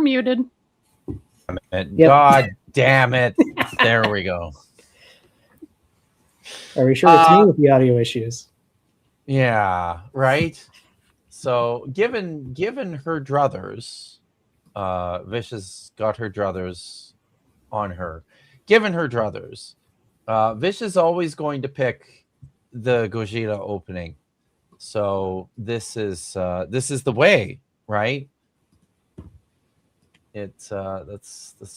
muted. Yep. God damn it. There we go. Are we sure it's me with the audio issues? Yeah, right. So given her druthers, Vish has got her druthers on her. Given her druthers, Vish is always going to pick the Gogeta opening. So this is the way, right? That's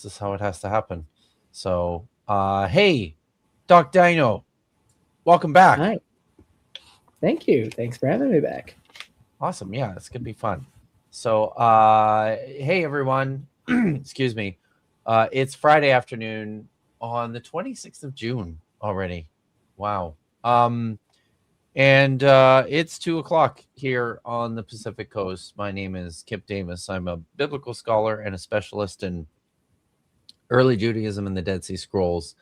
just how it has to happen. So hey, Doc Dino, welcome back. Hi. Thank you. Thanks for having me back. Awesome. Yeah, it's gonna be fun. So hey everyone, excuse me. It's Friday afternoon on the 26th of June already. Wow. And it's 2:00 here on the Pacific Coast. My name is Kip Davis. I'm a biblical scholar and a specialist in early Judaism and the Dead Sea Scrolls.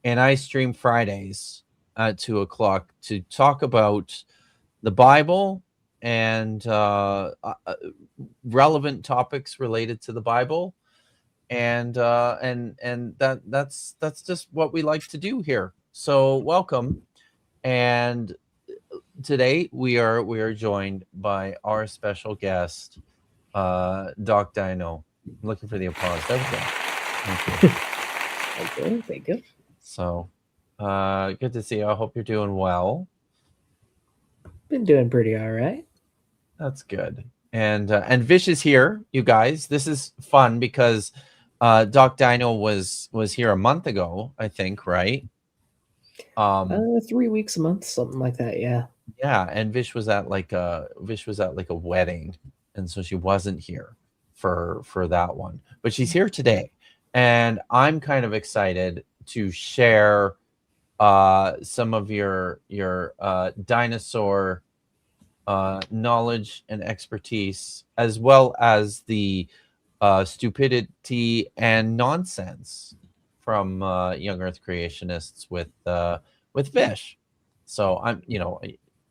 And I stream Fridays at 2:00 to talk about the Bible and relevant topics related to the Bible. And that's just what we like to do here. So welcome. And today we are joined by our special guest, Doc Dino. I'm looking for the applause. There we go. Thank you. Thank you. So good to see you. I hope you're doing well. Been doing pretty all right. That's good. And Vish is here, you guys. This is fun because Doc Dino was here a month ago, I think, right? 3 weeks a month, something like that. Yeah. Yeah, and Vish was at like a wedding, and so she wasn't here for that one, but she's here today, and I'm kind of excited to share some of your dinosaur knowledge and expertise, as well as the stupidity and nonsense from young Earth creationists with Vish. So I'm,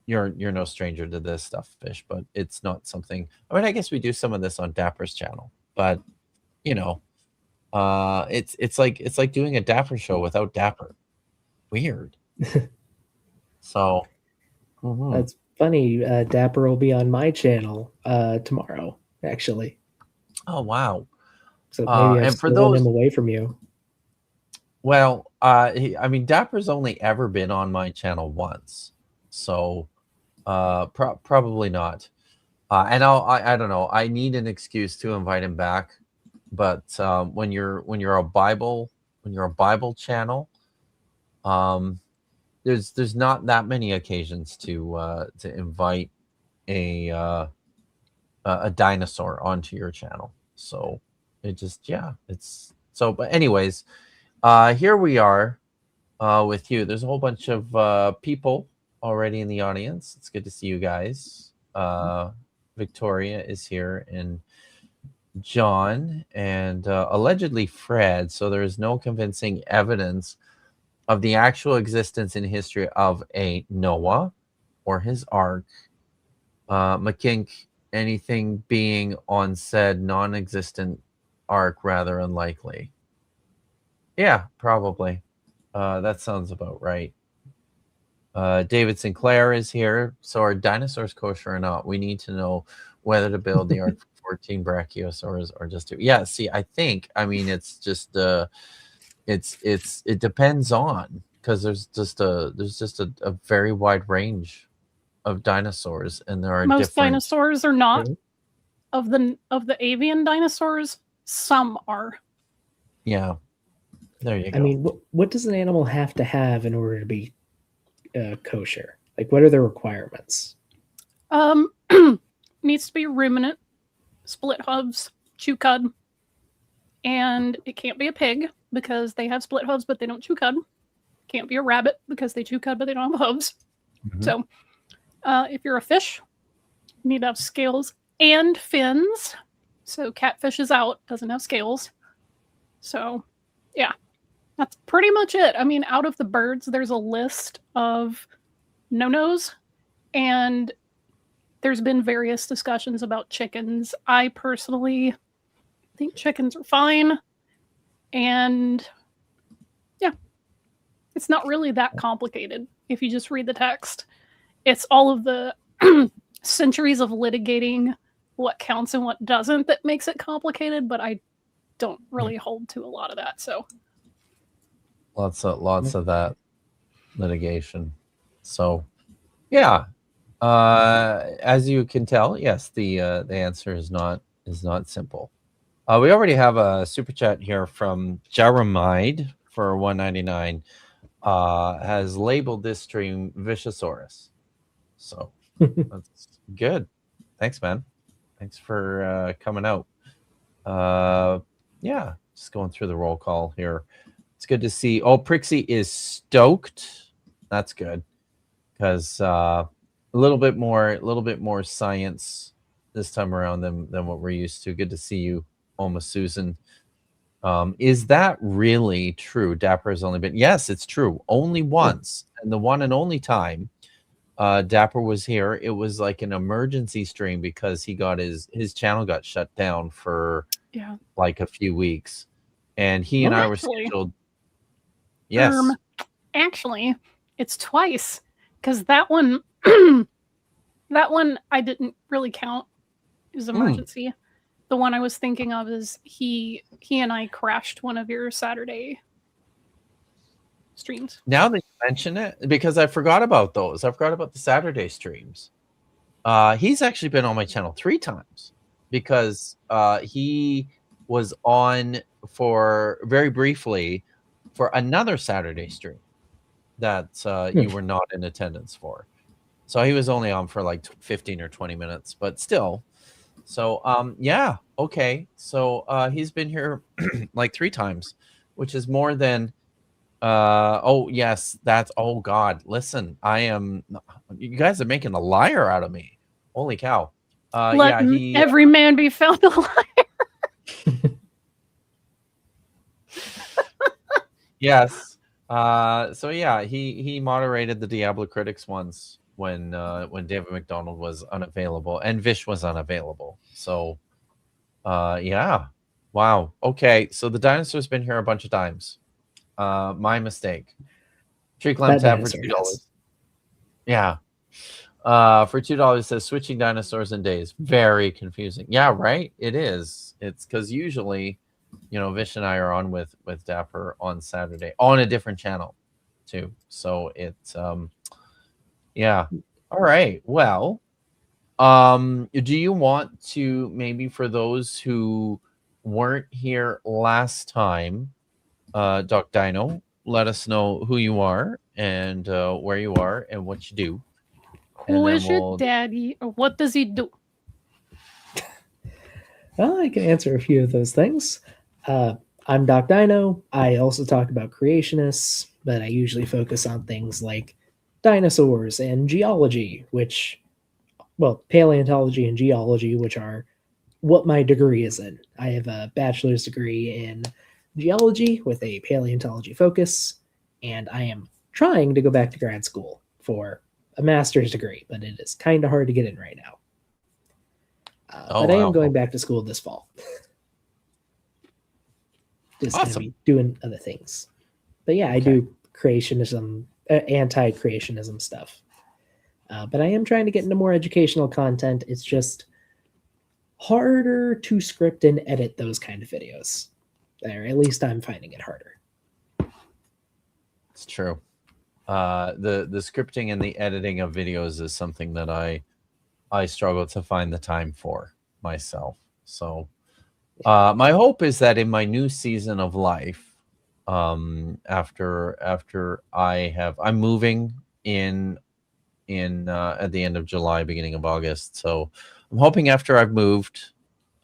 you're no stranger to this stuff, Vish, but it's not something. I mean, I guess we do some of this on Dapper's channel, but it's like doing a Dapper show without Dapper. Weird. So That's funny. Dapper will be on my channel tomorrow, actually. Oh wow! So maybe I've stolen him away from you. Well, I mean, Dapper's only ever been on my channel once, so probably not. And I don't know. I need an excuse to invite him back, but when you're a Bible channel, there's not that many occasions to invite a dinosaur onto your channel. So it just it's so. But anyways. Here we are with you. There's a whole bunch of people already in the audience. It's good to see you guys. Victoria is here, and John, and allegedly Fred. So there is no convincing evidence of the actual existence in history of a Noah or his ark. McKink, anything being on said non-existent ark rather unlikely. Yeah, probably. That sounds about right. David Sinclair is here. So are dinosaurs kosher or not? We need to know whether to build the Ark for 14 brachiosaurs or just 2. Yeah, see, I mean, it's just it depends on, because there's just a very wide range of dinosaurs, and there are most dinosaurs are not. Of the avian dinosaurs, some are. Yeah. There you go. I mean, what does an animal have to have in order to be kosher? Like, what are the requirements? Needs to be ruminant, split hooves, chew cud, and it can't be a pig because they have split hooves but they don't chew cud. Can't be a rabbit because they chew cud but they don't have hooves. Mm-hmm. So, if you're a fish, you need to have scales and fins. So catfish is out, doesn't have scales. So, yeah. That's pretty much it. I mean, out of the birds, there's a list of no-nos, and there's been various discussions about chickens. I personally I think chickens are fine. And yeah, it's not really that complicated if you just read the text. It's all of the centuries of litigating what counts and what doesn't that makes it complicated, but I don't really hold to a lot of that. So lots of that litigation. So yeah, as you can tell, yes, the answer is not simple. We already have a super chat here from Jeremiah for $1.99. Has labeled this stream Vishosaurus. So that's good. Thanks, man. Thanks for coming out. Yeah, just going through the roll call here. It's good to see. Oh, Prixie is stoked. That's good, because a little bit more science this time around than what we're used to. Good to see you, Alma Susan. Is that really true? Dapper has only been, yes, it's true, only once, and the one and only time Dapper was here, it was like an emergency stream because he got his channel got shut down for like a few weeks, and he and I were scheduled. Yes, actually, it's twice, because that one that one I didn't really count as emergency. The one I was thinking of is he and I crashed one of your Saturday streams. Now that you mention it, because I forgot about those. I forgot about the Saturday streams. He's actually been on my channel 3 times, because he was on for very briefly for another Saturday stream that you were not in attendance for. So he was only on for like 15 or 20 minutes, but still. So yeah, okay. So he's been here like 3 times, which is more than oh yes, that's, oh god, listen, you guys are making a liar out of me. Holy cow. Let every man be found a liar. Yes. So yeah, he moderated the Diablo Critics ones when David McDonald was unavailable and Vish was unavailable. So yeah. Wow. Okay. So the Dinosaur's been here a bunch of times. My mistake. Tree Climb Tab for $2. Yes. Yeah. For $2 says switching dinosaurs in days. Very confusing. Yeah, right. It is. It's because usually, Vish and I are on with Dapper on Saturday on a different channel too. So it's yeah. All right. Well, do you want to, maybe for those who weren't here last time, Doc Dino, let us know who you are and where you are and what you do. Who is your daddy, or what does he do? Well, I can answer a few of those things. I'm Doc Dino. I also talk about creationists, but I usually focus on things like dinosaurs and geology, paleontology and geology, which are what my degree is in. I have a bachelor's degree in geology with a paleontology focus, and I am trying to go back to grad school for a master's degree, but it is kind of hard to get in right now. But I am going back to school this fall. Just going to be doing other things. But yeah, I do creationism, anti-creationism stuff. But I am trying to get into more educational content. It's just harder to script and edit those kind of videos. Or at least I'm finding it harder. It's true. The scripting and the editing of videos is something that I struggle to find the time for myself. So my hope is that in my new season of life, after I'm moving in at the end of July, beginning of August. So I'm hoping after I've moved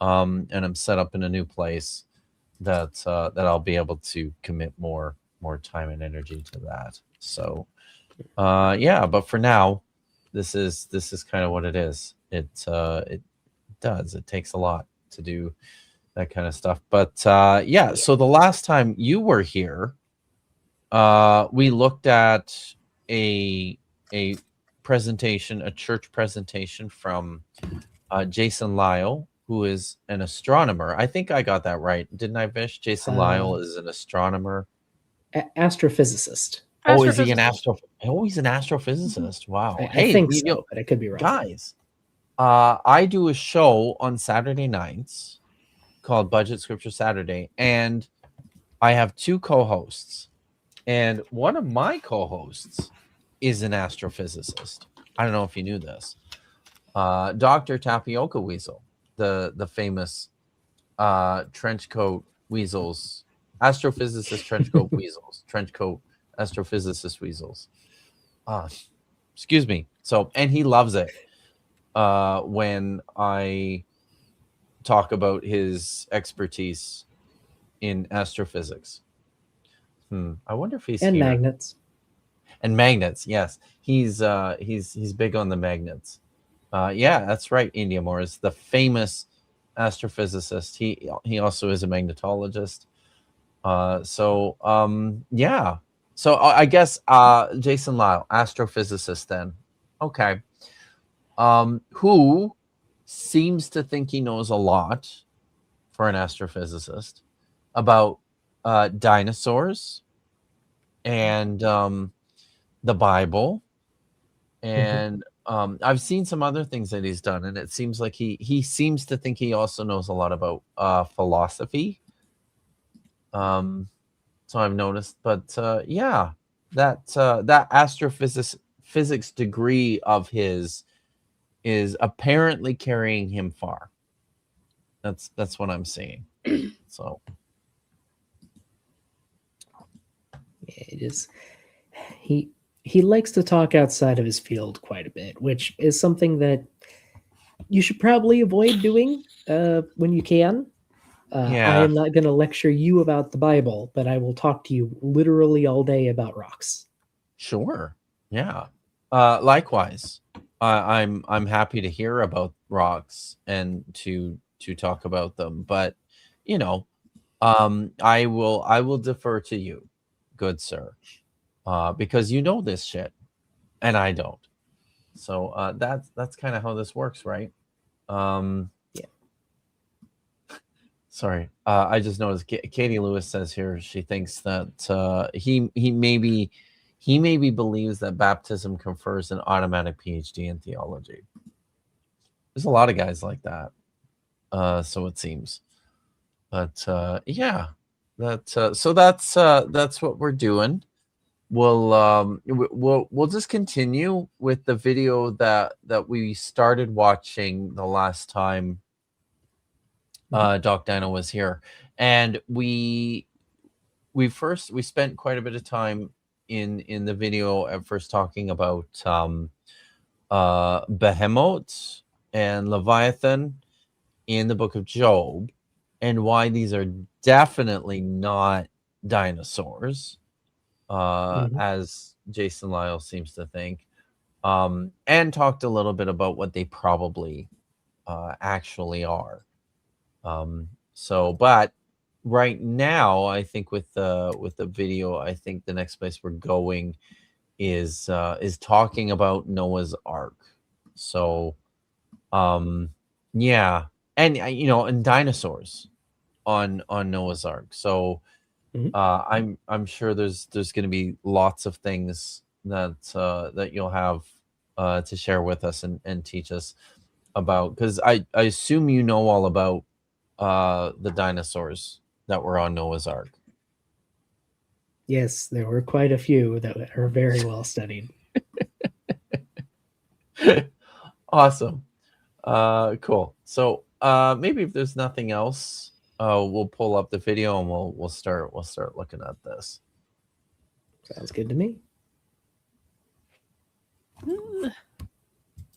and I'm set up in a new place that I'll be able to commit more time and energy to that. So yeah, but for now, this is kind of what it is. It takes a lot to do that kind of stuff. But yeah, so the last time you were here, we looked at a presentation, a church presentation from Jason Lyle, who is an astronomer. I think I got that right, didn't I, Vish? Jason Lyle is an astronomer. Astrophysicist. Oh, is he an Astrophysicist. he's an astrophysicist. Wow. I think so, but I could be wrong. Guys, I do a show on Saturday nights called Budget Scripture Saturday, and I have two co-hosts, and one of my co-hosts is an astrophysicist. I don't know if you knew this. Dr. Tapioca Weasel, the famous trench coat weasels, astrophysicist trench coat weasels, trench coat astrophysicist weasels. Excuse me. So, and he loves it when I talk about his expertise in astrophysics. I wonder if he's and here. magnets. And magnets, yes. He's big on the magnets. Yeah, that's right. India Moore is the famous astrophysicist. He also is a magnetologist. Yeah. So I guess Jason Lyle, astrophysicist then. Okay. Who seems to think he knows a lot for an astrophysicist about dinosaurs and the Bible, and I've seen some other things that he's done, and it seems like he seems to think he also knows a lot about philosophy. So I've noticed, but yeah, that astrophysics degree of his is apparently carrying him far. That's what I'm seeing. So It is. He likes to talk outside of his field quite a bit, which is something that you should probably avoid doing when you can. Yeah. I am not going to lecture you about the Bible, but I will talk to you literally all day about rocks. Sure. Yeah. Likewise, I'm happy to hear about rocks and to talk about them, but you know, I will defer to you, good sir, because you know this shit and I don't. So that's kind of how this works, right? Yeah. Sorry, I just noticed Katie Lewis says here she thinks that he maybe believes that baptism confers an automatic PhD in theology. There's a lot of guys like that, so it seems. But yeah, so that's what we're doing. We'll just continue with the video that we started watching the last time Doc Dino was here, and we spent quite a bit of time in the video at first talking about Behemoth and Leviathan in the book of Job, and why these are definitely not dinosaurs, as Jason Lyle seems to think, and talked a little bit about what they probably actually are. But right now, I think with the video, I think the next place we're going is talking about Noah's Ark. So, yeah, and and dinosaurs on Noah's Ark. So, I'm sure there's going to be lots of things that you'll have to share with us and teach us about, because I assume you know all about the dinosaurs that were on Noah's Ark. Yes, there were quite a few that are very well studied. Awesome. Cool. So maybe if there's nothing else, we'll pull up the video and we'll start looking at this. Sounds good to me. People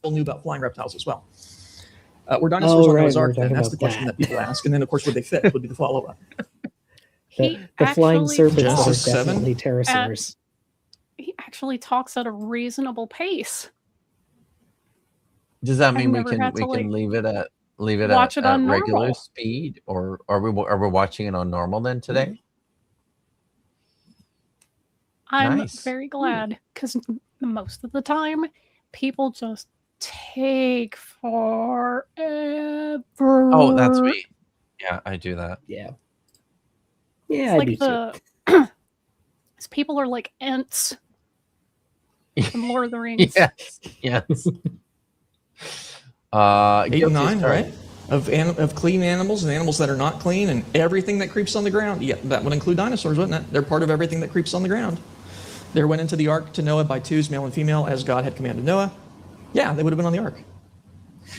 knew about flying reptiles as well. Were dinosaurs on Noah's Ark? That's the question that people ask. And then, of course, would they fit? Would be the follow-up. The flying serpents Genesis are 7? definitely pterosaurs. He actually talks at a reasonable pace. Does that mean we never can had to, leave it at watch it on regular normal. speed, or are we watching it on normal then today? I'm Nice. very glad, because most of the time people just take forever. Oh, that's me. Yeah, I do that. Yeah. It's Yeah, I do like too. these people are like Ents from Lord of the Rings. Yes. Yes. 8 and Guilty 9, as charged. right? Of clean animals and animals that are not clean and everything that creeps on the ground. Yeah, that would include dinosaurs, wouldn't it? They're part of everything that creeps on the ground. There went into the ark to Noah by twos, male and female, as God had commanded Noah. Yeah, they would have been on the ark.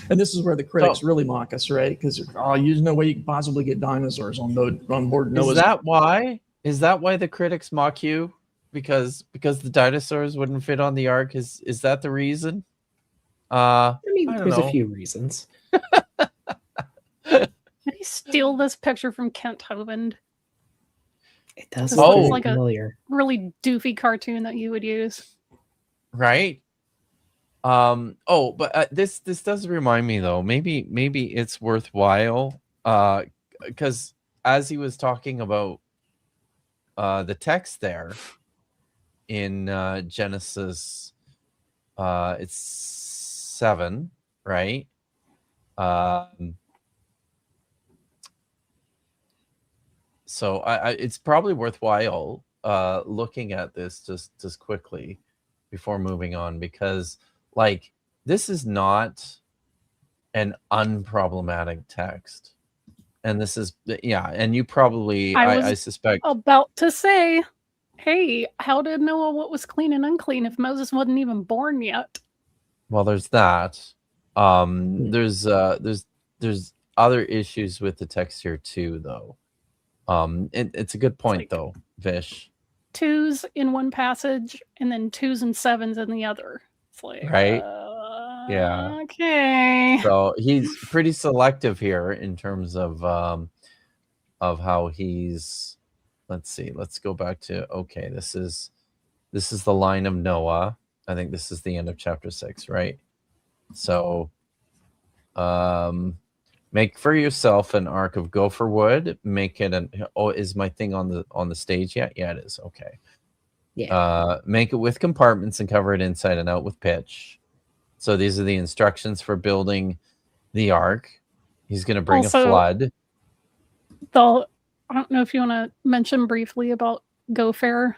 And this is where the critics really mock us, right? Because there's no way you can possibly get dinosaurs on board Noah's. Is that why? Is that why the critics mock you? Because the dinosaurs wouldn't fit on the ark? Is that the reason? I mean, I don't there's know. a few reasons. Did he steal this picture from Kent Hovind? It does This look looks very like a familiar. really doofy cartoon that you would use. Right? But this does remind me though. Maybe it's worthwhile. Because as he was talking about the text there in Genesis, it's 7, right? So it's probably worthwhile looking at this just quickly before moving on, because like this is not an unproblematic text, and this is and you probably I suspect About to say, hey, how did Noah what was clean and unclean if Moses wasn't even born yet? well there's that. There's other issues with the text here too though. It's a good point like, though, Vish. 2s in one passage and then 2s and 7s in the other. It's like, right? Yeah. Okay. So he's pretty selective here in terms of how he's. Let's see. Let's go back to this is the line of Noah. I think this is the end of chapter 6, right? So, make for yourself an ark of gopher wood. Make it is my thing on the stage yet? Yeah, it is. Okay. Yeah. Make it with compartments and cover it inside and out with pitch. So these are the instructions for building the ark. He's going to bring Also, a flood. I don't know if you want to mention briefly about gopher,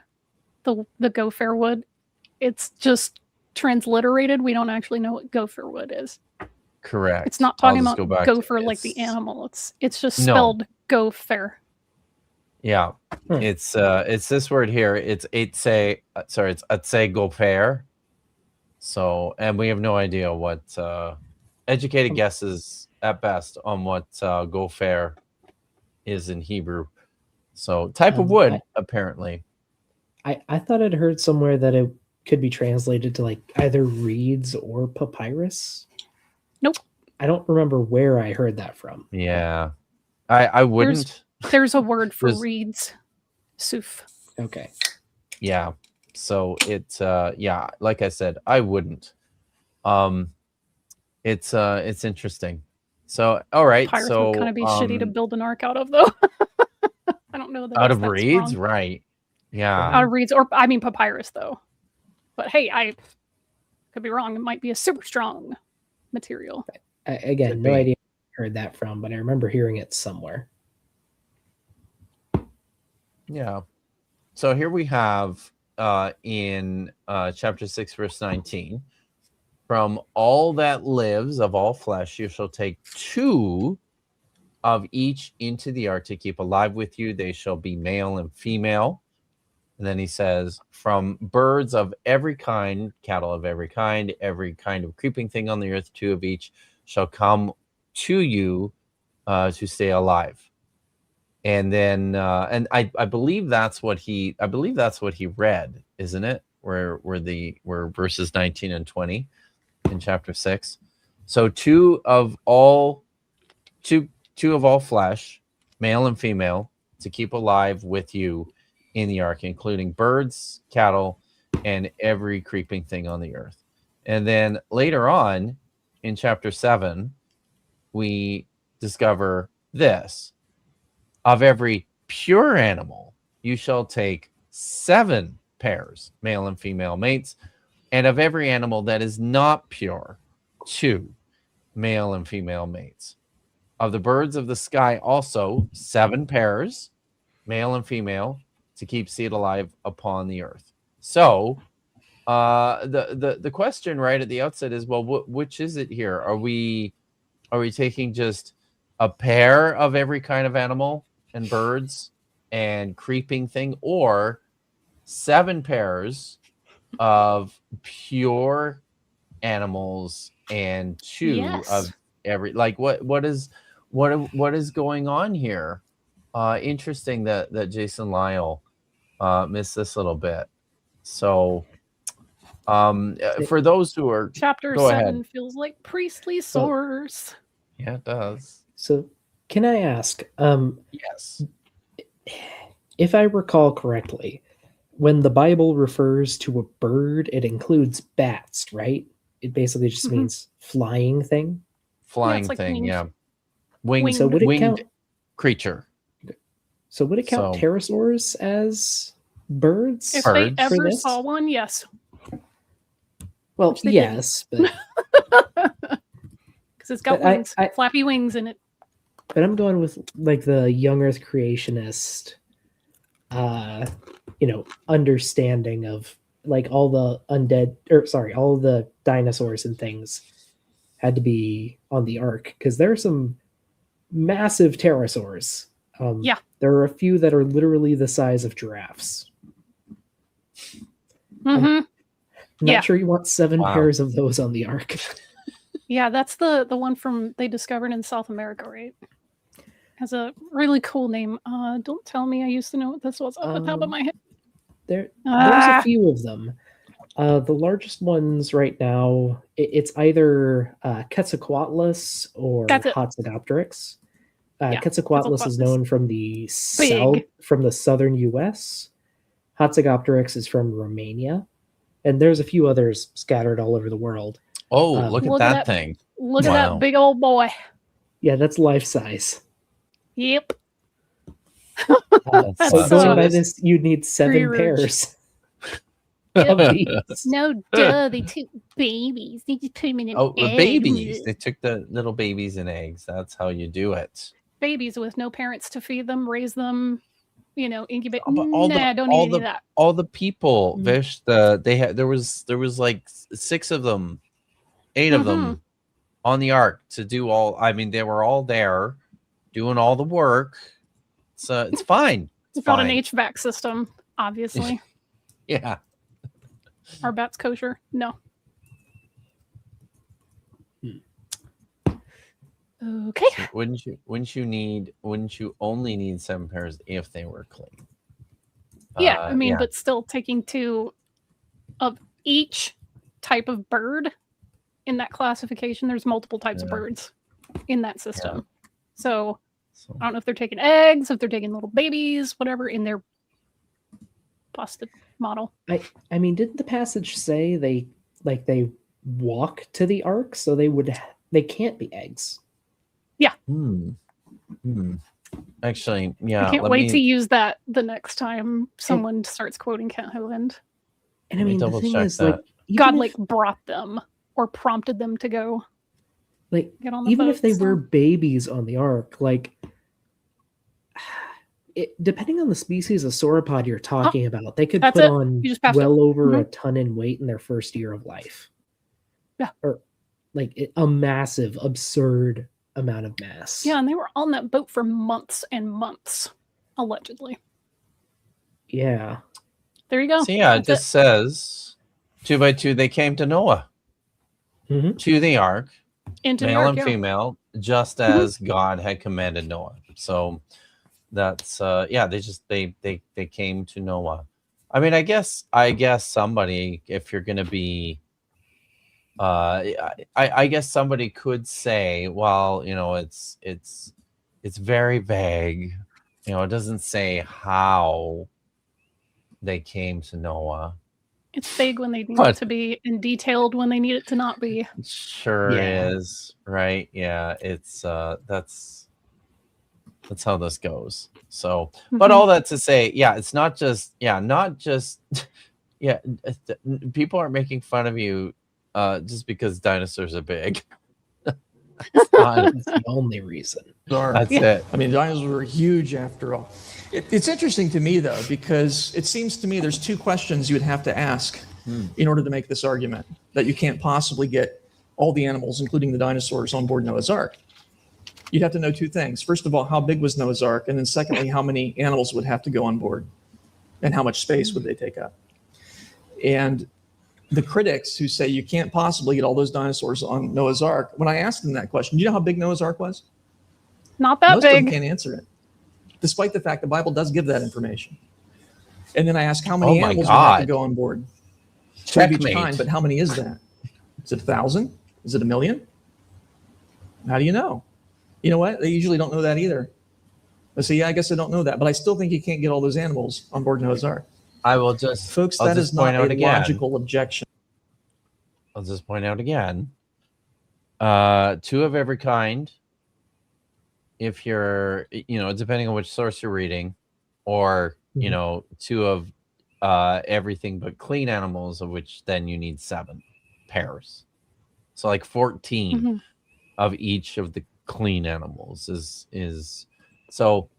the gopher wood. It's just transliterated. We don't actually know what gopher wood is. Correct. It's not talking about gopher like the animal. It's just spelled gopher. Yeah. It's this word here. It's atse gopher. So, and we have no idea what educated guesses at best on what gopher is in Hebrew. So, type of wood, apparently. I thought I'd heard somewhere that it could be translated to like either reeds or papyrus. Nope. I don't remember where I heard that from. Yeah. I wouldn't. There's a word for reeds. Suf. Okay. Yeah. So it's like I said, I wouldn't. It's interesting. So all right. Papyrus so would kind of be shitty to build an ark out of, though. I don't know that out of that's reeds, wrong. right? Yeah. Out of reeds, or I mean papyrus, though. But hey, I could be wrong. It might be a super strong material. Again, no idea where I heard that from, but I remember hearing it somewhere. Yeah. So here we have in chapter 6, verse 19, from all that lives of all flesh, you shall take 2 of each into the ark to keep alive with you. They shall be male and female. And then he says, from birds of every kind, cattle of every kind of creeping thing on the earth, 2 of each shall come to you to stay alive. And then, and I believe that's what he read, isn't it? Where verses 19 and 20 in chapter 6. So 2 of all flesh, male and female, to keep alive with you in the ark, including birds, cattle, and every creeping thing on the earth. And then later on in chapter 7, we discover this. Of every pure animal, you shall take 7 pairs, male and female mates, and of every animal that is not pure, 2 male and female mates. Of the birds of the sky, also 7 pairs, male and female, to keep seed alive upon the earth. So the question right at the outset is, well, which is it here? Are we taking just a pair of every kind of animal and birds and creeping thing, or 7 pairs of pure animals and 2 Yes. of every, like, what is going on here? Interesting that Jason Lyle missed this little bit. So for those who are, Chapter go 7 ahead. feels like priestly source. Yeah, it does. So, can I ask, Yes. if I recall correctly, when the Bible refers to a bird, it includes bats, right? It basically just Mhm. means flying thing. Flying like thing, winged. yeah. Winged, So would it winged count? creature. So would it count So- pterosaurs as birds? If Birds. they ever this? saw one, yes. Well, Which they yes, but Because it's got But I- wings, I- flappy wings in it. but I'm going with like the young Earth creationist, understanding of like all the all the dinosaurs and things had to be on the ark because there are some massive pterosaurs. Yeah. There are a few that are literally the size of giraffes. hmm Not Yeah. sure you want 7 Wow. pairs of those on the ark. Yeah, that's the one from they discovered in South America, right? Has a really cool name. Don't tell me I used to know what this was off the top of my head. There's Ah. a few of them. The largest ones right now, it's either Quetzalcoatlus or That's it. Hatzegopteryx. Yeah, Quetzalcoatlus is Quetzalcoatlus. known from the southern U.S. Hatzegopteryx is from Romania, and there's a few others scattered all over the world. Oh, look at Look at that that- thing. Look at Wow. that big old boy. Yeah, that's life size. Yep. That's So That's, going by this- this, you'd need 7 Free pairs Yep. of these. No, duh, they took babies. They just put them in an Oh, the egg. babies. They took the little babies and eggs. That's how you do it. Babies with no parents to feed them, raise them, incubate. Oh, but all the- Nah, don't all need any of that. All the people, Mm. Vish, there was like 6 of them, 8 of them on the ark to do all. I mean, they were all there doing all the work. So it's fine. It's not an fine. HVAC system, obviously. Yeah. Are bats kosher? No. Okay. So wouldn't you only need 7 pairs if they were clean? Yeah, I mean, yeah. but still taking 2 of each type of bird in that classification. There's multiple types of Yeah. birds in that system. So So- I don't know if they're taking eggs, if they're taking little babies, whatever in their busted model. I mean, didn't the passage say they walk to the ark, so they can't be eggs? Hmm. Actually, yeah. I can't let wait me- to use that the next time someone starts quoting Kent Hovind. And Let I me mean, the double thing check is, that. even God, if- like, brought them or prompted them to go like get on the even boat. if they so- were babies on the ark, like depending on the species of sauropod you're talking about, they could That's put it. on You just passed well over Mhm. a ton in weight in their first year of life. Yeah. Or like a massive, absurd amount of mass. Yeah, and they were on that boat for months and months, allegedly. Yeah. There you go. So yeah, it That's just says 2 by 2 they came to Noah, Mhm. to the ark, Into the male ark, and yeah. female, just Mhm. as God had commanded Noah. So that's they came to Noah. I mean, I guess somebody, if you're gonna be I guess somebody could say, well, it's very vague. It doesn't say how they came to Noah. It's vague when they need But- it to be and detailed when they need it to not be. It sure Yeah. is, right? Yeah, it's that's how this goes. So, but Mhm. all that to say, yeah, it's not just people aren't making fun of you just because dinosaurs are big. That's not- That's the only reason. that's Yeah. it. I mean, dinosaurs were huge after all. It's interesting to me, though, because it seems to me there's two questions you would have to ask in order to make this argument that you can't possibly get all the animals, including the dinosaurs, on board Noah's Ark. You'd have to know two things. First of all, how big was Noah's Ark? And then secondly, how many animals would have to go on board? And how much space would they take up? And the critics who say you can't possibly get all those dinosaurs on Noah's Ark, when I asked them that question, do you know how big Noah's Ark was? Not that Most of them big. can't answer it, despite the fact the Bible does give that information. And then I ask how many Oh my animals would have to God. go on board? Two of each Checkmate. kind, but how many is that? Is it 1,000? Is it 1,000,000? How do you know? You know what? They usually don't know that either. I say, yeah, I guess I don't know that, but I still think you can't get all those animals on board Noah's Ark. I will just, Folks, I'll that just is not point out a again. logical objection. I'll just point out again. 2 of every kind. If you're, depending on which source you're reading, or 2 of everything but clean animals, of which then you need 7 pairs. So like 14 Mhm. of each of the clean animals is so.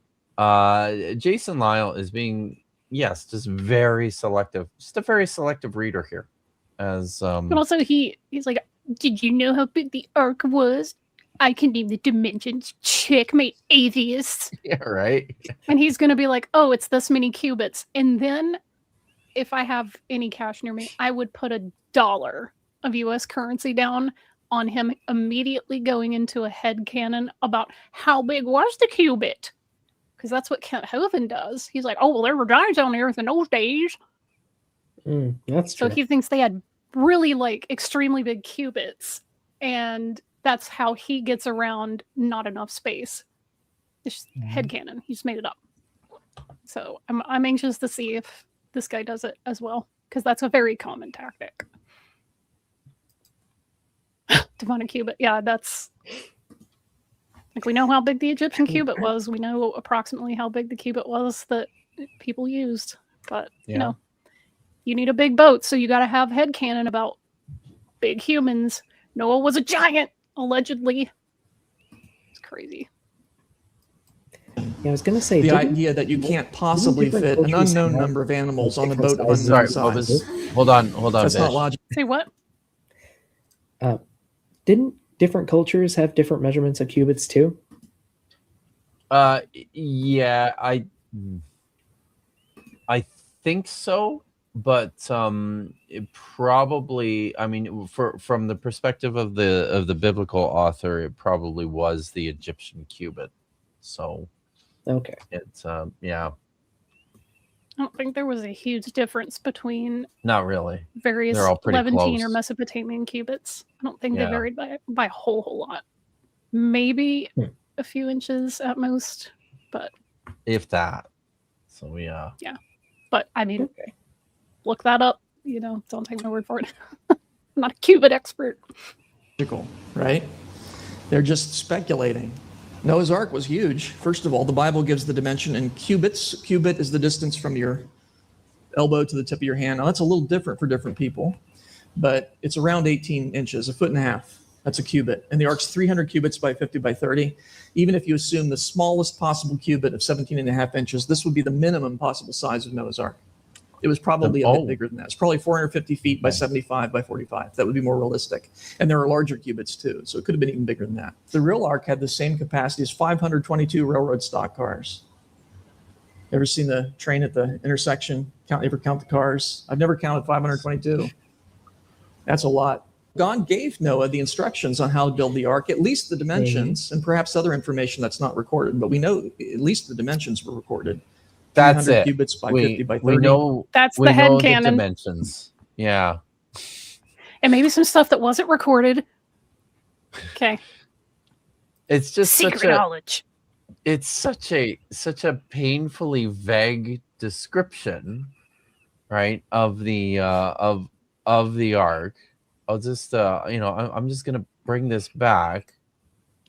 Jason Lyle is being just very selective, just a very selective reader here. As But also he's like, did you know how big the ark was? I can name the dimensions. Checkmate, atheists. yeah, right. And he's going to be like, oh, it's this many cubits. And then if I have any cash near me, I would put $1 of US currency down on him immediately going into a headcanon about how big was the cubit. Because that's what Kent Hovind does. He's like, oh, well, there were giants on the earth in those days. That's So true. he thinks they had really extremely big cubits. And that's how he gets around not enough space. It's just headcanon. He just made it up. So I'm anxious to see if this guy does it as well. Because that's a very common tactic. Demonic cubit. Yeah, that's... we know how big the Egyptian cubit was. We know approximately how big the cubit was that people used. But, you need a big boat, so you got to have headcanon about big humans. Noah was a giant, allegedly. It's crazy. Yeah, I was going to say The didn't- idea that you can't possibly different fit an cultures unknown have number of animals on a different boat of sizes? unknown Sorry, size. hold on. That's not Vish. logical. Say what? didn't different cultures have different measurements of cubits too? Yeah, I think so, but it probably, I mean, from the perspective of the biblical author, it probably was the Egyptian cubit. So Okay. it's yeah, I don't think there was a huge difference between not really. various They're all pretty Levantine or close. Mesopotamian cubits. I don't think Yeah. they varied by a whole lot. Maybe Hmm. a few inches at most, but If that. So yeah. but I mean, Okay. look that up. Don't take my word for it. I'm not a cubit expert. Right? They're just speculating. Noah's Ark was huge. First of all, the Bible gives the dimension in cubits. Cubit is the distance from your elbow to the tip of your hand. Now, that's a little different for different people, but it's around 18 inches, 1.5 feet. That's a cubit. And the ark's 300 cubits by 50 by 30. Even if you assume the smallest possible cubit of 17.5 inches, this would be the minimum possible size of Noah's Ark. It was probably a bit bigger than that. It's probably 450 feet by 75 by 45. That would be more realistic. And there are larger cubits too, so it could have been even bigger than that. The real Ark had the same capacity as 522 railroad stock cars. Ever seen the train at the intersection? Ever count the cars? I've never counted 522. That's a lot. God gave Noah the instructions on how to build the ark, at least the dimensions, and perhaps other information that's not recorded, but we know at least the dimensions were recorded. That's 300 it. cubits by 50 by 30. We know That's we the know the headcanon. dimensions. Yeah. And maybe some stuff that wasn't recorded. Okay. It's just Secret such a knowledge. it's such a painfully vague description, right, of the ark. I'll just I'm just gonna bring this back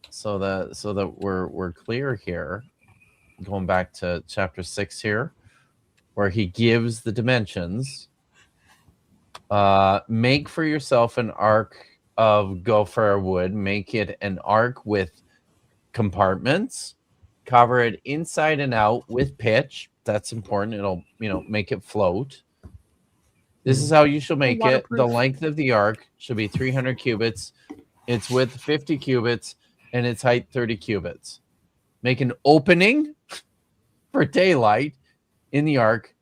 so that we're clear here. Going back to chapter 6 here, where he gives the dimensions. Make for yourself an ark of gopher wood. Make it an ark with compartments. Cover it inside and out with pitch. That's important. It'll, make it float. This is how you shall make it. The Waterproof. length of the ark should be 300 cubits. Its width 50 cubits, and its height 30 cubits. Make an opening for daylight in the ark.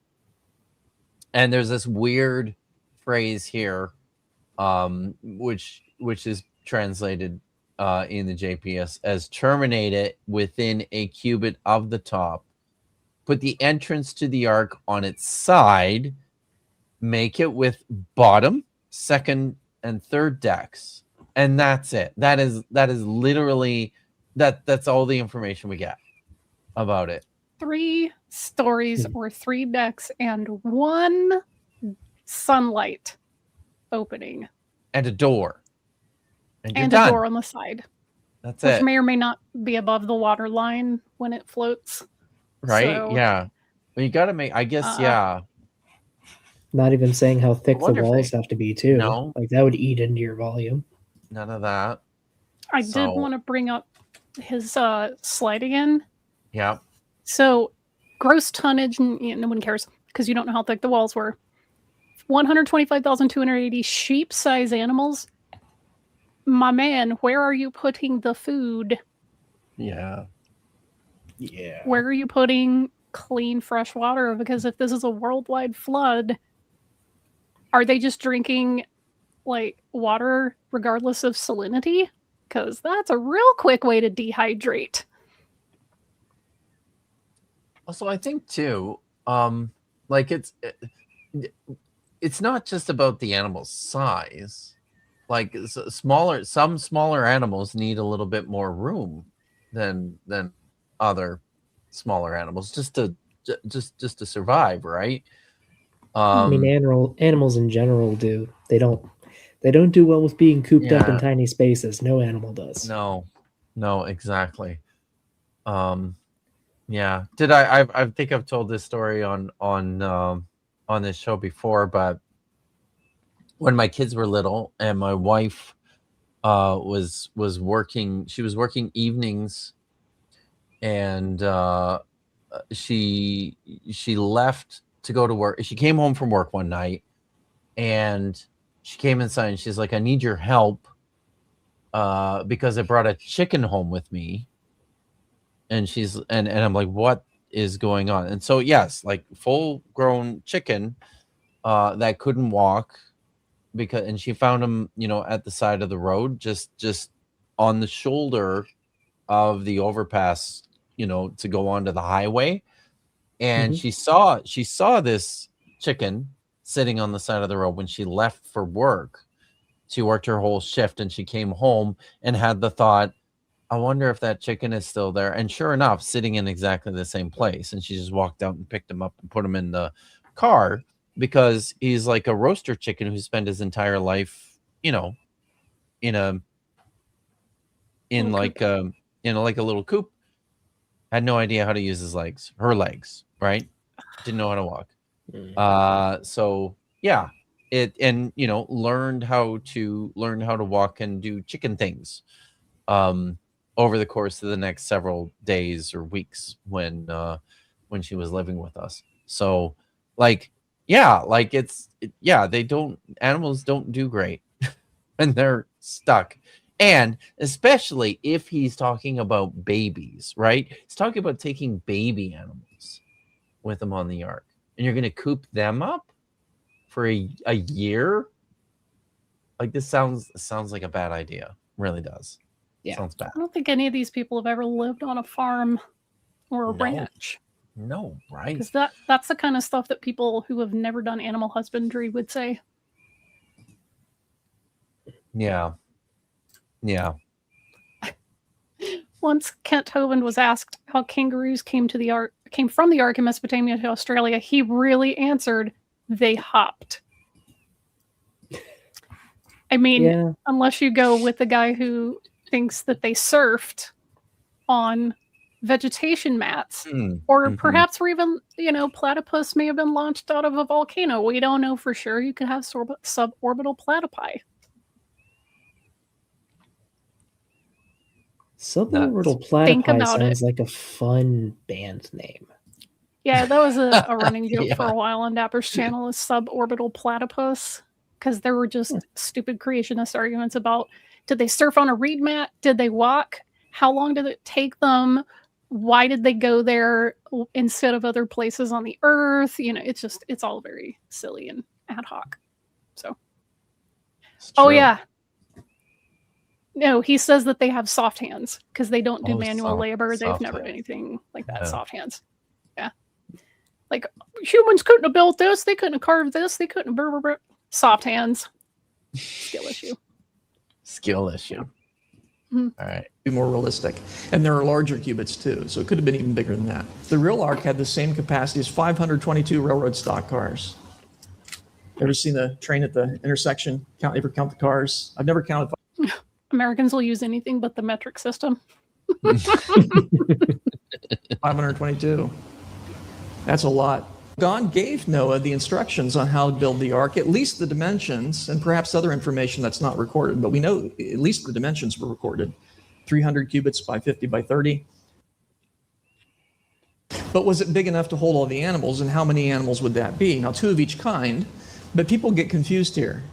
And there's this weird phrase here, which is translated in the JPS as terminate it within a cubit of the top. Put the entrance to the ark on its side. Make it with bottom, second, and third decks. And that's it. That is literally that's all the information we get about it. 3 stories or 3 decks and 1 sunlight opening. And a door. And you're And done. a door on the side. That's Which it. may or may not be above the water line when it floats. Right? So, Yeah. Well, you got to make, I guess, yeah. Not even saying how thick the wonder if walls they- have to be too. No. Like that would eat into your volume. None of that. I So- did want to bring up his slide again. Yeah. So, gross tonnage, and no one cares because you don't know how thick the walls were. 125,280 sheep-size animals. My man, where are you putting the food? Yeah. Yeah. Where are you putting clean, fresh water? Because if this is a worldwide flood, are they just drinking like water regardless of salinity? Because that's a real quick way to dehydrate. Also, I think too, like it's not just about the animal's size. Like some smaller animals need a little bit more room than other smaller animals just to survive, right? I mean, animals in general do. They don't do well with being cooped up in Yeah. tiny spaces. No animal does. No, exactly. Yeah. Did I think I've told this story on this show before, but when my kids were little and my wife was working, she was working evenings, and she left to go to work. She came home from work one night and she came inside and she's like, I need your help because I brought a chicken home with me. And she's and I'm like, what is going on? And so yes, like full grown chicken that couldn't walk, and she found him, at the side of the road, just on the shoulder of the overpass, to go onto the highway. And she saw this chicken sitting on the side of the road when she left for work. She worked her whole shift and she came home and had the thought, I wonder if that chicken is still there. And sure enough, sitting in exactly the same place. And she just walked out and picked him up and put him in the car because he's like a roaster chicken who spent his entire life, in like a little coop. Had no idea how to use her legs, right? Didn't know how to walk. So yeah, learned how to walk and do chicken things over the course of the next several days or weeks when she was living with us. So animals don't do great and they're stuck. And especially if he's talking about babies, right? He's talking about taking baby animals with him on the ark, and you're going to coop them up for a year. Like this sounds like a bad idea. Really does. Yeah. Sounds bad. I don't think any of these people have ever lived on a farm or a No. ranch. No, right? Because that's the kind of stuff that people who have never done animal husbandry would say. Yeah. Once Kent Hovind was asked how kangaroos came from the ark in Mesopotamia to Australia, he really answered, they hopped. I mean, unless you go with the guy who thinks that they surfed on vegetation mats. Mm, Or mhm. perhaps we're even, platypus may have been launched out of a volcano. We don't know for sure. You could have suborbital platypi. Suborbital Think platypi about sounds like a fun band name. Yeah, that was a running joke for Yeah. a while on Dapper's channel, is suborbital platypus, because there were just stupid creationist arguments about, did they surf on a reed mat? Did they walk? How long did it take them? Why did they go there instead of other places on the earth? It's all very silly and ad hoc. So, It's oh true. yeah. No, he says that they have soft hands because they don't do Oh, manual labor. They've soft never done hands. anything like that. Yeah. Soft hands. Yeah. Like, humans couldn't have built this. They couldn't have carved this. They couldn't have... Soft hands. Skill issue. Skill issue. Mhm. All right. Be more realistic. And there are larger cubits too, so it could have been even bigger than that. The real ark had the same capacity as 522 railroad stock cars. Ever seen a train at the intersection? Ever count the cars? I've never counted. Americans will use anything but the metric system. 522. That's a lot. God gave Noah the instructions on how to build the ark, at least the dimensions, and perhaps other information that's not recorded, but we know at least the dimensions were recorded. 300 cubits by 50 by 30. But was it big enough to hold all the animals, and how many animals would that be? Now, 2 of each kind, but people get confused here.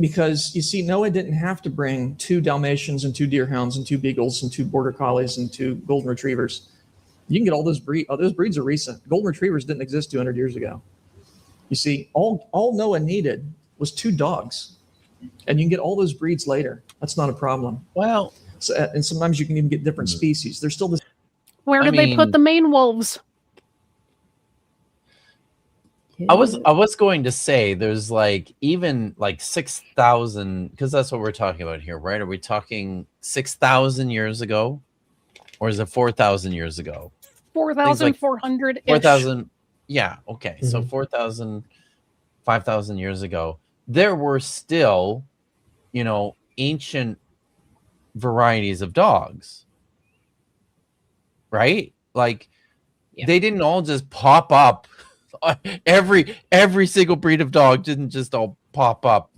Because, you see, Noah didn't have to bring 2 Dalmatians and 2 Deerhounds and 2 Beagles and 2 Border Collies and 2 Golden Retrievers. You can get all those breeds. Oh, those breeds are recent. Golden Retrievers didn't exist 200 years ago. You see, all Noah needed was 2 dogs. And you can get all those breeds later. That's not a problem. Well, So, and sometimes you can even get different species. There's still this. Where I did they put mean- the Maine wolves? I was going to say there's even 6,000, because that's what we're talking about here, right? Are we talking 6,000 years ago, or is it 4,000 years ago? 4,400 4,000. Yeah. Okay. So Mhm. 4,000, 5,000 years ago, there were still, ancient varieties of dogs, right? Yeah. They didn't all just pop up. Every single breed of dog didn't just all pop up,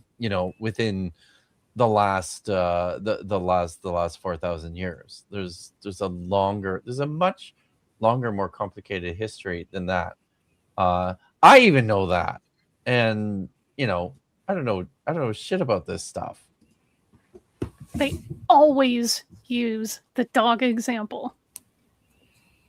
within the last the last 4,000 years. There's a much longer, more complicated history than that. I even know that, and I don't know shit about this stuff. They always use the dog example.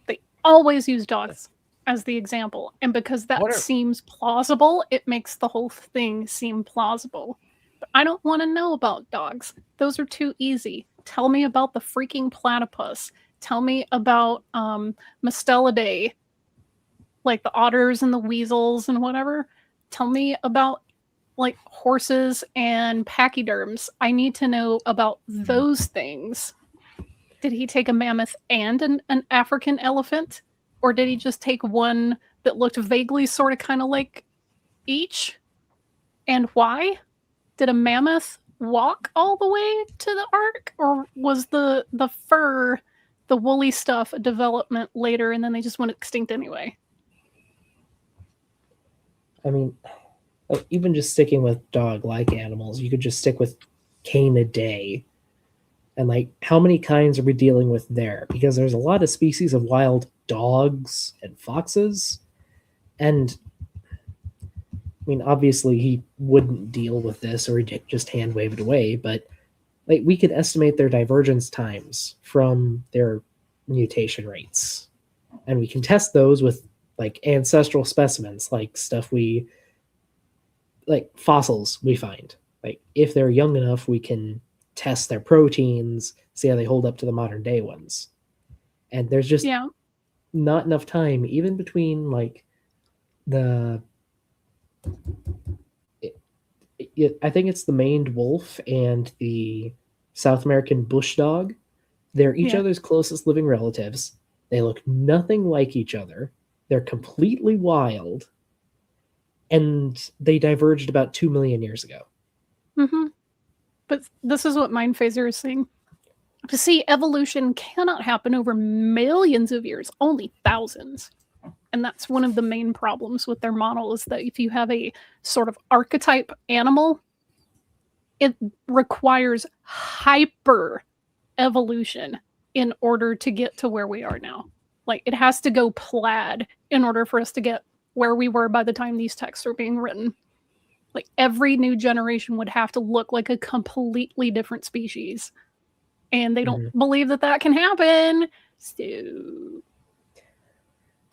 They always use dogs as the example. And because that seems plausible, it makes the whole thing seem plausible. But I don't want to know about dogs. Those are too easy. Tell me about the freaking platypus. Tell me about Mustelidae, like the otters and the weasels and whatever. Tell me about horses and pachyderms. I need to know about those things. Did he take a mammoth and an African elephant? Or did he just take one that looked vaguely sort of kind of like each? And why? Did a mammoth walk all the way to the ark? Or was the fur, the woolly stuff, a development later and then they just went extinct anyway? I mean, even just sticking with dog-like animals, you could just stick with Canidae. And how many kinds are we dealing with there? Because there's a lot of species of wild dogs and foxes. And I mean, obviously he wouldn't deal with this or he'd just hand wave it away, but we could estimate their divergence times from their mutation rates. And we can test those with ancestral specimens, fossils we find. If they're young enough, we can test their proteins, see how they hold up to the modern day ones. And there's just not enough time, even between I think it's the maned wolf and the South American bush dog. They're each other's closest living relatives. They look nothing like each other. They're completely wild. And they diverged about 2 million years ago. Mm-hmm. But this is what Mind Phaser is saying. To see, evolution cannot happen over millions of years, only thousands. And that's one of the main problems with their model, is that if you have a sort of archetype animal, it requires hyper evolution in order to get to where we are now. Like, it has to go plaid in order for us to get where we were by the time these texts are being written. Like, every new generation would have to look like a completely different species. And they don't believe that that can happen. So,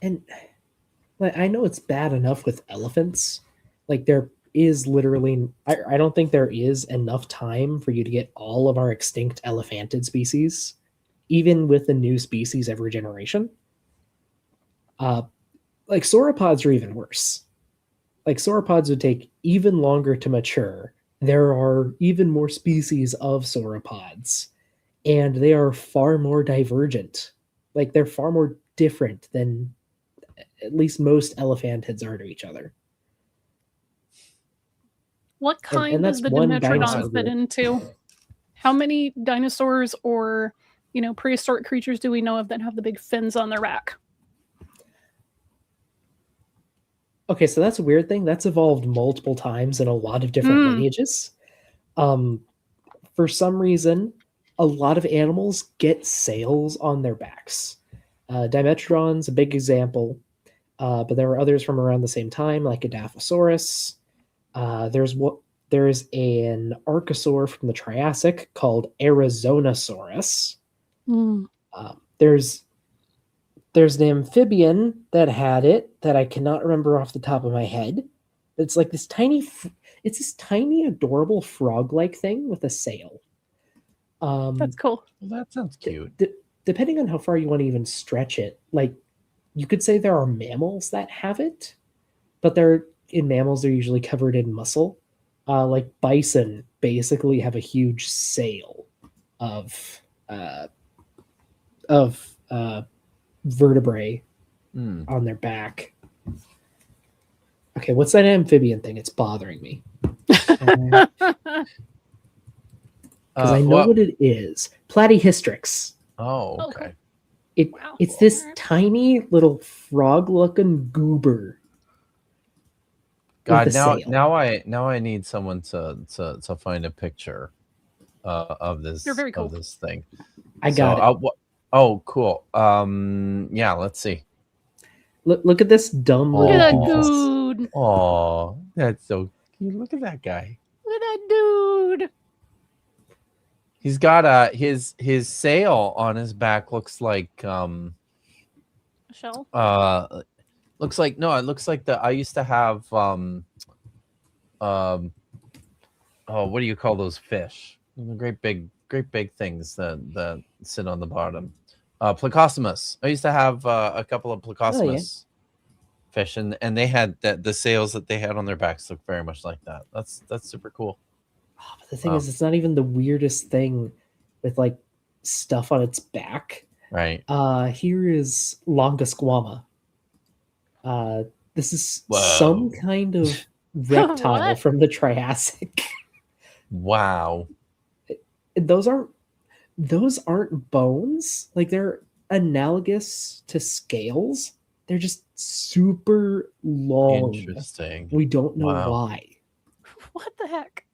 And like, I know it's bad enough with elephants. Like, there is literally, I don't think there is enough time for you to get all of our extinct elephantid species, even with a new species every generation. Like, sauropods are even worse. Like, sauropods would take even longer to mature. There are even more species of sauropods, and they are far more divergent. Like, they're far more different than at least most elephantids are to each other. what kind and does that's the one Dimetrodon dinosaur fit group. into? How many dinosaurs or, prehistoric creatures do we know of that have the big fins on their back? Okay, so that's a weird thing. That's evolved multiple times in a lot of different lineages. For some reason, a lot of animals get sails on their backs. Dimetrodon's a big example, but there are others from around the same time, like Edaphosaurus. There's an archosaur from the Triassic called Arizonasaurus. There's an amphibian that had it that I cannot remember off the top of my head. It's like this tiny, adorable frog-like thing with a sail. That's cool. Well, that sounds cute. Depending on how far you want to even stretch it, like, you could say there are mammals that have it, but in mammals they're usually covered in muscle. Like bison basically have a huge sail of vertebrae on their back. Okay, what's that amphibian thing? It's bothering me. Because I know what it is. Platyhystrix. Oh, okay. Wow. It's this tiny little frog-looking goober. God, with a sail. now I need someone to find a picture of this. They're very cool. Of this thing. I got it. Oh, cool. Yeah, let's see. Look at this dumb Look at little that doofus. dude. Oh, that's so cute. Look at that guy. Look at that dude. He's got his sail on his back looks like A shell. it looks like I used to have what do you call those fish? The great big things that sit on the bottom. Plecostomus. I used to have a couple of plecostomus fish, and they had the sails that they had on their backs look very much like that. That's super cool. Oh, but the thing is, it's not even the weirdest thing with like stuff on its back. Right. Here is Longasquama. This is Whoa. some kind of reptile What? from the Triassic. Wow. Those aren't bones. Like, they're analogous to scales. They're just super long. Interesting. We don't know Wow. why. What the heck?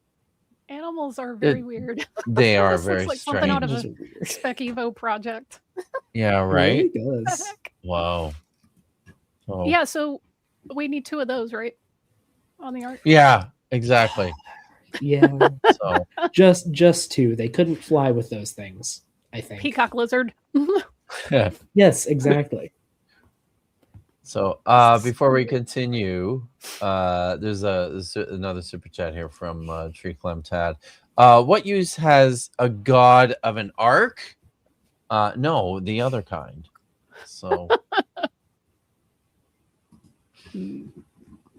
Animals are very weird. They are This looks very like strange. something out of Those a are weird. Spec Evo project. Yeah, It right. really What the does. heck? Wow. Oh. Yeah, so we need 2 of those, right? On the ark. Yeah, exactly. Yeah, So just two. They couldn't fly with those things, I think. Peacock lizard. Yes, exactly. So before we continue, there's another super chat here from Tree Clem Tad. What use has a god of an ark? No, the other kind. So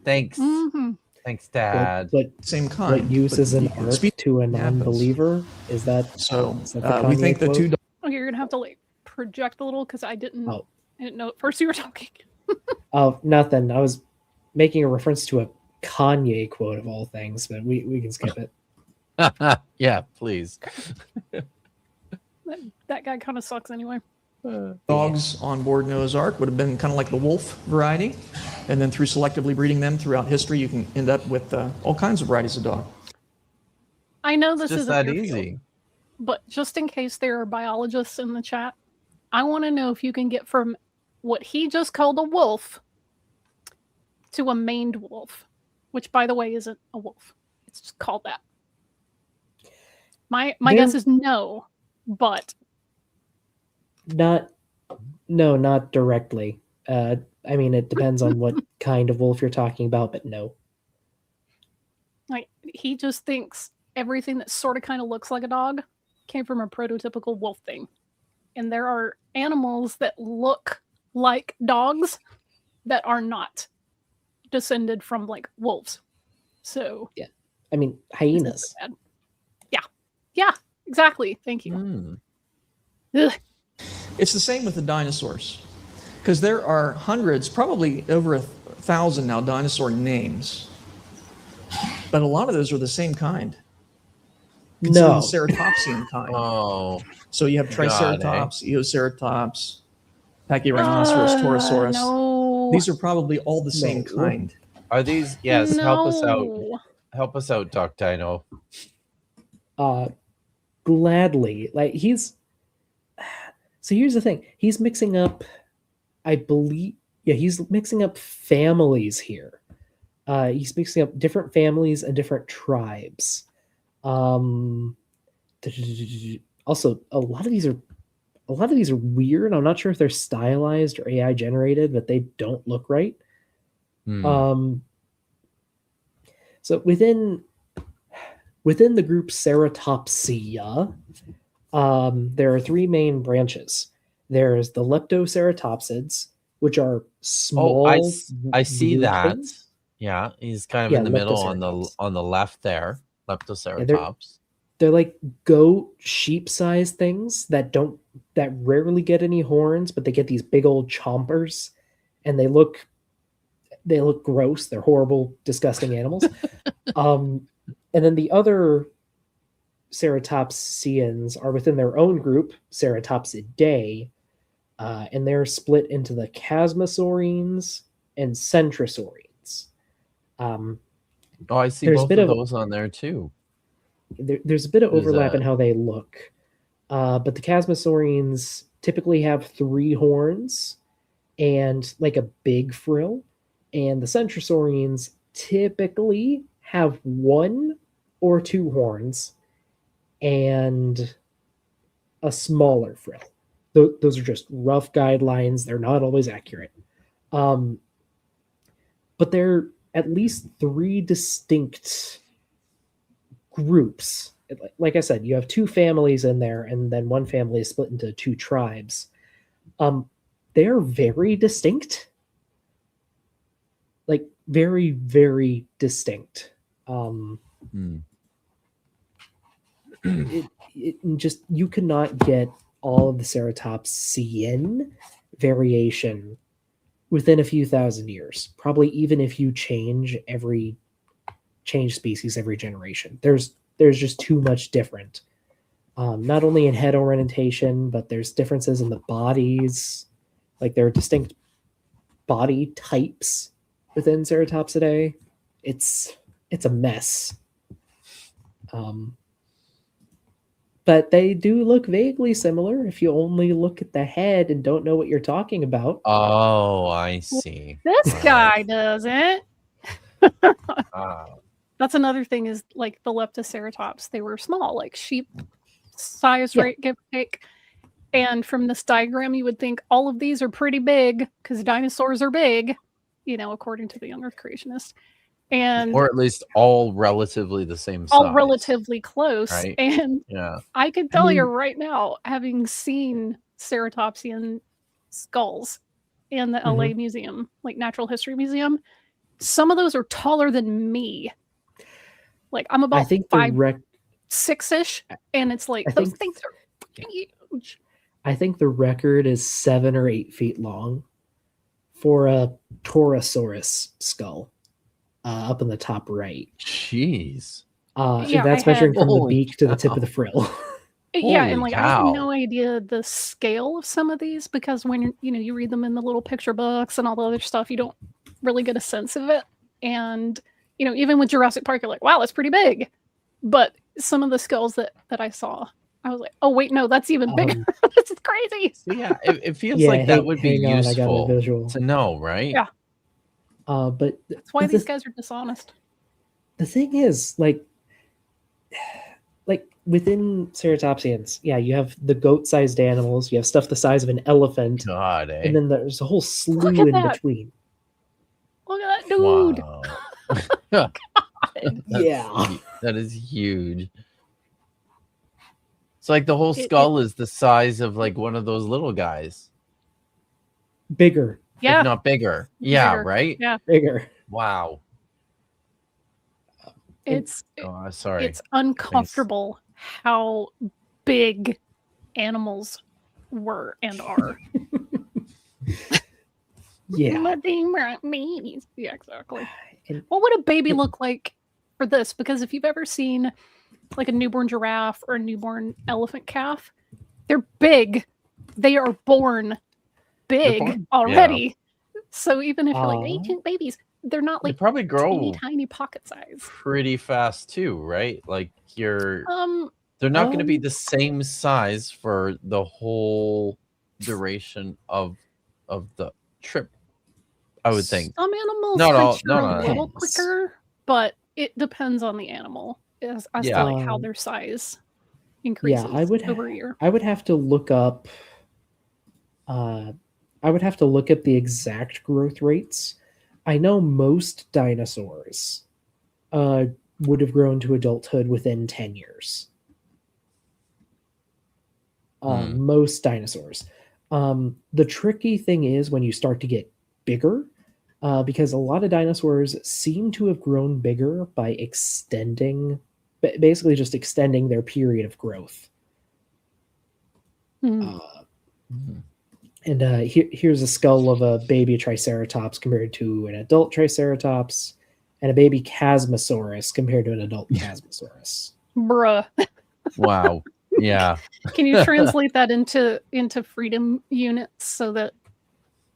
thanks. Thanks, Dad. But Same kind. what use but is an you- ark speak- to a happens. non-believer? Is that So is that the we Kanye think the quote? two Okay, you're gonna have to like project a little because I didn't know at first you were talking. Oh, nothing. I was making a reference to a Kanye quote of all things, but we can skip it. Yeah, please. That guy kind of sucks anyway. Dogs on board Noah's Ark would have been kind of like the wolf variety. And then through selectively breeding them throughout history, you can end up with all kinds of varieties of dog. I know It's this just isn't that your field, easy. but just in case there are biologists in the chat, I want to know if you can get from what he just called a wolf to a maned wolf, which, by the way, isn't a wolf. It's just called that. My guess is no, but Not directly. I mean, it depends on what kind of wolf you're talking about, but no. like he just thinks everything that sort of kind of looks like a dog came from a prototypical wolf thing. And there are animals that look like dogs that are not descended from like wolves. So I mean, it's not hyenas. so bad. Yeah, exactly. Thank you. Mm. Ugh. It's the same with the dinosaurs. Because there are hundreds, probably over 1,000 now, dinosaur names. But a lot of those are the same kind. Consider No. the ceratopsian kind. Oh, So you have God, Triceratops, Eoceratops, Pachyrhinoceros, Torosaurus. No. These are probably all the same No. kind. are these? Yes, help us out. No. Help us out, Doc Dino. Gladly. Like so here's the thing. He's mixing up, I believe, he's mixing up families here. He's mixing up different families and different tribes. Also, a lot of these are weird. I'm not sure if they're stylized or AI generated, but they don't look right. Hmm. So within the group Ceratopsia, there are three main branches. There's the Leptoceratopsids, which are small. I see weird that. things. Yeah, he's kind of Yeah, in the middle Leptoceratops. on the left there. Leptoceratops. They're like goat, sheep-sized things that rarely get any horns, but they get these big old chompers, and they look gross. They're horrible, disgusting animals. And then the other ceratopsians are within their own group, Ceratopsidae, and they're split into the Chasmosaurines and Centrosaurines. Oh, I see There's a both bit of of- those on there too. There's a bit of There's overlap a- in how they look. But the Chasmosaurines typically have 3 horns and like a big frill. And the Centrosaurines typically have 1 or 2 horns and a smaller frill. Those are just rough guidelines. They're not always accurate. But there are at least 3 distinct groups. Like I said, you have 2 families in there, and then one family is split into 2 tribes. They are very distinct. Like very, very distinct. Hmm. Just you cannot get all of the Ceratopsian variation within a few thousand years. Probably even if you change species every generation. There's just too much different. Not only in head orientation, but there's differences in the bodies. Like there are distinct body types within Ceratopsidae. It's a mess. But they do look vaguely similar if you only look at the head and don't know what you're talking about. Oh, I see. This Right. guy doesn't. Ah. That's another thing is like the Leptoceratops. They were small, like sheep size, Yeah. right? Give or take. And from this diagram, you would think all of these are pretty big because dinosaurs are big, according to the young Earth creationist. And Or at least all relatively the same size. all relatively close. right? And Yeah. I can tell you mean- right now, having seen ceratopsian skulls in the LA museum, like Natural History Museum, some of those are taller than me. Like I'm I about think the 5'6" and it's like I those think- things are fucking huge. I think the record is 7 or 8 feet long for a Torosaurus skull up in the top right. Jeez. Yeah, that's I measuring had- from the Holy beak to the tip cow. of the frill. Yeah, and Holy like I had cow. no idea the scale of some of these because when you read them in the little picture books and all the other stuff, you don't really get a sense of it. And even with Jurassic Park, you're like, wow, that's pretty big. But some of the scales that I saw, I was like, oh wait, no, that's even bigger. This is crazy. So yeah, it feels Yeah, like that would be hang on, I got a useful visual. to know, right? Yeah. But That's why the, these guys are dishonest. the thing is, like within ceratopsians, yeah, you have the goat-sized animals, you have stuff the size of an elephant, God, eh? and then there's a whole slew Look at in that. between. Look at that dude. Wow. Yeah. That is huge. It's like the whole It- skull is the size of like one of those little guys, Bigger, Yeah. if not bigger. Yeah, Bigger. right? Yeah. bigger. Wow. It's Oh, sorry. it's uncomfortable how big animals were and are. Yeah. But they weren't babies. Yeah, exactly. And- What would a baby look like for this? Because if you've ever seen like a newborn giraffe or a newborn elephant calf, they're big. They are born big born- already. So even if you're like, Aw. they took babies, they're not They like probably teeny grow tiny pocket size. pretty fast too, right? Like they're not going to be Um, the same size for the whole duration of the trip, I would think. Some animals Not all- mature not a little Depends. quicker, but it depends on the animal as to Yeah. like how their size increases I would over a year. I would have to look up. I would have to look at the exact growth rates. I know most dinosaurs would have grown to adulthood within 10 years. Most dinosaurs. The tricky thing is when you start to get bigger, because a lot of dinosaurs seem to have grown bigger by basically just extending their period of growth. Hmm. Mhm. And here's a skull of a baby Triceratops compared to an adult Triceratops, and a baby Chasmosaurus compared to an adult Chasmosaurus. Bruh. Wow. Yeah. Can you translate that into freedom units so that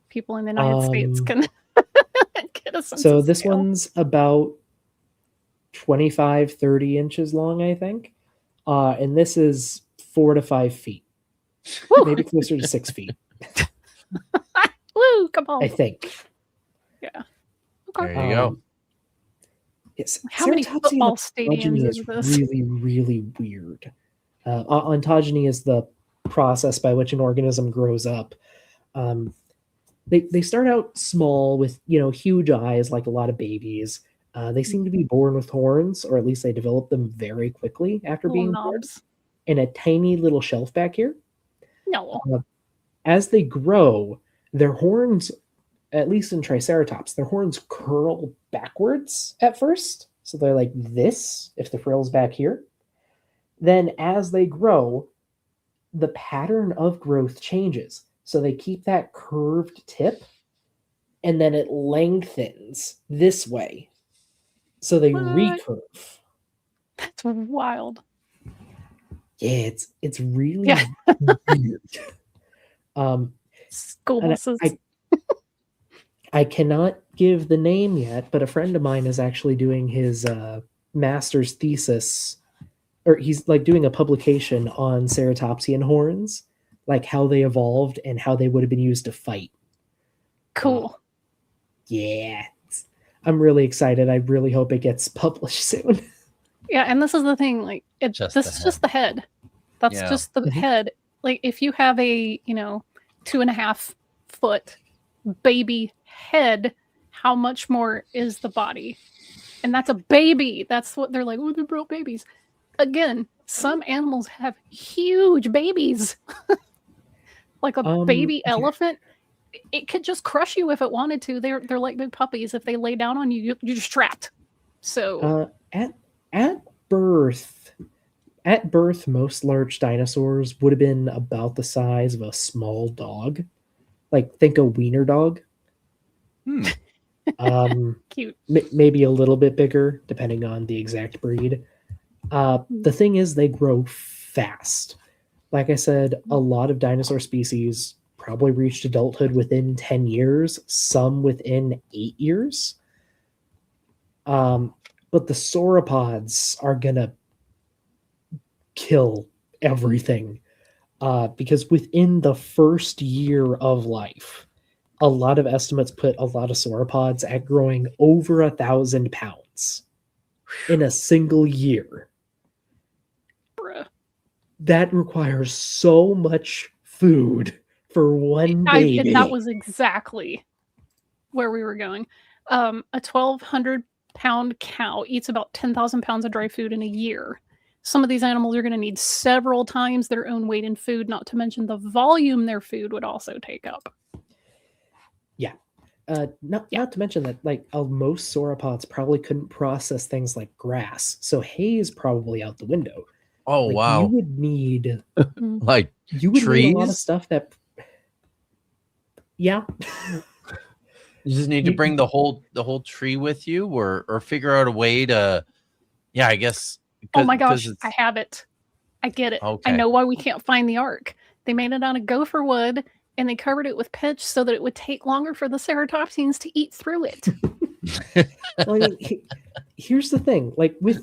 people in the United States can get a sense So of this scale? one's about 25, 30 inches long, I think. And this is 4 to 5 feet. Woo! Maybe closer to 6 feet, Woo, come on. I think. Okay. There you go. Yes, How many Ceratopsian football ontogeny stadiums is this? really, really weird. Ontogeny is the process by which an organism grows up. They start out small with huge eyes like a lot of babies. They seem to be born with horns, or at least they develop them very quickly after Little being born, knobs. and a tiny little shelf back here. No. As they grow, their horns, at least in Triceratops, their horns curl backwards at first. So they're like this if the frill's back here. Then as they grow, the pattern of growth changes. So they keep that curved tip, and then it lengthens this way. So they What? recurve. That's wild. Yeah, it's really Yeah. weird. School And buses. I cannot give the name yet, but a friend of mine is actually doing his master's thesis, or he's like doing a publication on ceratopsian horns, like how they evolved and how they would have been used to fight. Cool. Yeah, I'm really excited. I really hope it gets published soon. Yeah, and this is the thing, like Just this the is just the head. That's Yeah. just the Mhm. head. Like if you have a 2.5 foot baby head, how much more is the body? And that's a baby. That's what they're like, oh, they're real babies. Again, some animals have huge babies. Like a baby elephant, it could just crush you if it wanted to. They're like big puppies. If they lay down on you, you're just trapped. So At birth, most large dinosaurs would have been about the size of a small dog. Like think a wiener dog. cute. Maybe a little bit bigger, depending on the exact breed. The thing is, they grow fast. Like I said, a lot of dinosaur species probably reached adulthood within 10 years, some within 8 years. But the sauropods are going to kill everything because within the first year of life, a lot of estimates put a lot of sauropods at growing over 1,000 pounds in a single year. Bruh. That requires so much food for one baby. And that was exactly where we were going. A 1,200-pound cow eats about 10,000 pounds of dry food in a year. Some of these animals are going to need several times their own weight in food, not to mention the volume their food would also take up. Yeah. Not to mention that most sauropods probably couldn't process things like grass, so hay is probably out the window. Oh wow! You would need like need a lot of trees? stuff that. Yeah. You just need to bring the whole tree with you, or figure out a way to. Yeah, I guess. Oh my gosh, I have it. I get it. Okay. I know why we can't find the ark. They made it out of gopher wood, and they covered it with pitch so that it would take longer for the ceratopsians to eat through it. Here's the thing: with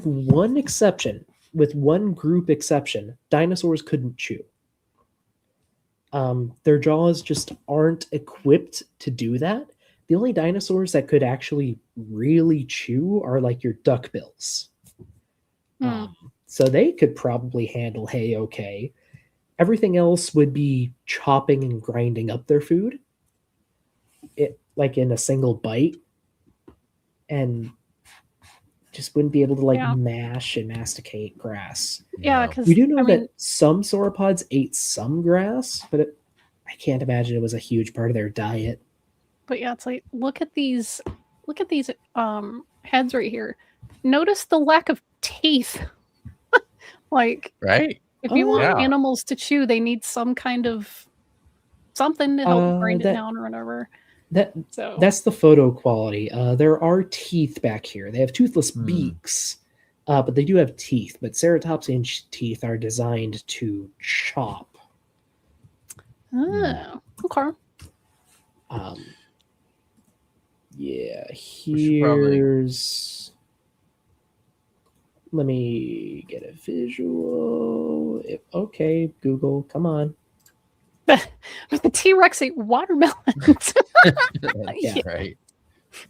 one exception, with one group exception, dinosaurs couldn't chew. Their jaws just aren't equipped to do that. The only dinosaurs that could actually really chew are your duckbills. So they could probably handle hay okay. Everything else would be chopping and grinding up their food, in a single bite, and just wouldn't be able to mash and masticate grass. Yeah, because we do know that some sauropods ate some grass, but I can't imagine it was a huge part of their diet. But yeah, it's look at these heads right here. Notice the lack of teeth. Right. If you want animals to chew, they need some kind of something to help grind it down or whatever. That's the photo quality. There are teeth back here. They have toothless beaks, but they do have teeth. But ceratopsian teeth are designed to chop. Oh, okay. Yeah, here's... Let me get a visual. Okay, Google, come on. The T-Rex ate watermelons. Yeah, right.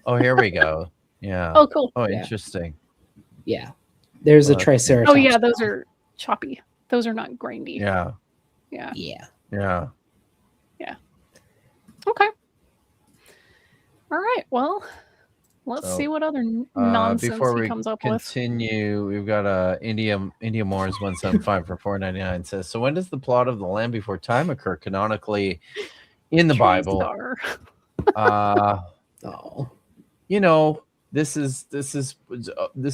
Oh, here we go. Yeah. Oh, cool. Oh, interesting. Yeah. There's a Triceratops. Oh, yeah, those are choppy. Those are not grindy. Yeah. Yeah. Yeah. Yeah. Yeah. Okay. All right. Well, let's see what other nonsense before he comes up with. Continue, we've got India Moore's 175 for 499 says, so when does the plot of The Land Before Time occur canonically in the Bible? This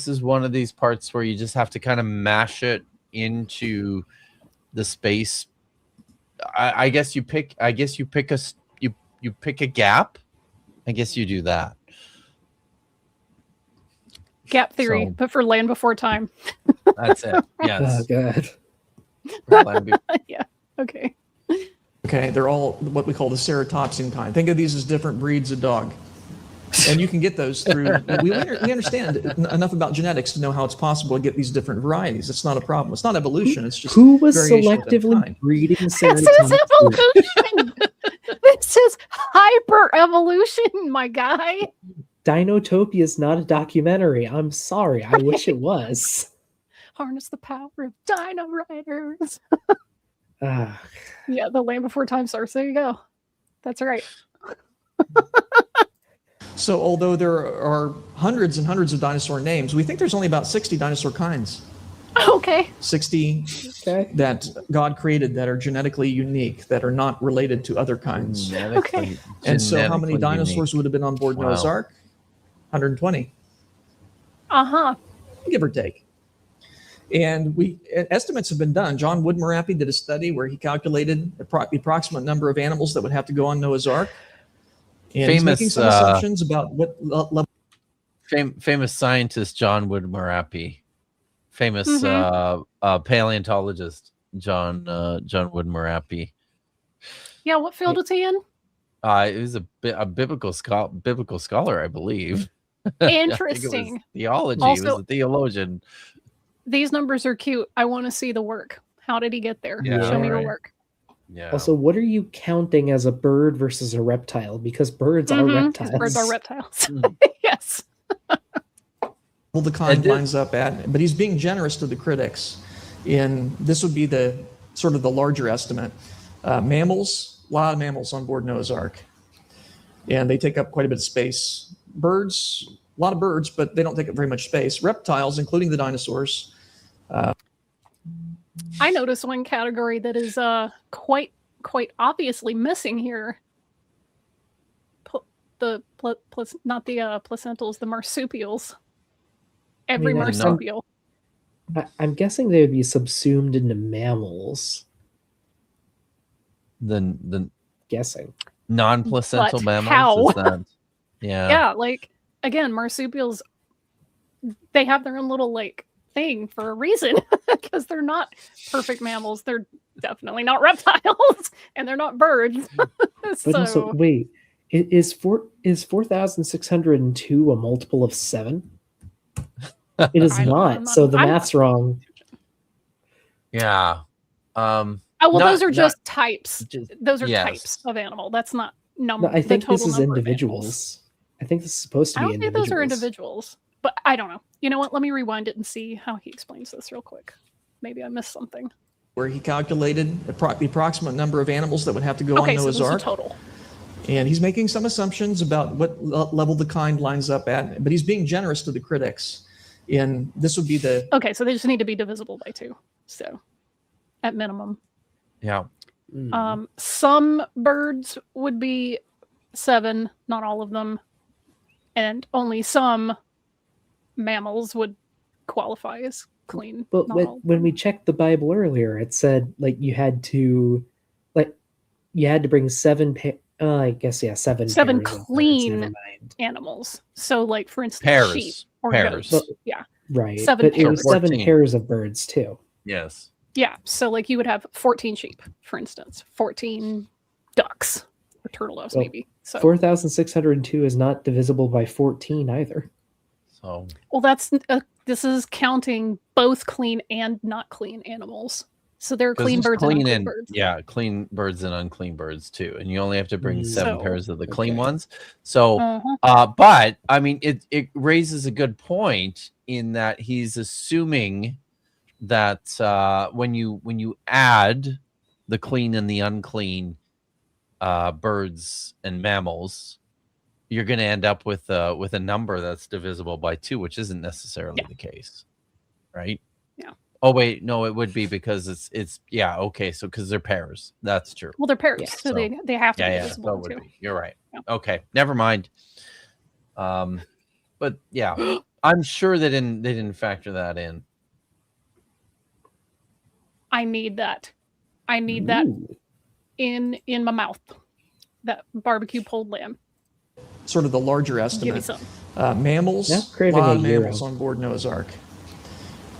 is one of these parts where you just have to kind of mash it into the space. I guess you pick a gap. I guess you do that. Gap theory, but for Land Before Time. That's it. Yes. Oh, God. Yeah. Okay. Okay, they're all what we call the ceratopsian kind. Think of these as different breeds of dog. And you can get those through. We understand enough about genetics to know how it's possible to get these different varieties. It's not a problem. It's not evolution. It's just who was variation selectively breeding This is evolution. This is hyper evolution, my guy. Dinotopia is not a documentary. I'm sorry. I wish it was. Harness the power of Dino Riders. Yeah, the Land Before Time source. There you go. That's right. So although there are hundreds and hundreds of dinosaur names, we think there's only about 60 dinosaur kinds. Okay. 60 that God created that are genetically unique, that are not related to other kinds. Okay. And so how many dinosaurs would have been on board Noah's Ark? 120. Uh-huh. Give or take. And estimates have been done. John Woodmarappy did a study where he calculated the approximate number of animals that would have to go on Noah's Ark. And he's making some assumptions about what level. Famous scientist John Woodmarappy. famous paleontologist John Woodmore-Appy. Yeah, what field is he in? He was a biblical scholar, I believe. I think it was Interesting. theology. Also- He was a theologian. These numbers are cute. I want to see the work. How did he get there? Yeah, Show me your right. work. Yeah. Also, what are you counting as a bird versus a reptile? Because birds are Mhm, 'cause reptiles. birds are reptiles. Mm. Yes. Well, the kind And this- lines up at, but he's being generous to the critics. And this would be the sort of the larger estimate. Mammals, a lot of mammals on board Noah's Ark. And they take up quite a bit of space. Birds, a lot of birds, but they don't take up very much space. Reptiles, including the dinosaurs. I noticed one category that is quite obviously missing here. Not the placentals, the marsupials. Every mean, marsupial. I'm guessing they would be subsumed into mammals. The Guessing. non-placental But mammals. how? Is that, yeah. Yeah, like again, marsupials, they have their own little like thing for a reason because they're not perfect mammals. They're definitely not reptiles, and they're not birds. But also, wait, is 4,602 a multiple of 7? It is I'm not. not- So the I'm math's wrong. Yeah. oh well, not- those are just types. just- Those are yes. types of animal. That's not No, number. I think the this total is number of individuals. animals. I think this is supposed to I be don't think individuals. those are individuals, but I don't know. You know what? Let me rewind it and see how he explains this real quick. Maybe I missed something. Where he calculated the approximate number of animals that would have to go Okay, on so Noah's this is a Ark. total. And he's making some assumptions about what level the kind lines up at, but he's being generous to the critics. And this would be the Okay, so they just need to be divisible by 2. So, at minimum. Yeah. Mm. Some birds would be 7, not all of them, and only some mammals would qualify as clean. But not all of when them. we checked the Bible earlier, it said like you had to bring 7 I guess 7 7 pairs of birds, clean never mind. animals. So, like for instance, Pairs. sheep or Pairs. goats. Yeah, Right. 7 but it was pairs. 7 14. pairs of birds too. Yes. yeah. So, like you would have 14 sheep, for instance, 14 ducks or turtle doves, Well, maybe. So, 4,602 is not divisible by 14 either. So well, this is counting both clean and not clean animals. So there are 'cause clean there's birds and clean unclean birds. yeah, clean birds and unclean birds too, and you only have to bring 7 So- pairs of the clean okay. ones. So, Uh-huh. but I mean, it raises a good point in that he's assuming that when you add the clean and the unclean birds and mammals, you're going to end up with a number that's divisible by 2, which isn't necessarily the case, right? Yeah. Oh wait, no, it would be because it's yeah, okay, so because they're pairs, that's true. Well, they're pairs, Yeah, so so- they have to be Yeah, divisible that in would 2. be. You're right. Yeah. Okay, never mind. But yeah, I'm sure they didn't factor that in. I need that. I need that Ooh. in my mouth. That barbecue pulled lamb. sort of the larger Give me estimate. some. Mammals, Now a craving lot a of gyro. mammals on board Noah's Ark.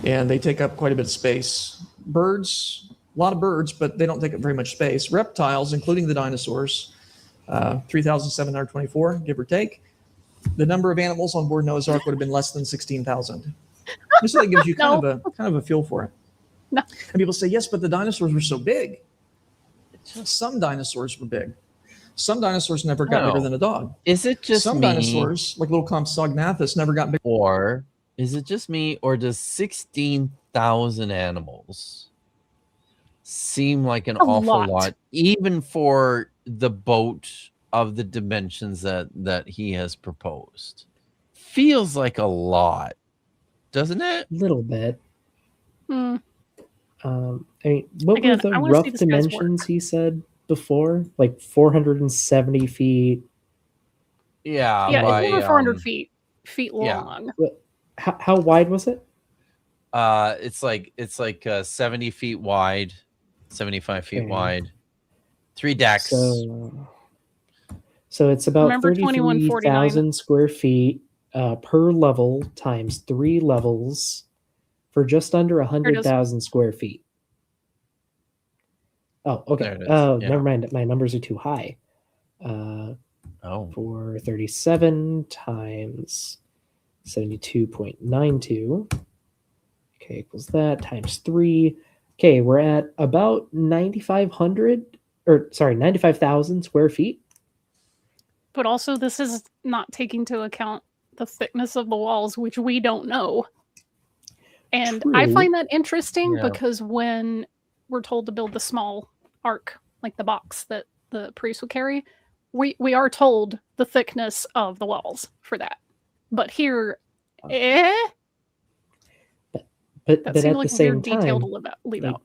And they take up quite a bit of space. Birds, a lot of birds, but they don't take up very much space. Reptiles, including the dinosaurs, 3,724, give or take. The number of animals on board Noah's Ark would have been less than 16,000. Just so that gives you kind of a feel for it. No. And people say, yes, but the dinosaurs were so big. Some dinosaurs were big. Some dinosaurs never got No. bigger than a dog. Is it just Some me, dinosaurs, like little Compsognathus, never got bigger. or is it just me, or does 16,000 animals seem like an A awful lot. lot, even for the boat of the dimensions that he has proposed? Feels like a lot, doesn't it? A little bit. Hmm. I mean, what Again, were I the wanna rough see this guy's work. dimensions he said before? Like 470 feet. Yeah, Yeah, by, it's over 400 feet yeah. long. How wide was it? It's like 70 feet wide, 75 feet Okay. wide, 3 decks. So it's about Remember 2149? 33,000 square feet per level times 3 levels. for just under it is. 100,000 square feet. Oh, okay. There it is, Oh, yeah. never mind. My numbers are too high. Oh, 437 times 72.92. Okay, equals that times 3. Okay, we're at about 95,000 square feet. But also, this is not taking into account the thickness of the walls, which we don't know. And I True. find that interesting Yeah. because when we're told to build the small ark, like the box that the priest would carry, we are told the thickness of the walls for that. But here, But that but seemed at like the a same weird detail time, to leave like, out.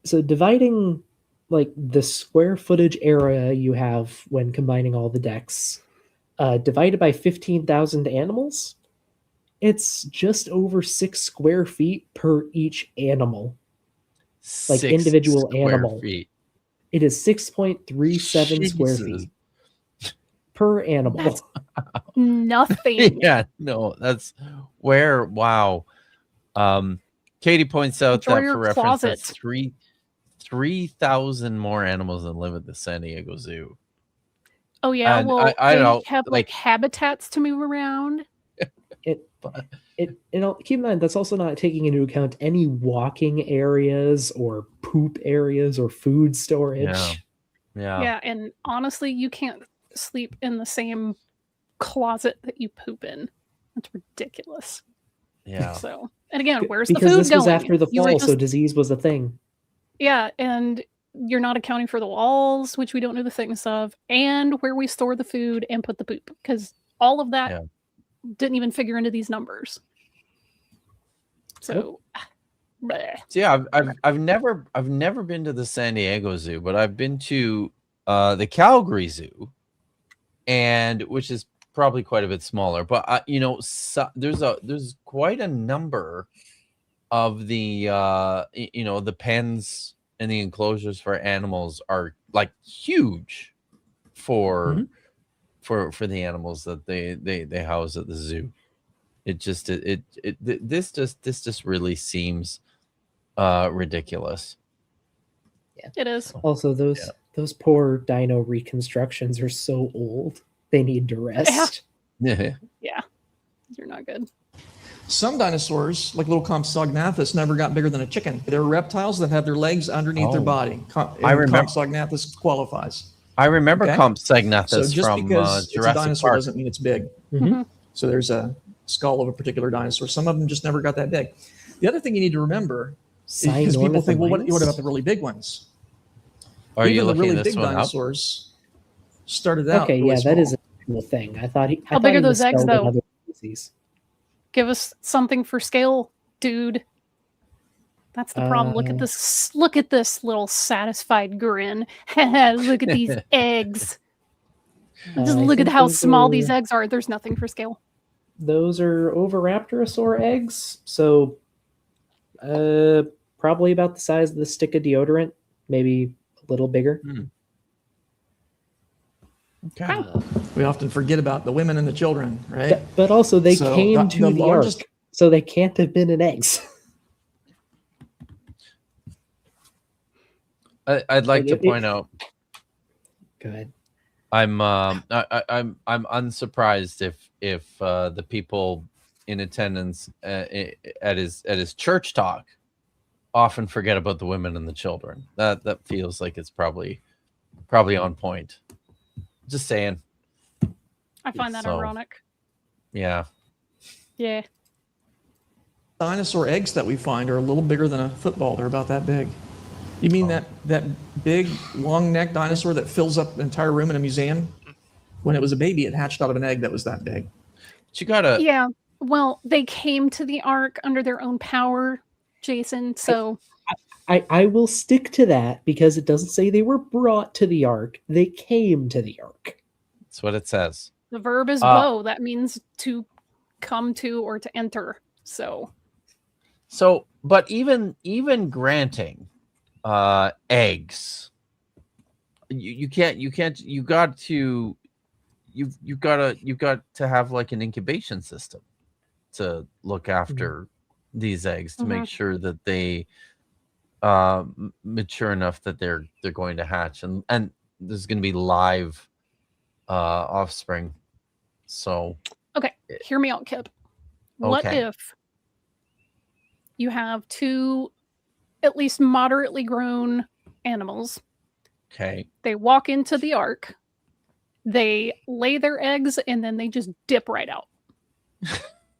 so dividing like the square footage area you have when combining all the decks, divided by 15,000 animals, it's just over 6 square feet per each animal. Like 6 individual square animal. feet. It is 6.37 square Jesus. feet per animal. That's nothing. Yeah, no, that's where. Wow. Katie points out Enjoy that your for reference, that's closet. 3,000 more animals than live at the San Diego Zoo. Oh yeah, And well I they don't have like habitats to move around. Keep in mind that's also not taking into account any walking areas or poop areas or food storage. Yeah. Yeah, and honestly, you can't sleep in the same closet that you poop in. That's ridiculous. Yeah. So, and again, where's the Because food this going? was after the You were fall, so just- disease was a thing. yeah, and you're not accounting for the walls, which we don't know the thickness of, and where we store the food and put the poop, because all of that Yeah. didn't even figure into these numbers. So, bleh. So yeah, I've never been to the San Diego Zoo, but I've been to the Calgary Zoo, and which is probably quite a bit smaller. But there's quite a number of the the pens and the enclosures for animals are like huge for the animals that they house at the zoo. This just really seems ridiculous. It is. Also, those poor dino reconstructions are so old. They need to rest. Yeah. Yeah, you're not good. Some dinosaurs, like little Compsognathus, never got bigger than a chicken. They're reptiles that have their legs underneath their Oh. body. I remember- Compsognathus qualifes. I remember Okay. Compsognathus So just from because it's a Jurassic dinosaur Park. doesn't mean it's big. Mhm. So there's a skull of a particular dinosaur. Some of them just never got that big. The other thing you need to remember is because people think, well, what about the really big ones? Are you Even the looking really this big one up? dinosaurs started out Okay, really yeah, that small. is a cool thing. I thought How big he are those eggs, misspelled though? another species. Give us something for scale, dude. That's the problem. Look at this. Look at this little satisfied grin. Look at these eggs. Just I look at think how those small these are- eggs are. There's nothing for scale. Those are Oviraptorosaur eggs, so probably about the size of the stick of deodorant, maybe a little bigger. Okay. We often forget about the women and the children, right? But also they So came the to the largest- ark, so they can't have been in eggs. I'd like to It- point out Go ahead. I'm unsurprised if the people in attendance at his church talk often forget about the women and the children. That feels like it's probably on point. Just saying. I find that So- ironic. Yeah. Yeah. Dinosaur eggs that we find are a little bigger than a football. They're about that big. You mean that big, long-necked dinosaur that fills up the entire room in a museum? When it was a baby, it hatched out of an egg that was that big. But you gotta. Yeah. Well, they came to the ark under their own power, Jason. So I will stick to that because it doesn't say they were brought to the ark. They came to the ark. That's what it says. the verb is Uh, go. That means to come to or to enter. So But even granting eggs, you've got to have like an incubation system to look after these eggs to make Mhm. sure that they mature enough that they're going to hatch, and there's going to be live offspring. So Okay, hear me out, Kip. What Okay. if you have two at least moderately grown animals? okay, They walk into the ark, they lay their eggs, and then they just dip right out.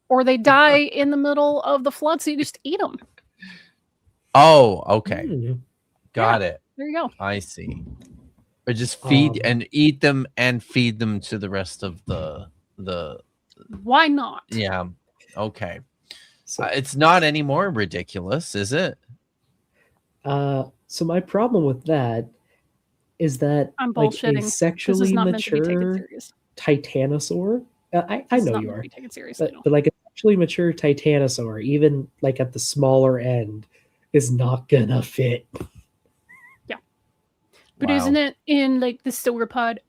Or they die in the middle of the flood, so you just eat them. oh, okay, Hmm. got it. There you go. I see. Or just feed and eat them and feed them to the rest of the Why not? yeah. Okay. So, It's not any more ridiculous, is it? so my problem with that is that I'm like bullshitting. a This is sexually not meant to be taken mature serious. titanosaur. I This is know not you meant to are, be taken seriously. but, No. but like a sexually mature titanosaur, even like at the smaller end, is not gonna fit. But Wow. isn't it in like the sauropod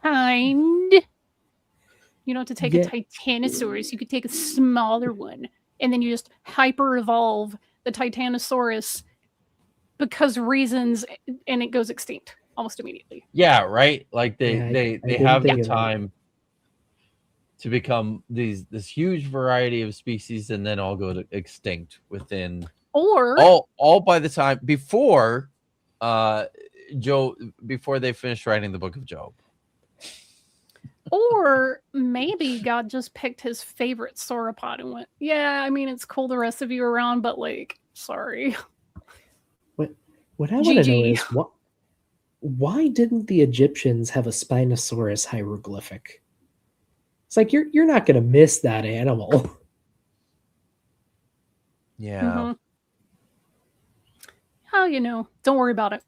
kind? You don't have to take Yeah. a Titanosaurus. You could take a smaller one, and then you just hyper evolve the Titanosaurus because reasons, and it goes extinct almost immediately. Yeah, right. Like Yeah, I they didn't have the think of that. time to become this huge variety of species, and then all go to extinct within Or all by the time before before they finish writing the book of Job. or maybe God just picked his favorite sauropod and went, yeah, I mean it's cool the rest of you around, but like, sorry. What I want to know GG. is why didn't the Egyptians have a Spinosaurus hieroglyphic? It's like you're not gonna miss that animal. Yeah. Mhm. Oh, you know, don't worry about it.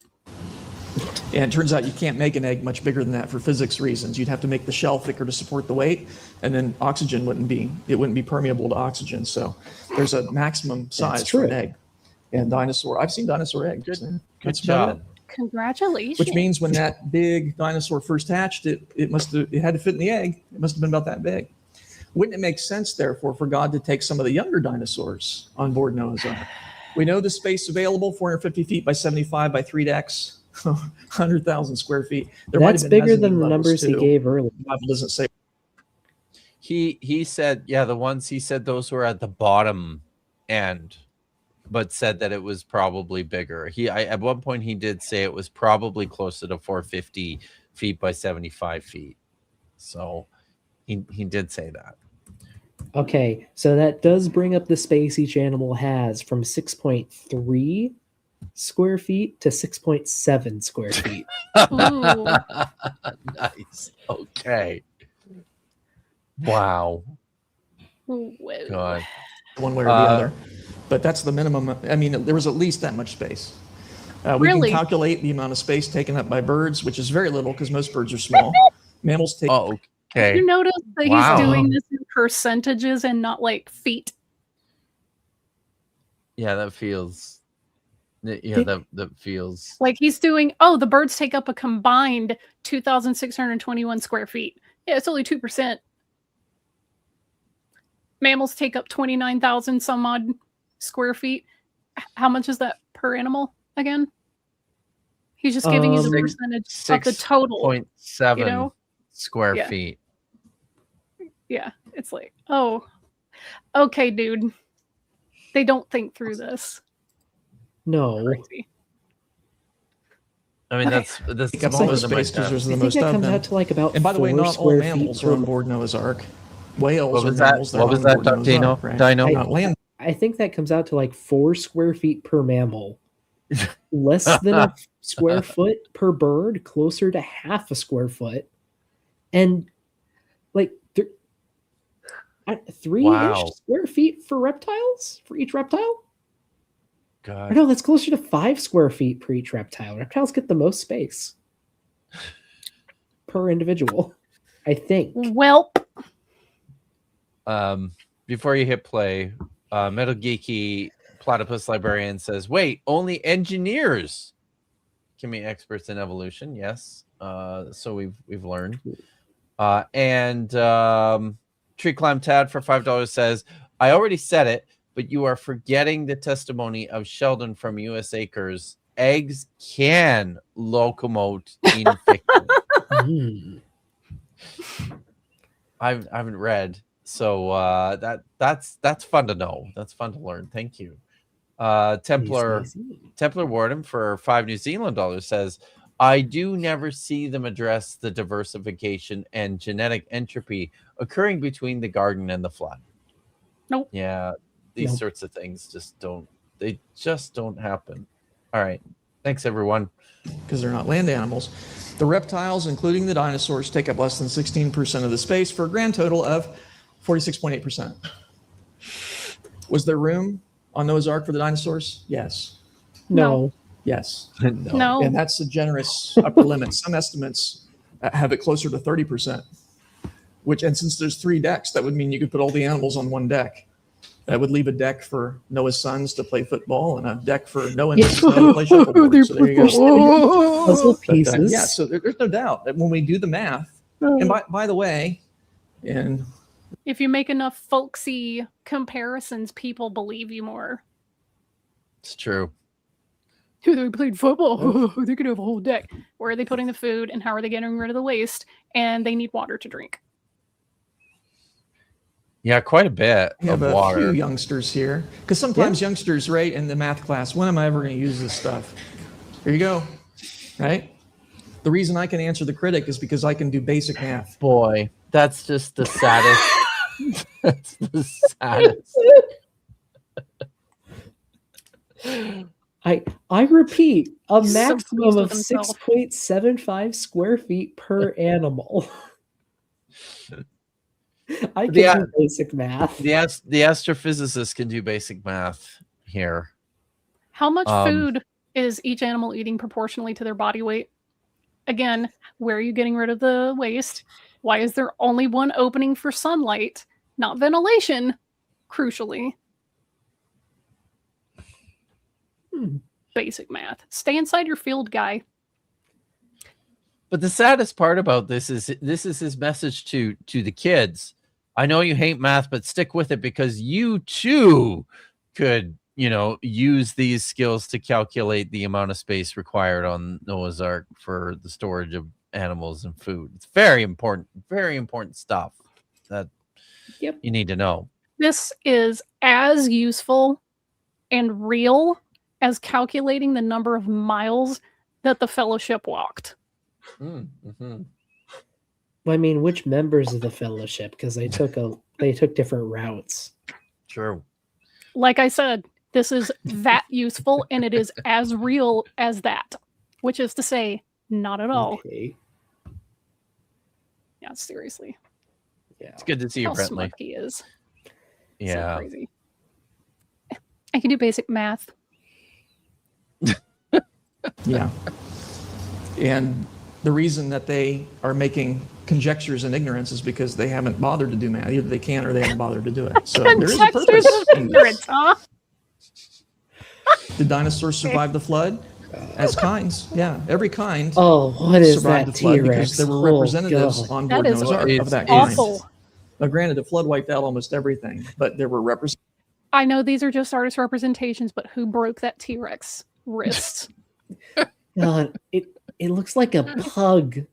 And it turns out you can't make an egg much bigger than that for physics reasons. You'd have to make the shell thicker to support the weight, and then oxygen wouldn't be permeable to oxygen. So there's a maximum size for an true. egg. And I've seen dinosaur eggs. Good That's about job. it. Congratulations. Which means when that big dinosaur first hatched, it had to fit in the egg. It must have been about that big. Wouldn't it make sense, therefore, for God to take some of the younger dinosaurs on board Noah's Ark? We know the space available, 450 feet by 75 by 3 decks, 100,000 square feet. There might That's have been bigger than mezzanine the levels, numbers he too. gave earlier. The Bible doesn't say. He said, yeah, the ones he said those were at the bottom end, but said that it was probably bigger. At one point he did say it was probably closer to 450 feet by 75 feet. So he did say that. Okay, so that does bring up the space each animal has from 6.3 square feet to 6.7 square feet. Ooh. Nice. Okay. Wow. Whoa. God. One way or the other. But that's the minimum. I mean, there was at least that much space. We Really? can calculate the amount of space taken up by birds, which is very little because most birds are small. Mammals take. Oh, Did okay. you notice that Wow. he's doing this in percentages and not like feet? Yeah, that feels. Yeah, that feels. Like he's doing, oh, the birds take up a combined 2,621 square feet. Yeah, it's only 2%. Mammals take up 29,000 some odd square feet. How much is that per animal again? He's just giving you the percentage of the total. 6.7 you know? square Yeah. feet. Yeah, it's like, oh, okay, dude. They don't think through this. No, Crazy. I mean, Okay. that's Take up most all the of them space are because there's done. the I think most that of comes them. out to like about And by the way, 4 not all square mammals feet are on per. board Noah's Ark. Whales What are was that? mammals that What are was on that, board Noah's Dino? Ark, right? Dino? Not land. I think that comes out to like 4 square feet per mammal, less than a square foot per bird, closer to half a square foot, and like 3-ish Wow. square feet for reptiles for each reptile. Or God. no, that's closer to 5 square feet per each reptile. Reptiles get the most space per individual, I think. Well, Before you hit play, Metal Geeky Platypus Librarian says, "Wait, only engineers can be experts in evolution." Yes, so we've learned. And Tree Climb Tad for $5 says, "I already said it, but you are forgetting the testimony of Sheldon from US Acres. Eggs can locomote in fiction. Hmm. I haven't read, so that's fun to know. That's fun to learn. Thank you. Templar Warden for $5 New Zealand dollars says, I do never see them address the diversification and genetic entropy occurring between the garden and the flood. Nope. Yeah, these Nope. sorts of things just don't happen. All right. Thanks, everyone. Because they're not land animals. The reptiles, including the dinosaurs, take up less than 16% of the space for a grand total of 46.8%. Was there room on Noah's Ark for the dinosaurs? Yes. No. Yes. No. And that's a generous upper limit. Some estimates have it closer to 30%. And since there's 3 decks, that would mean you could put all the animals on one deck. That would leave a deck for Noah's sons to play football and a deck for Noah and his sons to play shuffleboard. So there you go. Puzzle But, pieces. yeah, so there's no doubt that when we do the math, and by the way, and If you make enough folksy comparisons, people believe you more. It's true. They played football. They could have a whole deck. Where are they putting the food and how are they getting rid of the waste? And they need water to drink. Yeah, quite a bit we have of a water. few youngsters here. Because sometimes youngsters, right, in the math class, when am I ever going to use this stuff? Here you go, right? The reason I can answer the critic is because I can do basic math. Boy, that's just the saddest. That's the saddest. I repeat, a So maximum pleased of with himself. 6.75 square feet per animal. I can Yeah. do basic math. The astrophysicist can do basic math here. How much food is each animal eating proportionally to their body weight? Again, where are you getting rid of the waste? Why is there only one opening for sunlight, not ventilation, crucially? Basic math. Stay inside your field, guy. But the saddest part about this is his message to the kids. I know you hate math, but stick with it because you too could, use these skills to calculate the amount of space required on Noah's Ark for the storage of animals and food. It's very important stuff that you need to know. This is as useful and real as calculating the number of miles that the Fellowship walked. Mm-hmm. I mean, which members of the Fellowship? Because they took different routes. True. Like I said, this is that useful and it is as real as that, which is to say, not at all. Okay. Yeah, seriously. Yeah. It's good to see you, How Brentley. smart he is. Yeah. So crazy. I can do basic math. Yeah. And the reason that they are making conjectures and ignorance is because they haven't bothered to do math. Either they can or they haven't bothered to do it. So there is a Conjectures purpose. of in this. ignorance, huh? Did dinosaurs survive the flood? As kinds, yeah. Every kind Oh, what is survived that the flood T-Rex? because there were Oh, representatives God. on That board is Noah's Ark of It's that kind. awful. Now, granted, the flood wiped out almost everything, but there were representatives. I know these are just artist representations, but who broke that T-Rex wrist? God, it looks like a pug.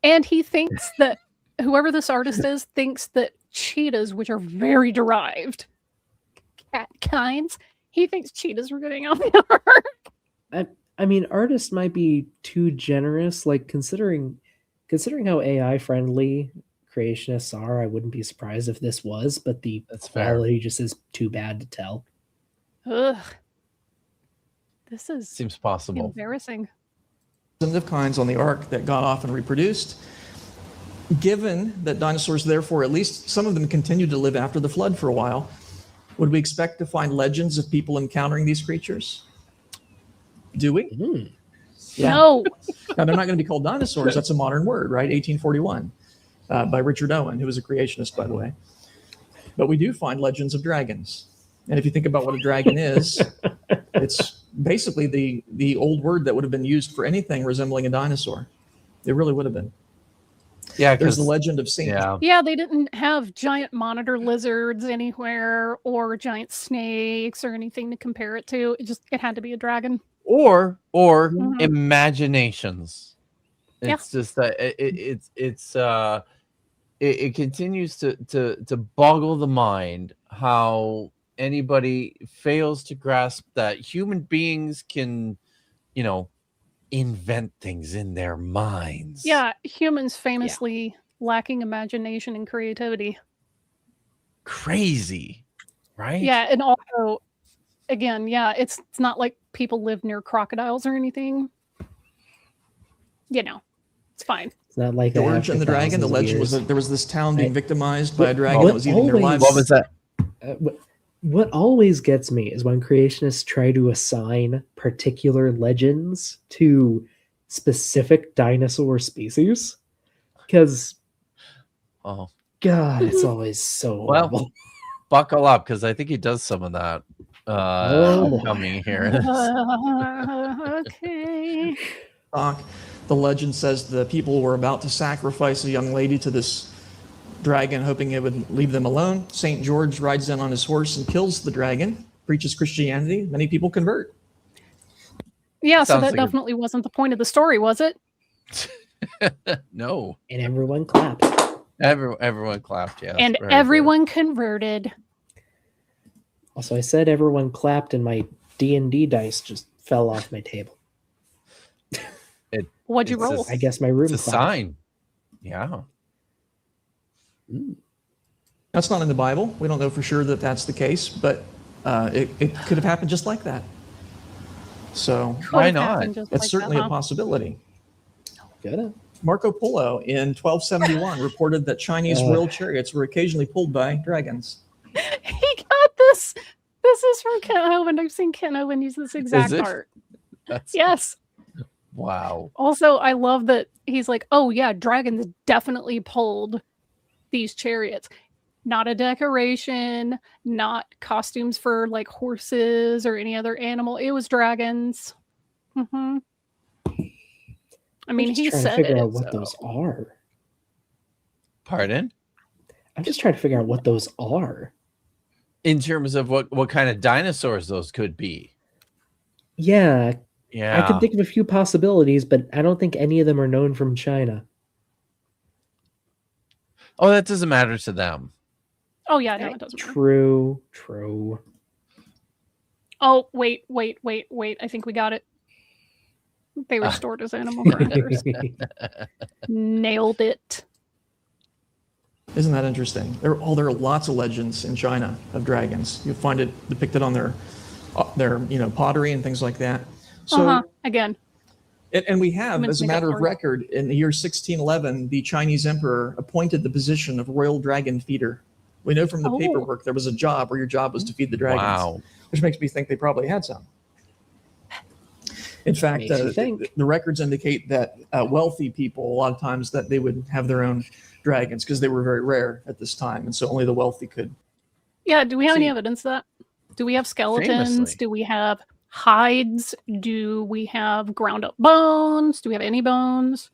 And he thinks that whoever this artist is thinks that cheetahs, which are very derived cat kinds, he thinks cheetahs were getting on the ark. I mean, artists might be too generous. Like considering how AI friendly creationists are, I wouldn't be surprised if this was. But the That's fair. quality just is too bad to tell. Ugh. This is Seems possible. embarrassing. Kinds on the ark that got off and reproduced. Given that dinosaurs, therefore, at least some of them continued to live after the flood for a while, would we expect to find legends of people encountering these creatures? Do we? Hmm. Yeah. No. Now, they're not going to be called dinosaurs. That's a modern word, right? 1841 by Richard Owen, who was a creationist, by the way. But we do find legends of dragons. And if you think about what a dragon is, it's basically the old word that would have been used for anything resembling a dinosaur. It really would have been. Yeah, There's the because legend of Saint. yeah, Yeah, they didn't have giant monitor lizards anywhere or giant snakes or anything to compare it to. It had to be a dragon. or Mhm. imaginations. Yeah. It's just that it continues to boggle the mind how anybody fails to grasp that human beings can, invent things in their minds. Yeah, humans famously lacking imagination and creativity. Crazy, right? Yeah, and also, again, yeah, it's not like people live near crocodiles or anything. It's fine. It's not like they have George and for the dragon. The thousands of legend was years. that there was this town being I- victimized by a what- dragon what that was eating their always- lives. What was that? What always gets me is when creationists try to assign particular legends to specific dinosaur species. Because, Oh, God, it's always so Well, horrible. buckle up, because I think he does some of that Oh. coming here. Okay. The legend says the people were about to sacrifice a young lady to this dragon, hoping it would leave them alone. St. George rides in on his horse and kills the dragon, preaches Christianity. Many people convert. Yeah, so Sounds that like a- definitely wasn't the point of the story, was it? No, And everyone clapped. everyone clapped. Yeah, And everyone converted. Also, I said everyone clapped, and my D&D dice just fell off my table. What'd you It's roll? a- I guess my room It's a clapped. sign. Yeah. That's not in the Bible. We don't know for sure that that's the case, but it could have happened just like that. So Could Why have not? happened just it's like certainly that, a huh? possibility. Good. Marco Polo in 1271 reported that Chinese royal chariots were occasionally pulled by dragons. He got this. This is from Ken Owen. I've seen Ken Owen use this exact it? art. That's Yes. wow. Also, I love that he's like, oh yeah, dragons definitely pulled these chariots. Not a decoration, not costumes for like horses or any other animal. It was dragons. I mean, I'm just he trying to said figure it. out what so- those are. Pardon? I'm just trying to figure out what those are. In terms of what kind of dinosaurs those could be. Yeah, Yeah. I could think of a few possibilities, but I don't think any of them are known from China. Oh, that doesn't matter to them. Oh yeah, no, it doesn't matter. True. Oh, wait. I think we got it. They were stored as animal crackers. Nailed it. Isn't that interesting? There are lots of legends in China of dragons. You'll find it depicted on their pottery and things like that. So, Again. and we have, Humans as a make up matter of for it. record, in the year 1611, the Chinese emperor appointed the position of royal dragon feeder. We know from the Oh. paperwork there was a job where your job was to feed the dragons, Wow. which makes me think they probably had some. In fact, Makes you think. the records indicate that wealthy people, a lot of times, that they would have their own dragons because they were very rare at this time, and so only the wealthy could. Yeah, do we have any See- evidence of that? Do we have skeletons? Famously. Do we have hides? Do we have ground up bones? Do we have any bones?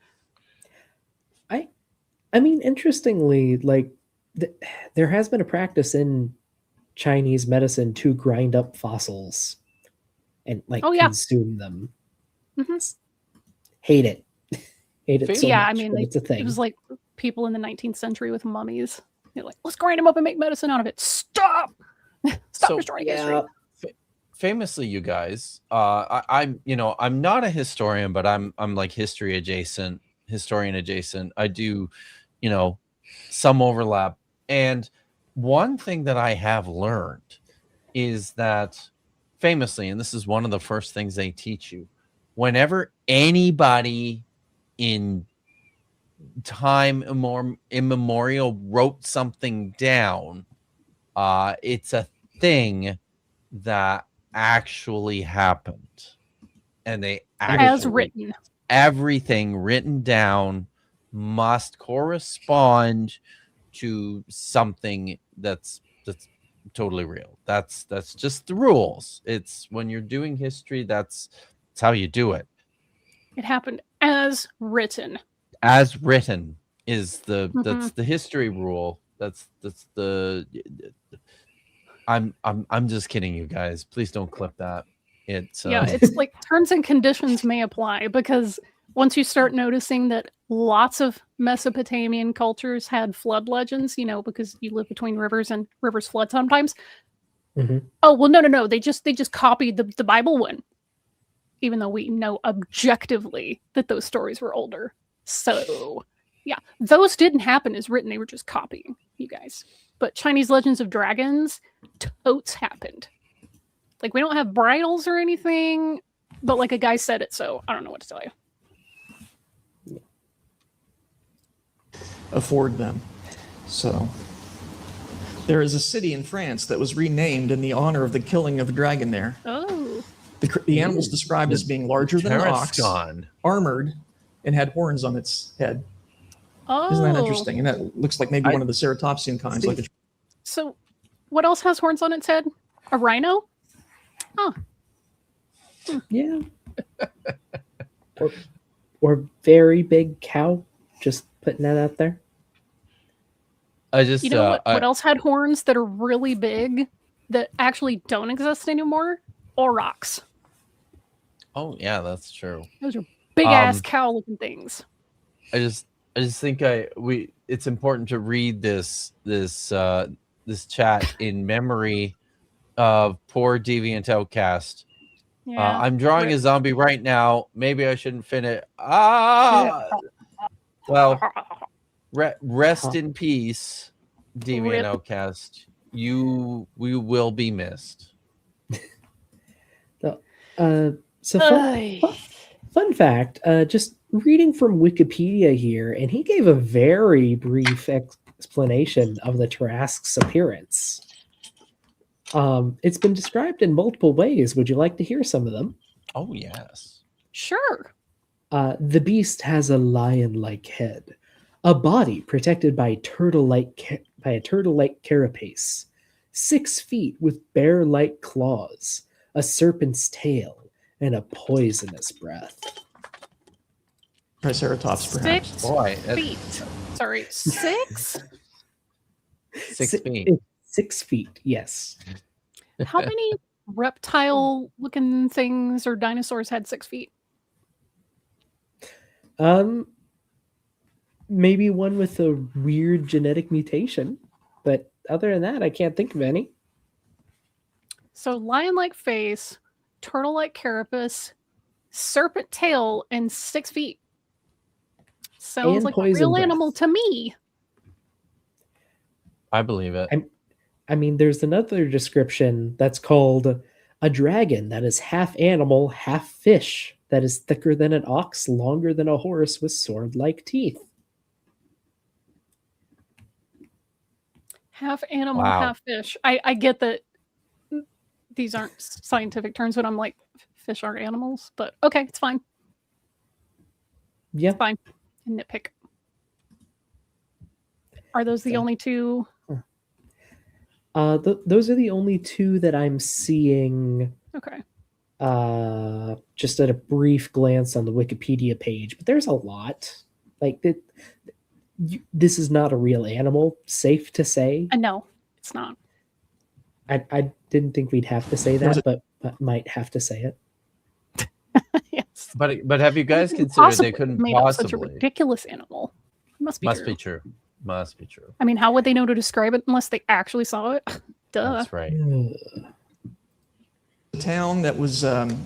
I mean, interestingly, like there has been a practice in Chinese medicine to grind up fossils and like Oh, yeah. consume them. Mhm. Hate it. Hate it so Yeah, much, I mean, but it's a thing. It was like people in the 19th century with mummies. They're like, let's grind them up and make medicine out of it. Stop! Stop So- destroying yeah, history. Famously, you guys, I'm not a historian, but I'm like historian adjacent. I do, some overlap. And one thing that I have learned is that famously, and this is one of the first things they teach you, whenever anybody in time immemorial wrote something down, it's a thing that actually happened, and they As actually, written. everything written down must correspond to something that's totally real. That's just the rules. It's when you're doing history, that's how you do it. It happened as written. As written. is the Mhm. that's the history rule. That's the. I'm just kidding, you guys. Please don't clip that. It's Yeah, it's like terms and conditions may apply, because once you start noticing that lots of Mesopotamian cultures had flood legends, because you live between rivers and rivers flood sometimes. Mhm. Oh, well, no. They just copied the Bible one, even though we know objectively that those stories were older. So, yeah, those didn't happen as written. They were just copying, you guys. But Chinese legends of dragons totes happened. Like, we don't have bridles or anything, but like a guy said it, so I don't know what to tell you. Afford them. So there is a city in France that was renamed in the honor of the killing of a dragon there. Oh. The animal's described as being larger than an ox, Tarascon. armored, and had horns on its head. Oh. Isn't that interesting? And that looks like maybe one of the ceratopsian kinds. Like So, what else has horns on its head? A rhino? Oh. Yeah. or very big cow. Just putting that out there. I just You know what else had horns that are really big that actually don't exist anymore? Aurochs. Oh yeah, that's true. Those are big ass cow looking things. I just think it's important to read this chat in memory of poor deviant outcast. Yeah. I'm drawing a zombie right now. Maybe I shouldn't finish. Well, rest in peace, deviant Rip. outcast. We will be missed. Fun fact, just reading from Wikipedia here, and he gave a very brief explanation of the Tarrasque's appearance. It's been described in multiple ways. Would you like to hear some of them? Oh yes. Sure. The beast has a lion-like head, a body protected by a turtle-like carapace, 6 feet with bear-like claws, a serpent's tail, and a poisonous breath. Triceratops, perhaps. 6 Boy, feet. Sorry, 6? 6 feet. 6 feet, yes. How many reptile-looking things or dinosaurs had 6 feet? Maybe one with a weird genetic mutation, but other than that, I can't think of any. So lion-like face, turtle-like carapace, serpent tail, and 6 feet. Sounds And like a poison real breath. animal to me. I believe it. I mean, there's another description that's called a dragon that is half animal, half fish, that is thicker than an ox, longer than a horse, with sword-like teeth. Half animal, Wow. half fish. I get that these aren't scientific terms, but I'm like, fish are animals. But okay, it's fine. Yeah. Fine. Nitpick. Are those the only two? Those are the only two that I'm seeing Okay. just at a brief glance on the Wikipedia page, but there's a lot. Like this is not a real animal, safe to say. No, it's not. I didn't think we'd have to say that, but might have to say it. Yes. But have you guys considered Possibly they couldn't made up such a possibly? ridiculous animal. Must be true. Be true. Must be true. I mean, how would they know to describe it unless they actually saw it? Duh. That's right. A town that was in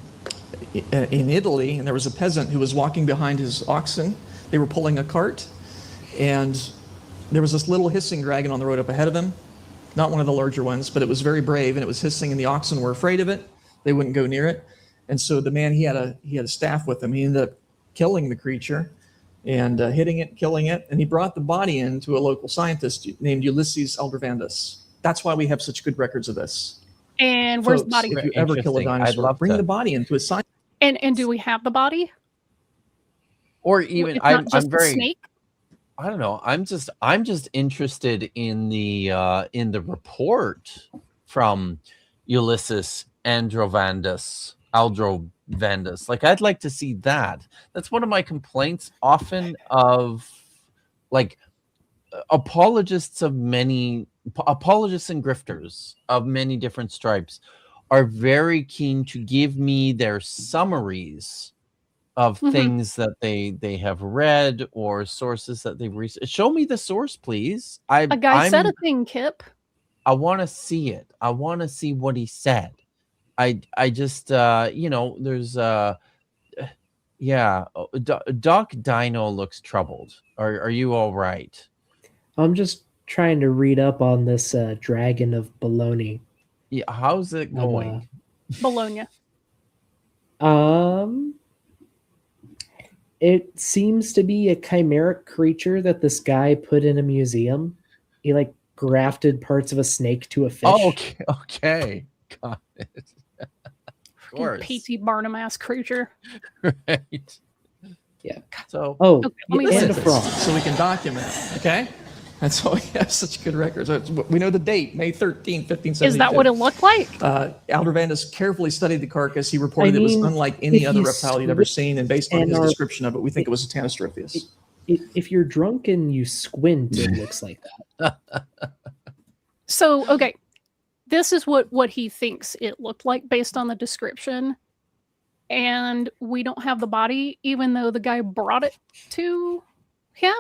Italy, and there was a peasant who was walking behind his oxen. They were pulling a cart, and there was this little hissing dragon on the road up ahead of him. Not one of the larger ones, but it was very brave, and it was hissing, and the oxen were afraid of it. They wouldn't go near it. And so the man, he had a staff with him. He ended up killing the creature and hitting it, killing it, and he brought the body in to a local scientist named Ulysses Aldrovandus. That's why we have such good records of this. And where's the Folks, body? if you ever kill a Interesting. I'd dinosaur, love bring to- the body into a scientist. And do we have the body? Or even If not I'm just the very snake? I don't know. I'm just interested in the report from Ulysses Aldrovandus. Like, I'd like to see that. That's one of my complaints often of like apologists and grifters of many different stripes are very keen to give me their summaries of Mhm. things that they have read or sources that they've researched. Show me the source, please. A guy said a thing, Kip. I want to see it. I want to see what he said. I just there's Doc Dino looks troubled. Are you all right? I'm just trying to read up on this dragon of baloney. Yeah, how's it going? Bologna. It seems to be a chimeric creature that this guy put in a museum. He like grafted parts of a snake to a fish. Oh, okay. Got it. Of course. P.T. Barnum ass creature. Right. Yeah. So Okay, let me and listen a to frog. So we can document it, okay? That's why we have such good records. We know the date, May 13, 1572. Is that what it looked like? Aldrovandus carefully studied the carcass. He reported I it was mean, unlike any if other you reptile he'd ever seen, and based on and his are- description of it, we think it was a Tanistropheus. If you're drunk and you squint, it looks like that. So, okay. This is what he thinks it looked like based on the description. And we don't have the body, even though the guy brought it to him.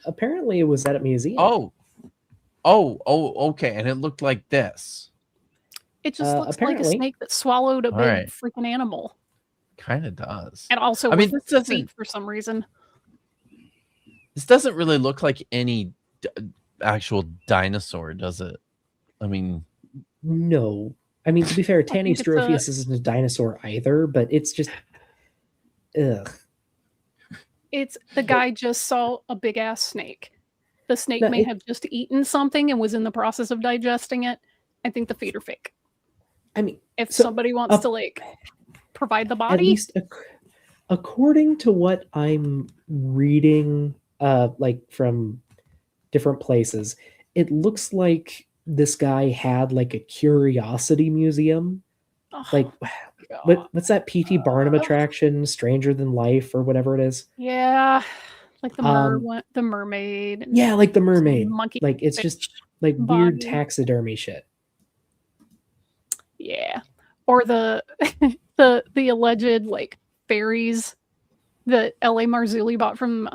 Apparently, it was at a museum. okay. And it looked like this. It just looks like a apparently. snake that swallowed a big Alright. freaking animal. Kind of does. And also I mean, with this doesn't- feet for some reason. This doesn't really look like any actual dinosaur, does it? I mean, No. I mean, to be fair, think it's Tanistropheus isn't a dinosaur either, but it's just. Ugh. It's the guy just saw a big ass snake. The snake No, may it- have just eaten something and was in the process of digesting it. I think the feet are fake. I mean, If So, somebody wants to like provide the at body, least according to what I'm reading, like from different places, it looks like this guy had like a curiosity museum. oh, Like, God. what's that P.T. Barnum attraction, Stranger Than Life, or whatever it is? Yeah, like the Um, the mermaid. And Yeah, like the mermaid. monkey. Like it's fish just like weird body. taxidermy shit. Yeah, or the the alleged like fairies that L.A. Marzulli bought from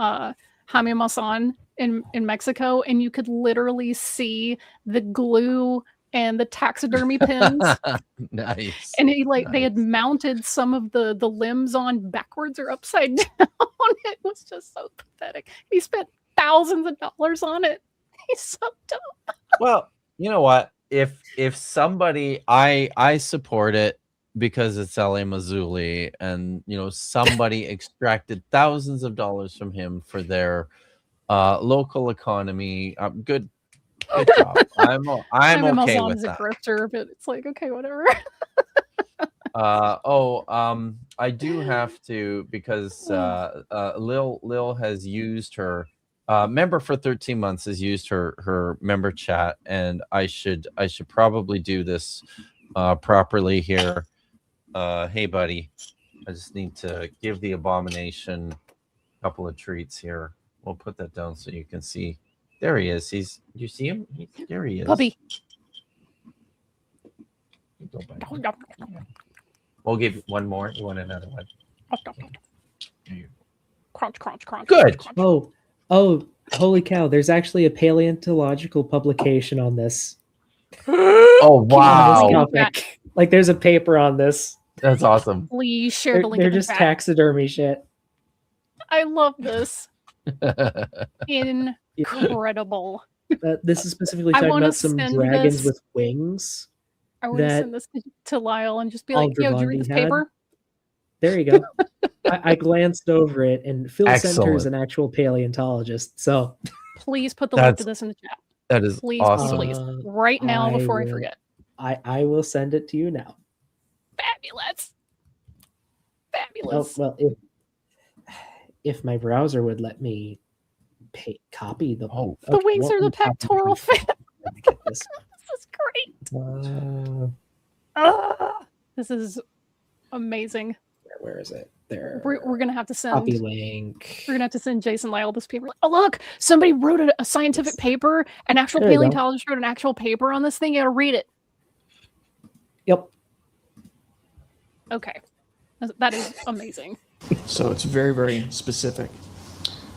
Jaime Maussan in Mexico, and you could literally see the glue and the taxidermy pins. nice. And they had Nice. mounted some of the limbs on backwards or upside down. It was just so pathetic. He spent thousands of dollars on it. He's so dumb. Well, you know what? If somebody, I support it because it's L.A. Mazzulli, and somebody extracted thousands of dollars from him for their local economy. Good job. I'm Jaime okay Maussan with is a that. grifter, but it's like, okay, whatever. I do have to, because Lil has used her member for 13 months has used her member chat, and I should probably do this properly here. Hey buddy, I just need to give the abomination a couple of treats here. We'll put that down so you can see. There he is. You see him? There he is. Puppy. Go back. We'll give you one more. You want another one? Here you go. Crunch, crunch, crunch. Good. crunch, crunch. Oh, holy cow! There's actually a paleontological publication on this. Oh on this wow, topic. Like, there's a paper on this. that's awesome. Please share the link. They're in the just chat. taxidermy shit. I love this. Incredible. This is specifically I talking wanna about some send dragons this- with wings. I want to That send this to Lyle and just be like, yo, did you read this Aldrovandi had. paper? There you go. I glanced over it, and Phil Center is Excellent. an actual paleontologist. So Please put the link to That's this in the chat. That is Please, awesome. please. Right now I before I will- forget. I will send it to you now. Fabulous. Oh, Fabulous. well, if my browser would let me copy the. Oh. The wings well, are the let me copy pectoral the- fin. let me get this. This is great. Uh, This is amazing. where is it? There. We're gonna have to send. Copy link. We're gonna have to send Jason Lyle this paper. Oh look, somebody wrote a scientific paper. An actual There you go. paleontologist wrote an actual paper on this thing. You gotta read it. Yep. Okay, that is amazing. So it's very, very specific.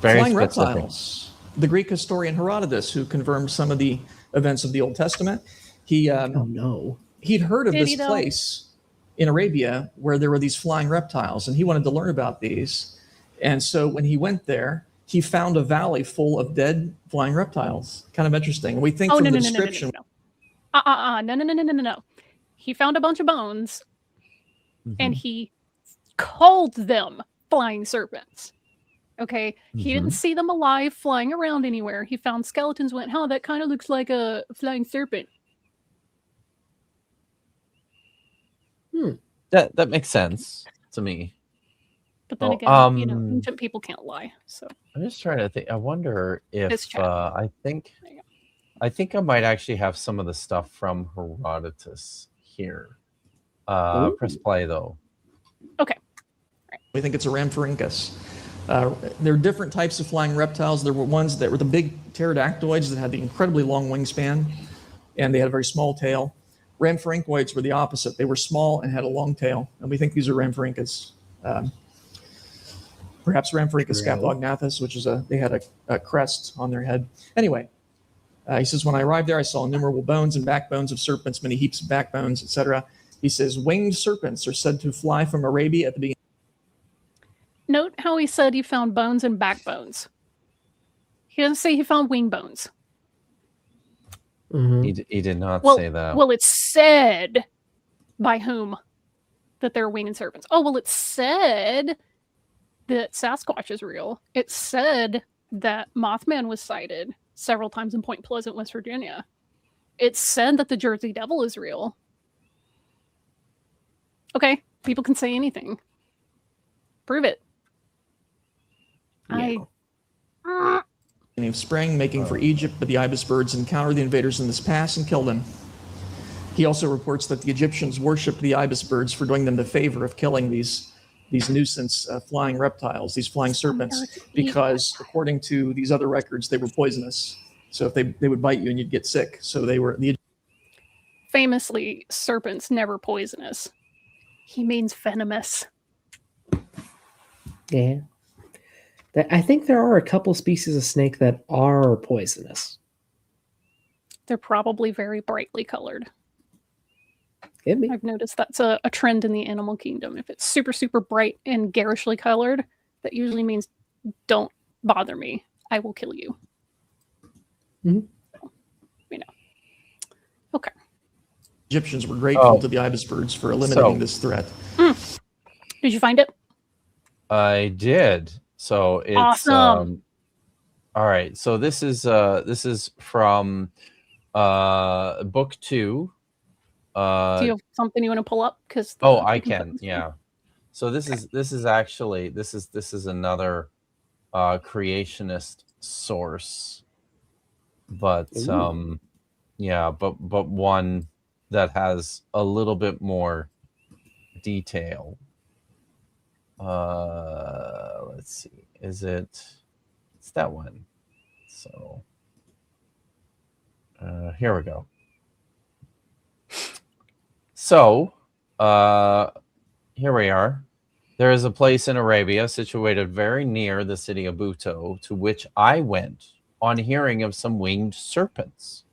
Very Flying specific. reptiles. The Greek historian Herodotus, who confirmed some of the events of the Old Testament, he Oh no. he'd heard of Did this he, though? place in Arabia where there were these flying reptiles, and he wanted to learn about these. And so when he went there, he found a valley full of dead flying reptiles. Kind of interesting. We think Oh from no the no no no no description. no no no no no no no. He found a bunch of bones and he called them flying serpents. Okay, he didn't see them alive flying around anywhere. He found skeletons. Went, "Huh, that kind of looks like a flying serpent." That makes sense to me. But then Oh, again, you know, ancient people can't lie. So I'm just trying to think. I wonder if This chat. I think There you go. I might actually have some of the stuff from Herodotus here. Ooh. Press play though. We think it's a Rhamphorhynchus. There are different types of flying reptiles. There were ones that were the big pterodactyloids that had the incredibly long wingspan, and they had a very small tail. Rhamphorhynchoids were the opposite. They were small and had a long tail, and we think these are Rhamphorhynchus. Perhaps Rhamphorhynchus Really? scapognathus, which is they had a crest on their head. Anyway, he says, when I arrived there, I saw innumerable bones and backbones of serpents, many heaps of backbones, etc. He says, winged serpents are said to fly from Arabia at the beginning. Note how he said he found bones and backbones. He doesn't say he found wing bones. Mhm. He did not Well, say that. well, it's said by whom that they're winged serpents. Oh, well, it's said that Sasquatch is real. It's said that Mothman was sighted several times in Point Pleasant, West Virginia. It's said that the Jersey Devil is real. Okay, people can say anything. Prove it. Yeah. Of spring, making for Egypt, but the ibis birds encountered the invaders in this pass and killed them. He also reports that the Egyptians worshipped the ibis birds for doing them the favor of killing these nuisance flying reptiles, these flying serpents, because according to these other records, they were poisonous. So if they would bite you and you'd get sick. So they were the Famously, serpents never poisonous. He means venomous. Yeah. I think there are a couple species of snake that are poisonous. They're probably very brightly colored. Could be. I've noticed that's a trend in the animal kingdom. If it's super, super bright and garishly colored, that usually means don't bother me. I will kill you. Mhm. So, you know. Okay. Egyptians were grateful Oh. to the ibis birds for eliminating So- this threat. Did you find it? I did. So it's Awesome. all right. So this is from book 2. Do you have something you want to pull up? Because I can. Yeah. So this is actually this is another creationist source, but Ooh. yeah, but one that has a little bit more detail. Let's see. It's that one. So here we go. So here we are. There is a place in Arabia situated very near the city of Buto, to which I went on hearing of some winged serpents.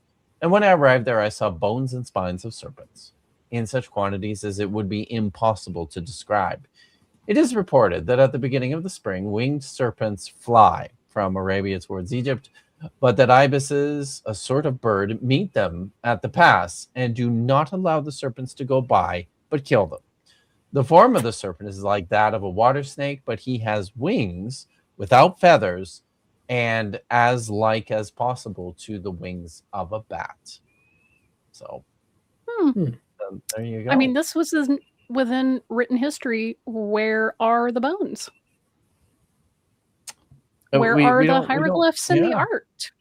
And when I arrived there, I saw bones and spines of serpents in such quantities as it would be impossible to describe. It is reported that at the beginning of the spring, winged serpents fly from Arabia towards Egypt, but that ibises, a sort of bird, meet them at the pass and do not allow the serpents to go by, but kill them. The form of the serpent is like that of a water snake, but he has wings without feathers and as like as possible to the wings of a bat. So there you go. I mean, this was within written history. Where are the bones? Where are the hieroglyphs and the art?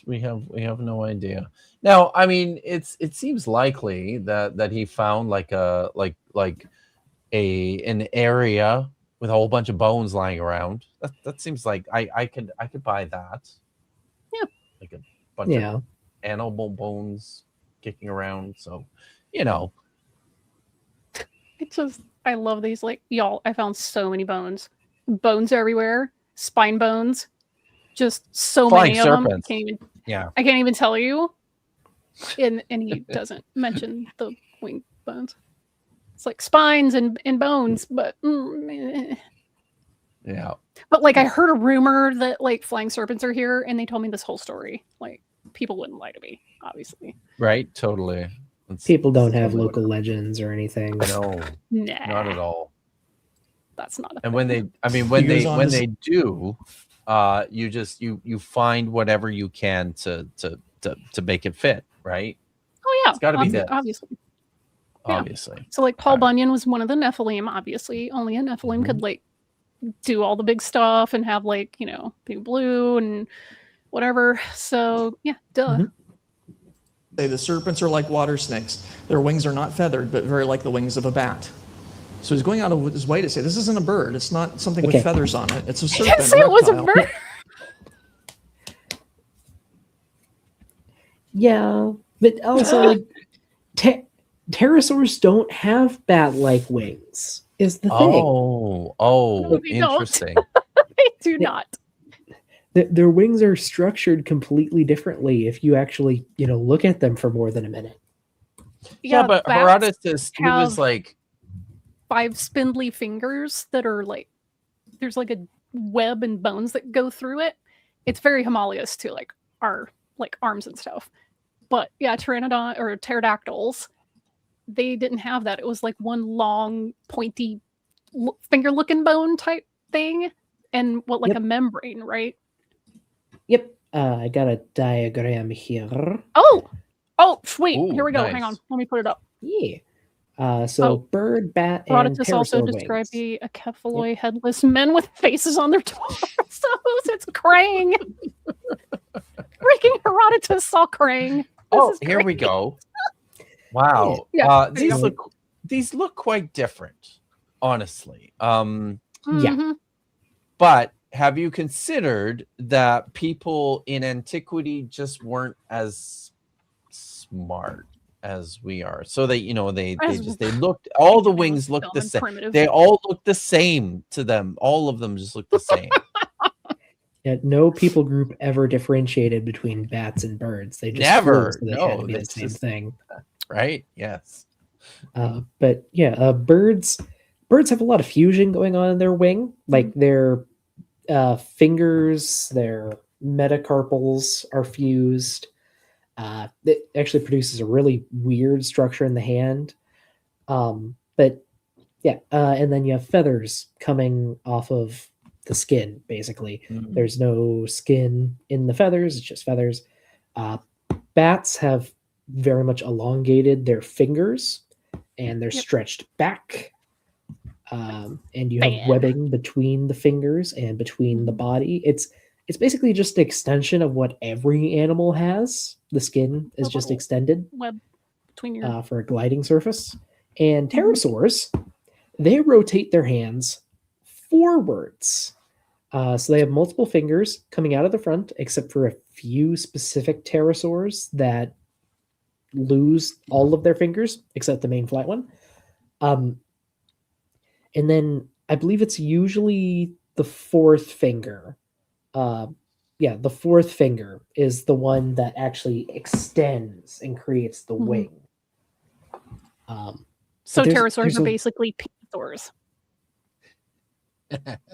We have no idea. Now, I mean, it seems likely that he found like an area with a whole bunch of bones lying around. That seems like I could buy that. Yeah. Like a bunch Yeah. of animal bones kicking around. So, you know. It's just, I love these. Like, y'all, I found so many bones. Bones everywhere. Spine bones. Just so Flying many of them. serpents. Yeah. I can't even tell you. And he doesn't mention the wing bones. It's like spines and bones, but Yeah. But like I heard a rumor that like flying serpents are here, and they told me this whole story. Like people wouldn't lie to me, obviously. Right. Totally. People don't have totally local legends or anything. No, Nah, not at all. that's not. And when they do, you just you find whatever you can to make it fit, right? Oh yeah, It's got to be this, obviously. Yeah. obviously. So like Paul Right. Bunyan was one of the Nephilim. Obviously, only a Nephilim could like do all the big stuff and have like Big Blue and whatever. So yeah, duh. Mhm. Say the serpents are like water snakes. Their wings are not feathered, but very like the wings of a bat. So he's going out of his way to say this isn't a bird. It's not something Okay. with feathers on it. It's a I serpent. didn't say it was a reptile. bird. Yeah, but also like pterosaurs don't have bat-like wings. Is the thing. Oh, No, they don't. interesting. They do not. Their wings are structured completely differently if you actually look at them for more than a minute. Yeah, but bats Herodotus, he was have like, 5 spindly fingers that are like there's like a web and bones that go through it. It's very homologous to like our like arms and stuff. But yeah, pteranodon or pterodactyls, they didn't have that. It was like one long pointy finger looking bone type thing and like Yep. a membrane, right? Yep, I got a diagram here. Oh, sweet. Ooh, Here we go. nice. Hang on. Let me put it up. Yeah. So Oh. bird, bat, and Herodotus also pterosaur described wings. the acephaloi headless men with faces on their torsos. It's Krang. Freaking Herodotus saw Krang. This is here we great. go. Wow. Yeah, These look quite different, honestly. Yeah. Mhm. But have you considered that people in antiquity just weren't as smart as we are? So they looked, all the wings looked the same. Primitive. They all look the same to them. All of them just look the same. Yeah, no people group ever differentiated between bats and birds. They just Never. flew, so they No, had to be the it's same just- thing. Right? Yes. But yeah, birds have a lot of fusion going on in their wing. Like their fingers, their metacarpals are fused. It actually produces a really weird structure in the hand. But yeah, and then you have feathers coming off of the skin, basically. Mhm. There's no skin in the feathers, it's just feathers. Bats have very much elongated their fingers and they're Yep. stretched back. And you have Fan. webbing between the fingers and between the body. It's basically just an extension of what every animal has. The skin is A just little extended web between your for a gliding surface. And pterosaurs, they rotate their hands forwards. So they have multiple fingers coming out of the front, except for a few specific pterosaurs that lose all of their fingers, except the main flat one. And then I believe it's usually the fourth finger. The fourth finger is the one that actually extends and creates the Mhm. wing. So there's- pterosaurs there's are a- basically pinkysaurs.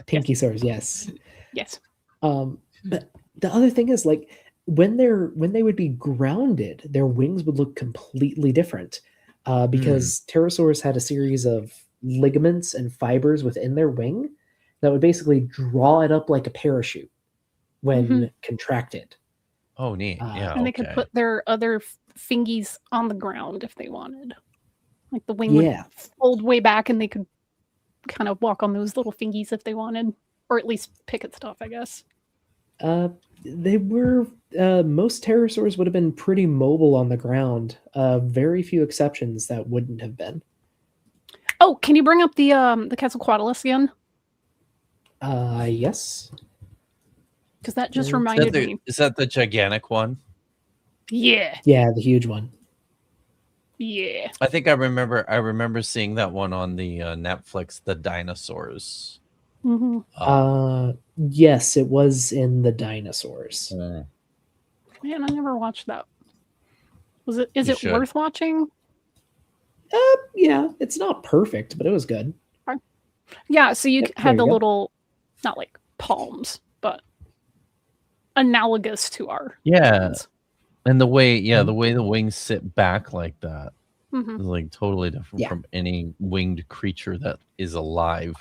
Pinkysaurs, yes. Yes. But the other thing is, like, when they would be grounded, their wings would look completely different because pterosaurs had a series of ligaments and fibers within their wing that would basically draw it up like a parachute when contracted. Oh, neat. Yeah. And they could okay. put their other fingies on the ground if they wanted. Like the wing Yeah. would fold way back and they could kind of walk on those little fingies if they wanted. Or at least pick at stuff, I guess. They were most pterosaurs would have been pretty mobile on the ground. Very few exceptions that wouldn't have been. Oh, can you bring up the Quetzalcoatlus again? Yes. Because that just Is Is reminded that, me. is that the gigantic one? Yeah. Yeah, the huge one. Yeah. I think I remember seeing that one on the Netflix, the Dinosaurs. Hmm. Yes, it was in the Dinosaurs. Mm. Man, I never watched that. Was it? Is You it should. worth watching? Yeah, it's not perfect, but it was good. Yeah. So you Yep, had there the you go. little, not like palms, but analogous to our Yeah. hands. And the way the wings sit back like that Mhm. is like totally different Yeah. from any winged creature that is alive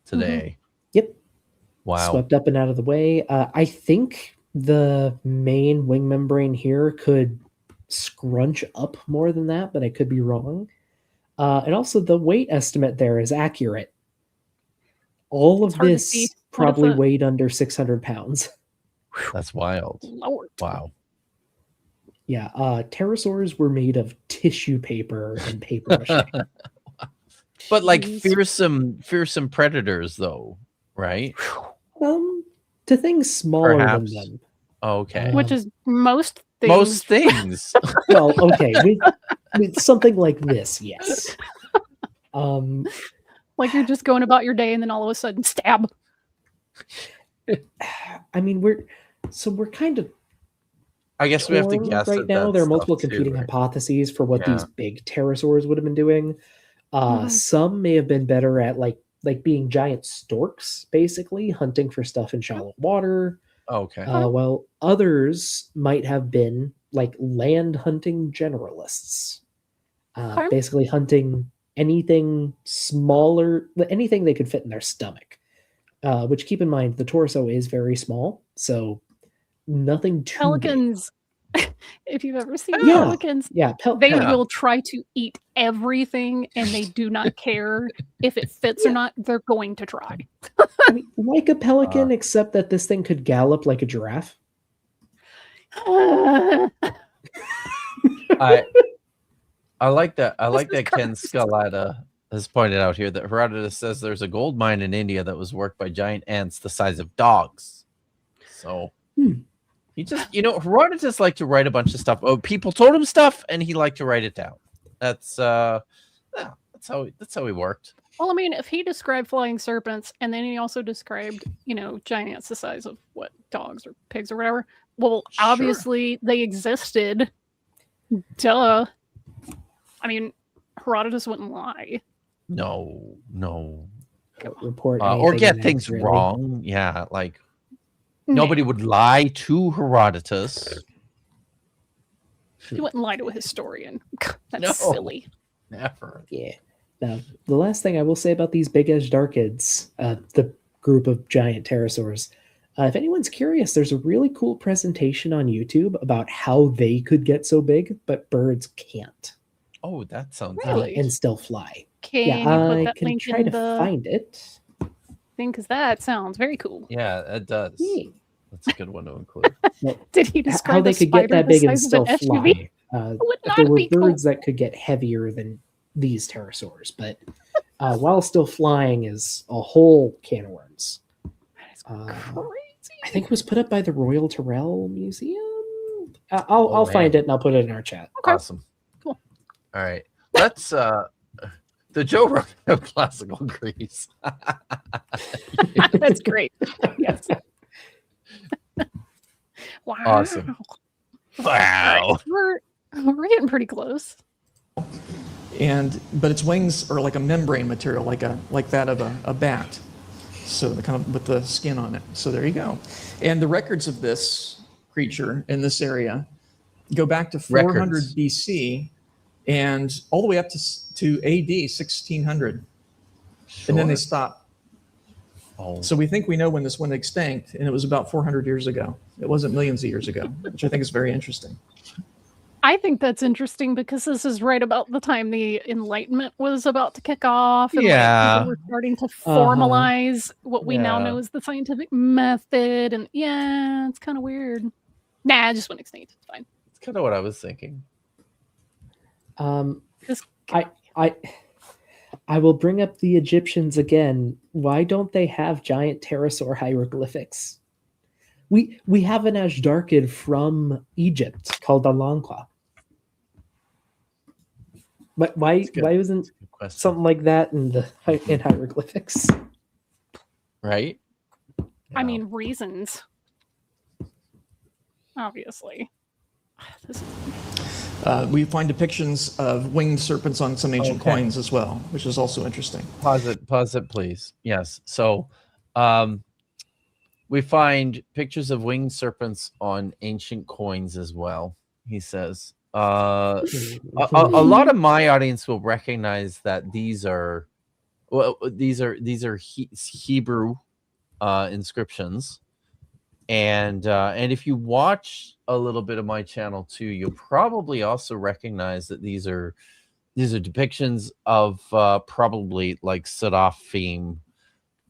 today. Yep. Wow. Swept up and out of the way. I think the main wing membrane here could scrunch up more than that, but I could be wrong. And also, the weight estimate there is accurate. All It's of hard to this see. What if probably the- weighed under 600 pounds. That's wild. Lord. Wow. Yeah, pterosaurs were made of tissue paper and paper mache. But like Jeez. fearsome predators though, right? To things smaller Perhaps. than them. Okay. Which is most things. Most things. Well, okay, with something like this, yes. Like you're just going about your day and then all of a sudden stab. I mean, we're kind of I guess we have to torn guess right at now. that There are stuff multiple too, competing right? hypotheses for what these Yeah. big pterosaurs would have been doing. Mhm. Some may have been better at like being giant storks, basically hunting for stuff in shallow water. Okay. While others might have been like land hunting generalists, Okay. basically hunting anything smaller, anything they could fit in their stomach. Which, keep in mind, the torso is very small, so nothing too big. Pelicans. If you've ever seen Yeah. pelicans, Yeah, they Yeah. will try to eat everything and they do not care if it fits or not. They're going to try. I mean, like a pelican, except that this thing could gallop like a giraffe. I like that. I like Jesus that Ken Christ. Scalata has pointed out here that Herodotus says there's a gold mine in India that was worked by giant ants the size of dogs. So he just, Herodotus liked to write a bunch of stuff. Oh, people told him stuff, and he liked to write it down. That's how he worked. Well, I mean, if he described flying serpents and then he also described, giant ants the size of what, dogs or pigs or whatever, well, Sure. obviously they existed. Duh. I mean, Herodotus wouldn't lie. No. Report Or anything get things inaccurately. wrong. Yeah, like nobody would lie to Herodotus. He wouldn't lie to a historian. That's No. silly. Never. Yeah. Now, the last thing I will say about these big edge darkids, the group of giant pterosaurs, if anyone's curious, there's a really cool presentation on YouTube about how they could get so big, but birds can't. Oh, that sounds Really? And still fly. Can Yeah, you put I that can link try in to the find it. thing? Because that sounds very cool. Yeah, it does. Yeah. That's a good one to include. Did he describe How they the could get spider that the big and size of still an SUV? fly. Would If there not were be cool. birds that could get heavier than these pterosaurs, but while still flying is a whole can of worms. That is I crazy. think it was put up by the Royal Tyrrell Museum. I'll find man. it and I'll put it in our chat. Okay. Awesome. Cool. All right. Let's the Joe Rogan of classical Greece. That's great. Yes. Wow. Awesome. Wow. We're getting pretty close. But its wings are like a membrane material, like that of a bat. So the kind of with the skin on it. So there you go. And the records of this creature in this area go back to 400 Records. BC and all the way up to AD 1600. And then they Sure. stop. Oh. So we think we know when this went extinct, and it was about 400 years ago. It wasn't millions of years ago, which I think is very interesting. I think that's interesting because this is right about the time the Enlightenment was about to kick off. And Yeah. people were starting to formalize what we now Yeah. know as the scientific method. And yeah, it's kind of weird. Nah, it just went extinct. It's fine. It's kind of what I was thinking. Um, Just I I will bring up the Egyptians again. Why don't they have giant pterosaur hieroglyphics? We have an Ashdarkid from Egypt called the Longclaw. But why That's good. wasn't That's a good question. something like that in hieroglyphics? Right? I Yeah. mean, reasons. Obviously. This is- We find depictions of winged serpents on some ancient Okay. coins as well, which is also interesting. Pause it, please. Yes. So, we find pictures of winged serpents on ancient coins as well. He says. A lot of my audience will recognize that these are Hebrew inscriptions, and if you watch a little bit of my channel too, you'll probably also recognize that these are depictions of probably like Seraphim,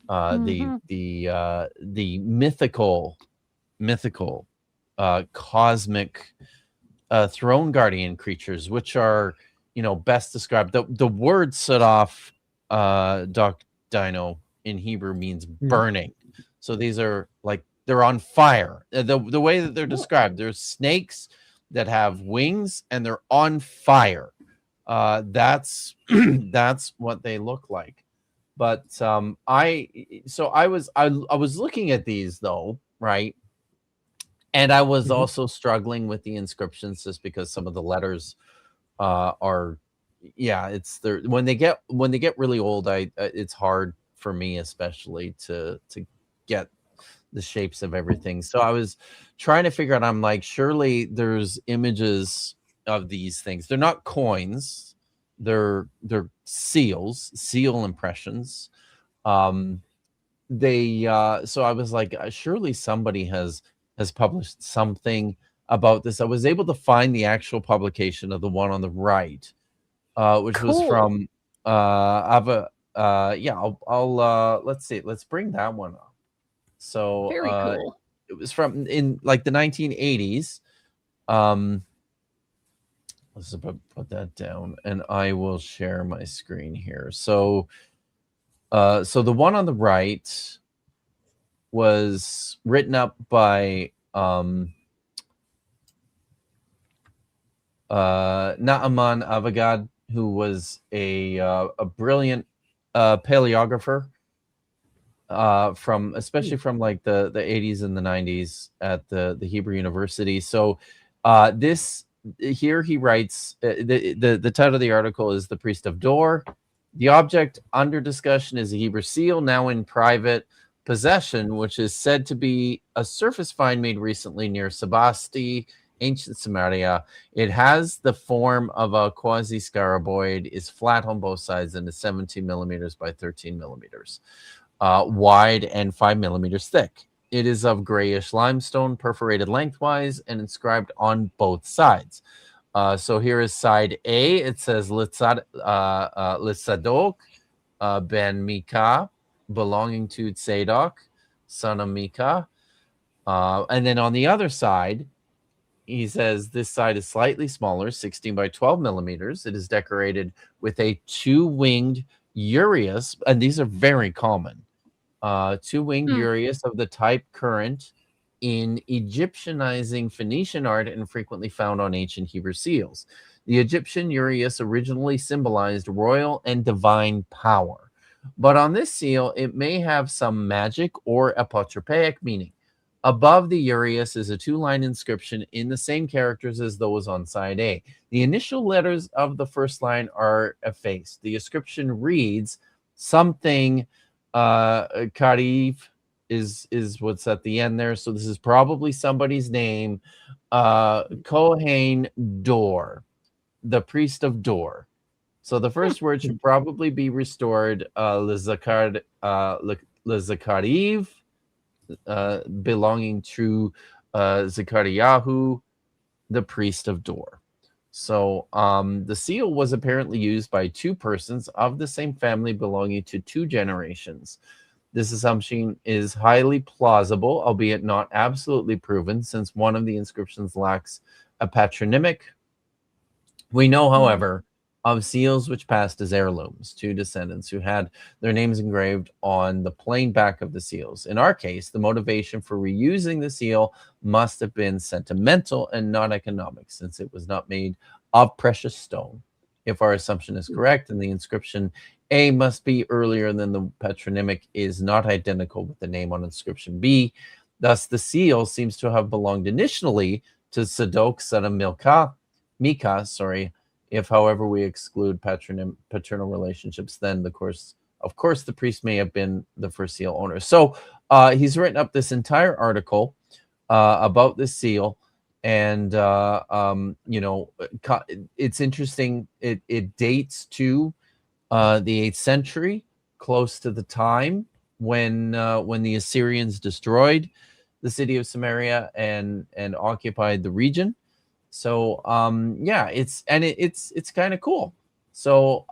the mythical cosmic throne guardian creatures, which are best described. The word Seraph, Doc Dino, in Hebrew means burning. So these are like they're on fire. The way that they're described, there's snakes that have wings and they're on fire. That's that's what they look like. But I was looking at these though, right? And I was also struggling with the inscriptions just because some of the letters are, it's there when they get really old. It's hard for me especially to get the shapes of everything. So I was trying to figure out. I'm like, surely there's images of these things. They're not coins. They're seal impressions. So I was like, surely somebody has published something about this. I was able to find the actual publication of the one on the right, which was from let's see, let's bring that one up. So Very cool. It was from in like the 1980s. Let's put that down, and I will share my screen here. So the one on the right was written up by Naaman Avagad, who was a brilliant paleographer especially from like the 80s and the 90s at the Hebrew University. So this here he writes the title of the article is The Priest of Dor. The object under discussion is a Hebrew seal now in private possession, which is said to be a surface find made recently near Sebasti, ancient Samaria. It has the form of a quasi-scaraboid, is flat on both sides, and is 17 millimeters by 13 millimeters wide and 5 millimeters thick. It is of grayish limestone, perforated lengthwise, and inscribed on both sides. So here is side A. It says Litsadok ben Mika, belonging to Tzadok, son of Mika. And then on the other side, he says this side is slightly smaller, 16 by 12 millimeters. It is decorated with a two-winged uraeus, and these are very common. Two-winged uraeus of the type current in Egyptianizing Phoenician art and frequently found on ancient Hebrew seals. The Egyptian uraeus originally symbolized royal and divine power, but on this seal, it may have some magic or apotropaic meaning. Above the uraeus is a two-line inscription in the same characters as those on side A. The initial letters of the first line are effaced. The inscription reads something Karif is what's at the end there. So this is probably somebody's name. Kohen Dor, the priest of Dor. So the first word should probably be restored. Lezakariv, belonging to Zechariah, the priest of Dor. So the seal was apparently used by two persons of the same family belonging to two generations. This assumption is highly plausible, albeit not absolutely proven, since one of the inscriptions lacks a patronymic. We know, however, of seals which passed as heirlooms to descendants who had their names engraved on the plain back of the seals. In our case, the motivation for reusing the seal must have been sentimental and not economic, since it was not made of precious stone. If our assumption is correct, and the inscription A must be earlier than the patronymic is not identical with the name on inscription B, thus the seal seems to have belonged initially to Sadok, son of Mika, if, however, we exclude paternal relationships, then of course, the priest may have been the first seal owner. So he's written up this entire article about the seal, and it's interesting. It dates to the 8th century, close to the time when the Assyrians destroyed the city of Samaria and occupied the region. So it's kind of cool. So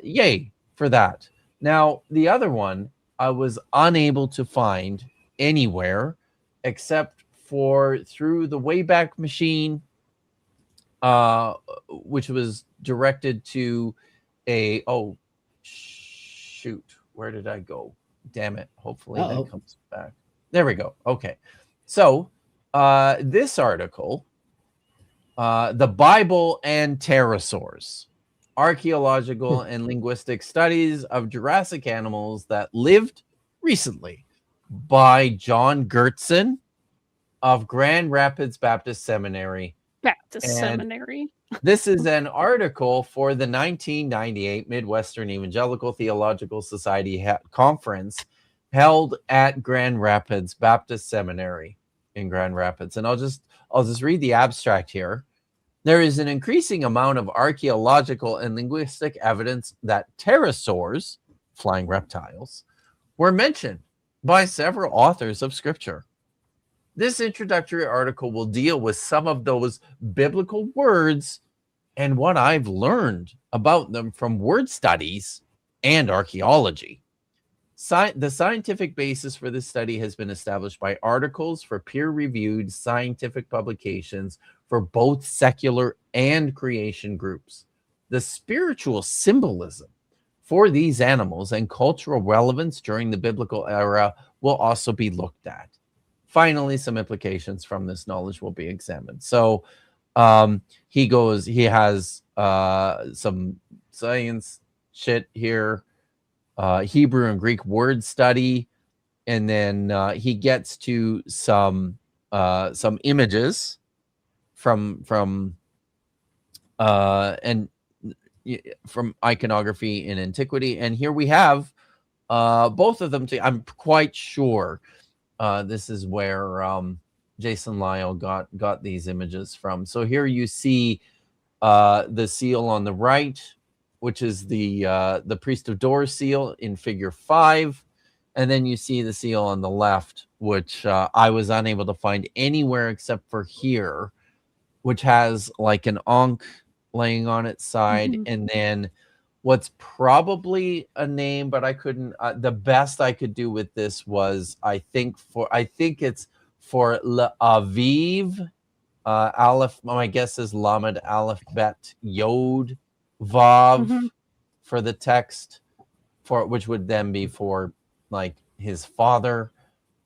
yay for that. Now the other one I was unable to find anywhere except for through the Wayback Machine, which was directed to where did I go? Damn it. Hopefully that comes back. There we go. Okay. So this article, The Bible and Pterosaurs, Archaeological and Linguistic Studies of Jurassic Animals That Lived Recently, by John Gertson of Grand Rapids Baptist Seminary. Seminary. This is an article for the 1998 Midwestern Evangelical Theological Society conference held at Grand Rapids Baptist Seminary in Grand Rapids. And I'll just read the abstract here. There is an increasing amount of archaeological and linguistic evidence that pterosaurs, flying reptiles, were mentioned by several authors of Scripture. This introductory article will deal with some of those biblical words and what I've learned about them from word studies and archaeology. The scientific basis for this study has been established by articles for peer-reviewed scientific publications for both secular and creation groups. The spiritual symbolism for these animals and cultural relevance during the biblical era will also be looked at. Finally, some implications from this knowledge will be examined. So he has some science shit here, Hebrew and Greek word study, and then he gets to some images from iconography in antiquity, and here we have both of them. I'm quite sure this is where Jason Lyle got these images from. So here you see the seal on the right, which is the Priest of Dor seal in Figure 5, and then you see the seal on the left, which I was unable to find anywhere except for here, which has like an ankh laying on its side, and then what's probably a name, but I couldn't. The best I could do with this was I think it's for Aviv, Aleph. My guess is Lamed, Aleph, Bet, Yod, Vav for the text, which would then be for like his father.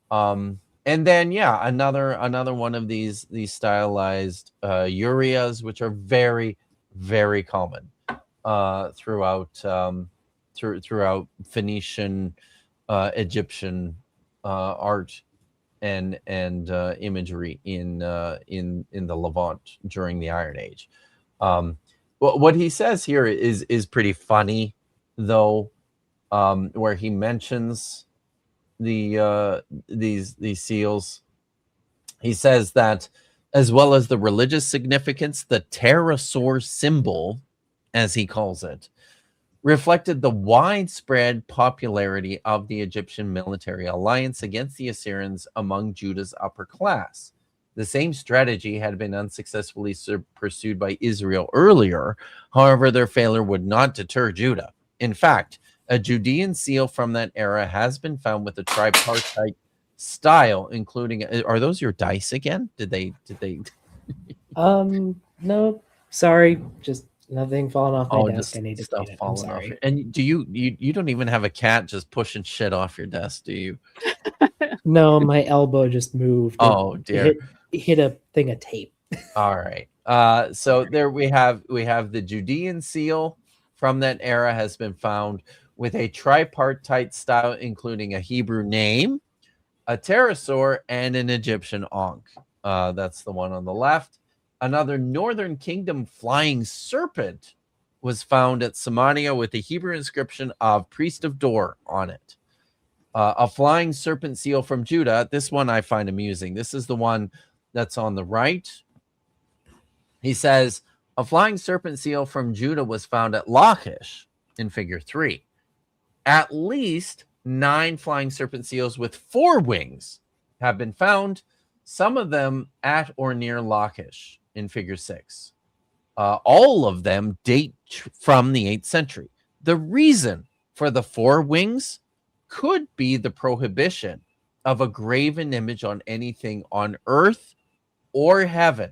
And then another one of these stylized urias, which are very, very common throughout Phoenician, Egyptian art and imagery in the Levant during the Iron Age. What he says here is pretty funny, though, where he mentions these seals. He says that, as well as the religious significance, the pterosaur symbol, as he calls it, reflected the widespread popularity of the Egyptian military alliance against the Assyrians among Judah's upper class. The same strategy had been unsuccessfully pursued by Israel earlier. However, their failure would not deter Judah. In fact, a Judean seal from that era has been found with a tripartite style, including. Are those your dice again? Did they? No, sorry, just nothing falling off my desk. I need to stuff clean it. I'm falling off. sorry. And do you don't even have a cat just pushing shit off your desk, do you? No, my elbow just moved. Oh dear. Hit a thing of tape. All right. So there we have the Judean seal from that era has been found with a tripartite style, including a Hebrew name, a pterosaur, and an Egyptian ankh. That's the one on the left. Another Northern Kingdom flying serpent was found at Samaria with a Hebrew inscription of Priest of Dor on it. A flying serpent seal from Judah. This one I find amusing. This is the one that's on the right. He says, a flying serpent seal from Judah was found at Lachish in figure 3. At least 9 flying serpent seals with 4 wings have been found, some of them at or near Lachish in figure 6. All of them date from the 8th century. The reason for the 4 wings could be the prohibition of a graven image on anything on earth or heaven.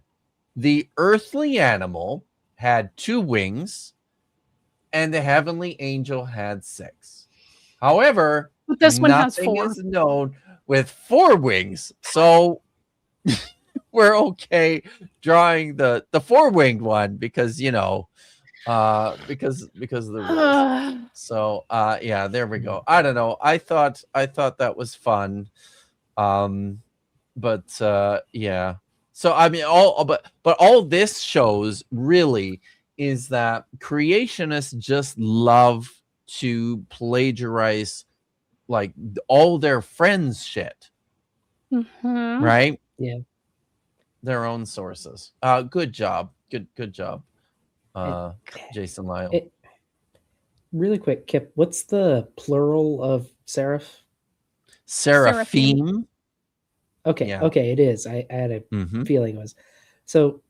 The earthly animal had 2 wings, and the heavenly angel had 6. However, But this one has nothing 4. is known with 4 wings, so we're okay drawing the 4-winged one because because of the rules. So yeah, there we go. I don't know. I thought that was fun, but yeah. So I mean, but all this shows really is that creationists just love to plagiarize like all their friends' shit, Mhm. right? Yeah. Their own sources. Good job. Good job. Jason Lyle. Really quick, Kip, what's the plural of seraph? Seraphim. Okay, Yeah. okay, it is. I had a Mhm. feeling it was. So,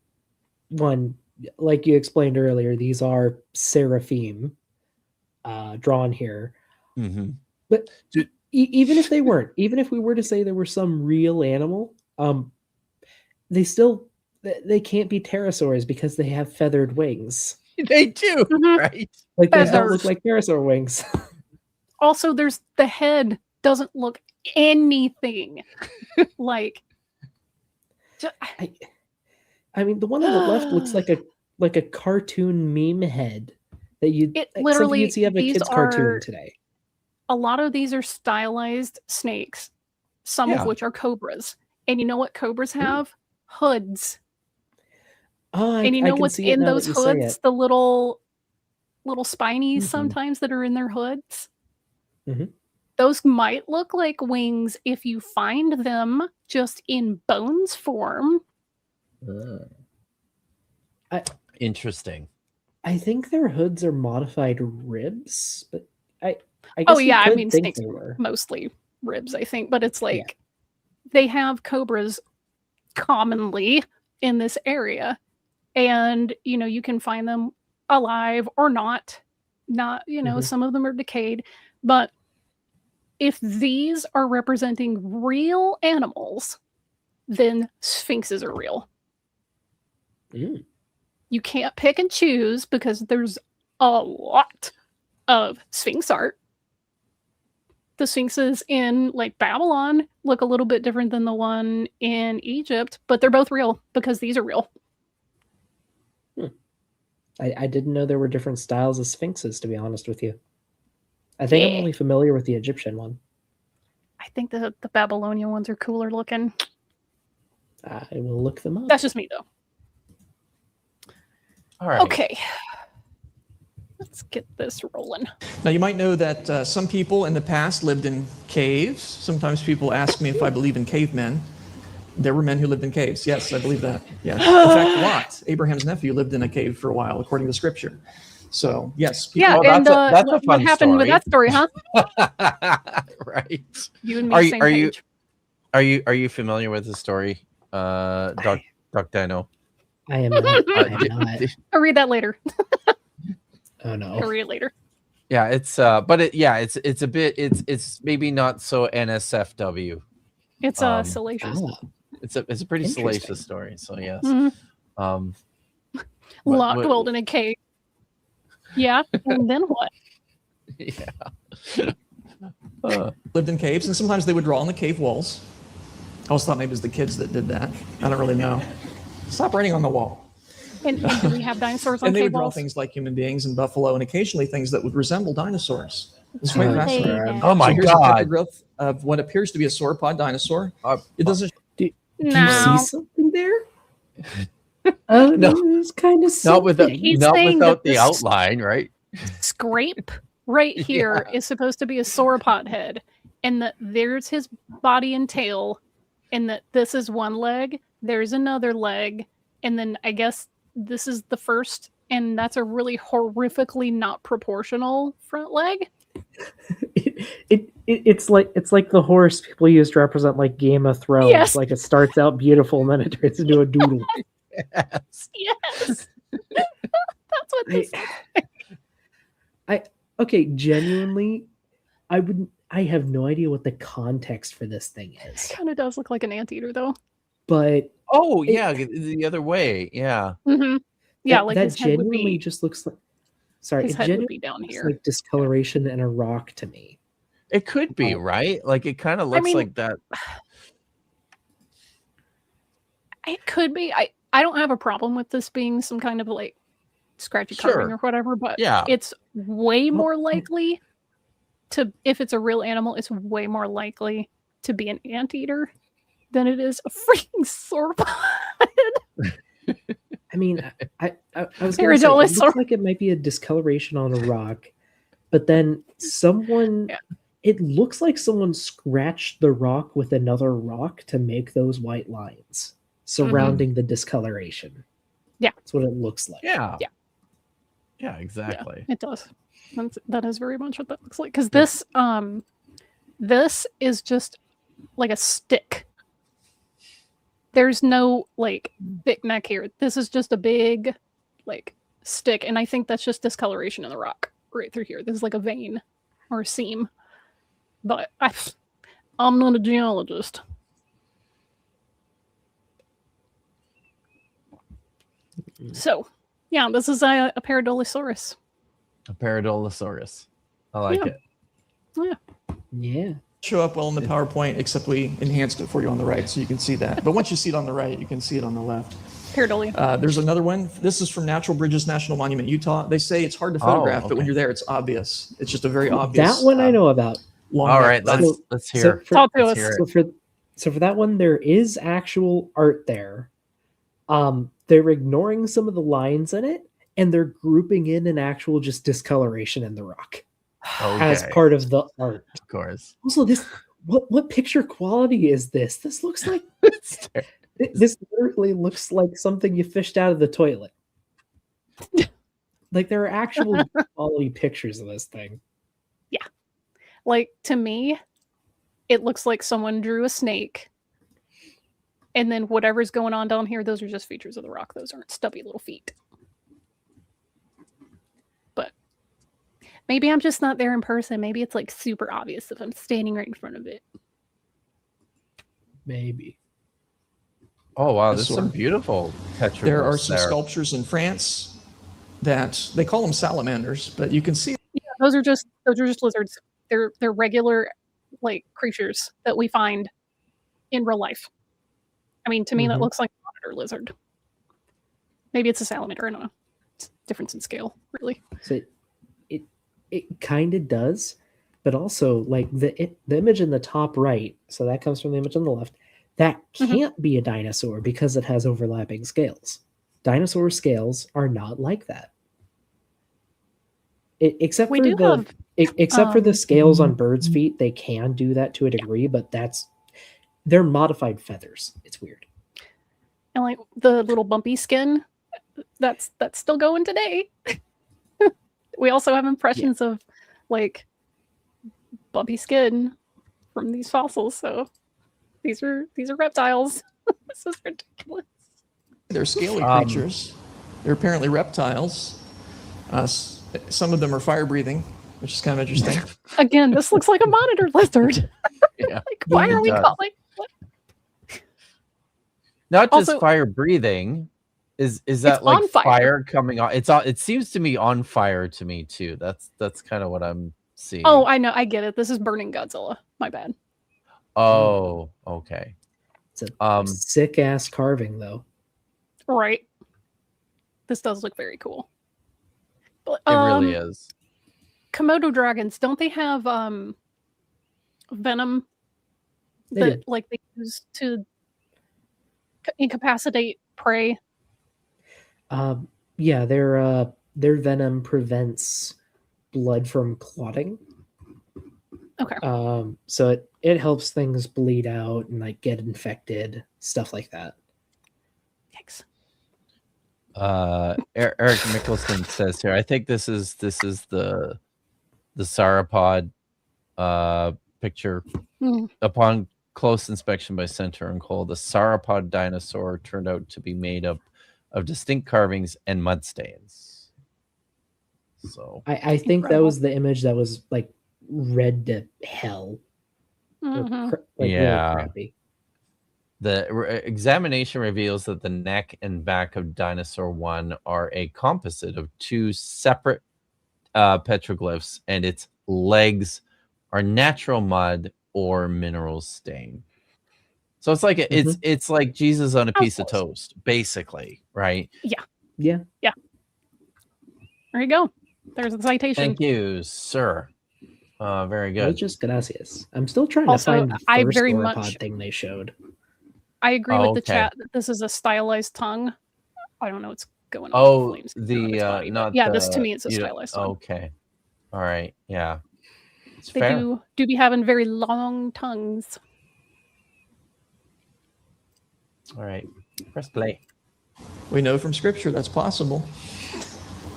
one, like you explained earlier, these are seraphim drawn here. Mhm. But Dude. even if they weren't, even if we were to say there were some real animal, they can't be pterosaurs because they have feathered wings. They do, Mhm. right? Like those don't Feathers. look like pterosaur wings. Also, there's the head doesn't look anything like. I mean, the one on the left looks like a cartoon meme head that It something literally- you'd see of a these kid's cartoon are- today. A lot of these are stylized snakes, some Yeah. of which are cobras. And you know what cobras have? Hoods. Oh, And you I know can what's see it in now that those you say hoods? it. The little spinies Mhm. sometimes that are in their hoods. Mhm. Those might look like wings if you find them just in bones form. Interesting. I think their hoods are modified ribs, but I guess Oh you yeah, I could mean think snakes they are were. mostly ribs, I think, but it's like they have cobras commonly in this area, and you can find them alive or not. Mhm. Some of them are decayed, but if these are representing real animals, then sphinxes are real. Mm. You can't pick and choose because there's a lot of sphinx art. The sphinxes in like Babylon look a little bit different than the one in Egypt, but they're both real because these are real. I didn't know there were different styles of sphinxes, to be honest with you. I think I'm Yeah. only familiar with the Egyptian one. I think the Babylonian ones are cooler looking. I will look them up. That's just me though. All right. Okay. Let's get this rolling. Now, you might know that some people in the past lived in caves. Sometimes people ask me if I believe in cavemen. There were men who lived in caves. Yes, I believe that. Yeah. In fact, Lot, Abraham's nephew, lived in a cave for a while, according to Scripture. So, yes. Yeah, Oh, and that's a what fun happened with story. that story, huh? Right. You and me, Are you- same are you- page. Are you familiar with the story, Doc Dino? I am not. I am not. I'll read that later. Oh I'll no. read it later. Yeah, it's it's a bit it's maybe not so NSFW. It's salacious. Ah, It's a pretty Interesting. salacious story. So yes. Mhm. What- Lot what- dwelled in a cave Yeah, and then what? Yeah. Lived in caves, and sometimes they would draw on the cave walls. I always thought maybe it was the kids that did that. I don't really know. Stop writing on the wall. And do we have dinosaurs on And they cave would draw walls? things like human beings and buffalo, and occasionally things that would resemble dinosaurs. It's Do quite they fascinating. then? Oh my So here's a god. petroglyph of what appears to be a sauropod dinosaur. It doesn't. Do you No. see something there? Oh, No. it's kind of Not without He's not saying without that the this- outline, right? Scrape right here is supposed to be a sauropod head, and that there's his body and tail, and that this is one leg, there's another leg, and then I guess this is the first, and that's a really horrifically not proportional front leg. It's like the horse people use to represent like Game of Thrones. Yes. Like it starts out beautiful and then it turns into a doodle. Yes. Yes, that's what this. Okay, genuinely, I have no idea what the context for this thing is, Kind of does look like an anteater, though. but Oh yeah, the other way. Yeah. Mm-hmm. Yeah, that, like that his head would genuinely be. just looks like. Sorry, His it head would genuinely be down looks here. like discoloration in a rock to me. It could be, right? Like it kind of looks mean- like that. It could be. I don't have a problem with this being some kind of like scratchy carving Sure. or whatever, but Yeah. it's way more likely to, if it's a real animal, it's way more likely to be an anteater than it is a freaking sauropod. I mean, I was going to say, it Paradolosaur. looks like it might be a discoloration on a rock, but then someone, Yeah. it looks like someone scratched the rock with another rock to make those white lines surrounding the discoloration. Yeah. That's what it looks like. Yeah. Yeah. Yeah, exactly. It does. That is very much what that looks like. Because this is just like a stick. There's no like thick neck here. This is just a big like stick, and I think that's just discoloration in the rock right through here. This is like a vein or a seam. But I'm not a geologist. So, yeah, this is a Paradolosaurus. A Paradolosaurus. I like Yeah. it. Yeah. Show up well in the PowerPoint, except we enhanced it for you on the right, so you can see that. But once you see it on the right, you can see it on the left. Paradolia. There's another one. This is from Natural Bridges National Monument, Utah. They say it's hard to photograph, but when okay. you're there, it's obvious. It's just a very obvious. That one I know about. Long All neck. right, let's So hear. for, Talk to Let's us. hear it. so for that one, there is actual art there. They're ignoring some of the lines in it, and they're grouping in an actual just discoloration in the rock as Okay, part of the art. of course. Also, this what picture quality is this? This looks like this literally looks like something you fished out of the toilet. Like there are actual quality pictures of this thing. Like, to me, it looks like someone drew a snake. And then whatever's going on down here, those are just features of the rock. Those aren't stubby little feet. But maybe I'm just not there in person. Maybe it's like super obvious if I'm standing right in front of it. Maybe. Oh wow, Yes, there's sir. some beautiful petroglyphs There are some there. sculptures in France that they call them salamanders, but you can see Yeah, those are just lizards. They're regular like creatures that we find in real life. I mean, to me, that Mhm. looks like a monitor lizard. Maybe it's a salamander. I don't know. It's difference in scale, really. So it kind of does, but also like the image in the top right, so that comes from the image on the left, that Mhm. can't be a dinosaur because it has overlapping scales. Dinosaur scales are not like that. Except We for do the have except for the um, scales on birds' feet, they can do that to a degree, but they're modified feathers. It's weird. and like the little bumpy skin. That's still going today. We also have impressions of like bumpy skin from these fossils. So these are reptiles. This is ridiculous. they're scaly Um, creatures. They're apparently reptiles. Some of them are fire breathing, which is kind of interesting. Again, this looks like a monitor lizard. Yeah. Like, why Yeah, are it we does. calling? What? Not just Also- fire breathing, Is that like on fire. coming on? It's on. It seems to me on fire to me too. That's kind of what I'm seeing. Oh, I know. I get it. This is burning Godzilla. My bad. Oh, okay. It's a sick ass carving though. Right. This does look very cool. But, It really is. Komodo dragons, don't they have venom They that do. like they use to incapacitate prey? Yeah, their venom prevents blood from clotting. Okay. So it helps things bleed out and like get infected, stuff like that. Yikes. Eric Mickelson says here, I think this is the sauropod picture. Upon close inspection by Center and Cole, the sauropod dinosaur turned out to be made up of distinct carvings and mud stains. So I think that was the image that was like red to hell. Mhm. Yeah. Really crappy. the examination reveals that the neck and back of Dinosaur 1 are a composite of two separate petroglyphs, and its legs are natural mud or mineral stain. So it's like it's like Jesus on a piece of toast, basically, right? Yeah. There you go. There's the citation. Thank you, sir. Very good. Muchas gracias. I'm still trying Also, to find the I first very sauropod much- thing they showed. I agree with the okay. chat that this is a stylized tongue. I don't know what's going on. Oh, with the flames on its body, but not yeah. the, This to me is a stylized tongue. Okay, all right, yeah, it's They fair. do be having very long tongues. All right, press play. We know from scripture that's possible.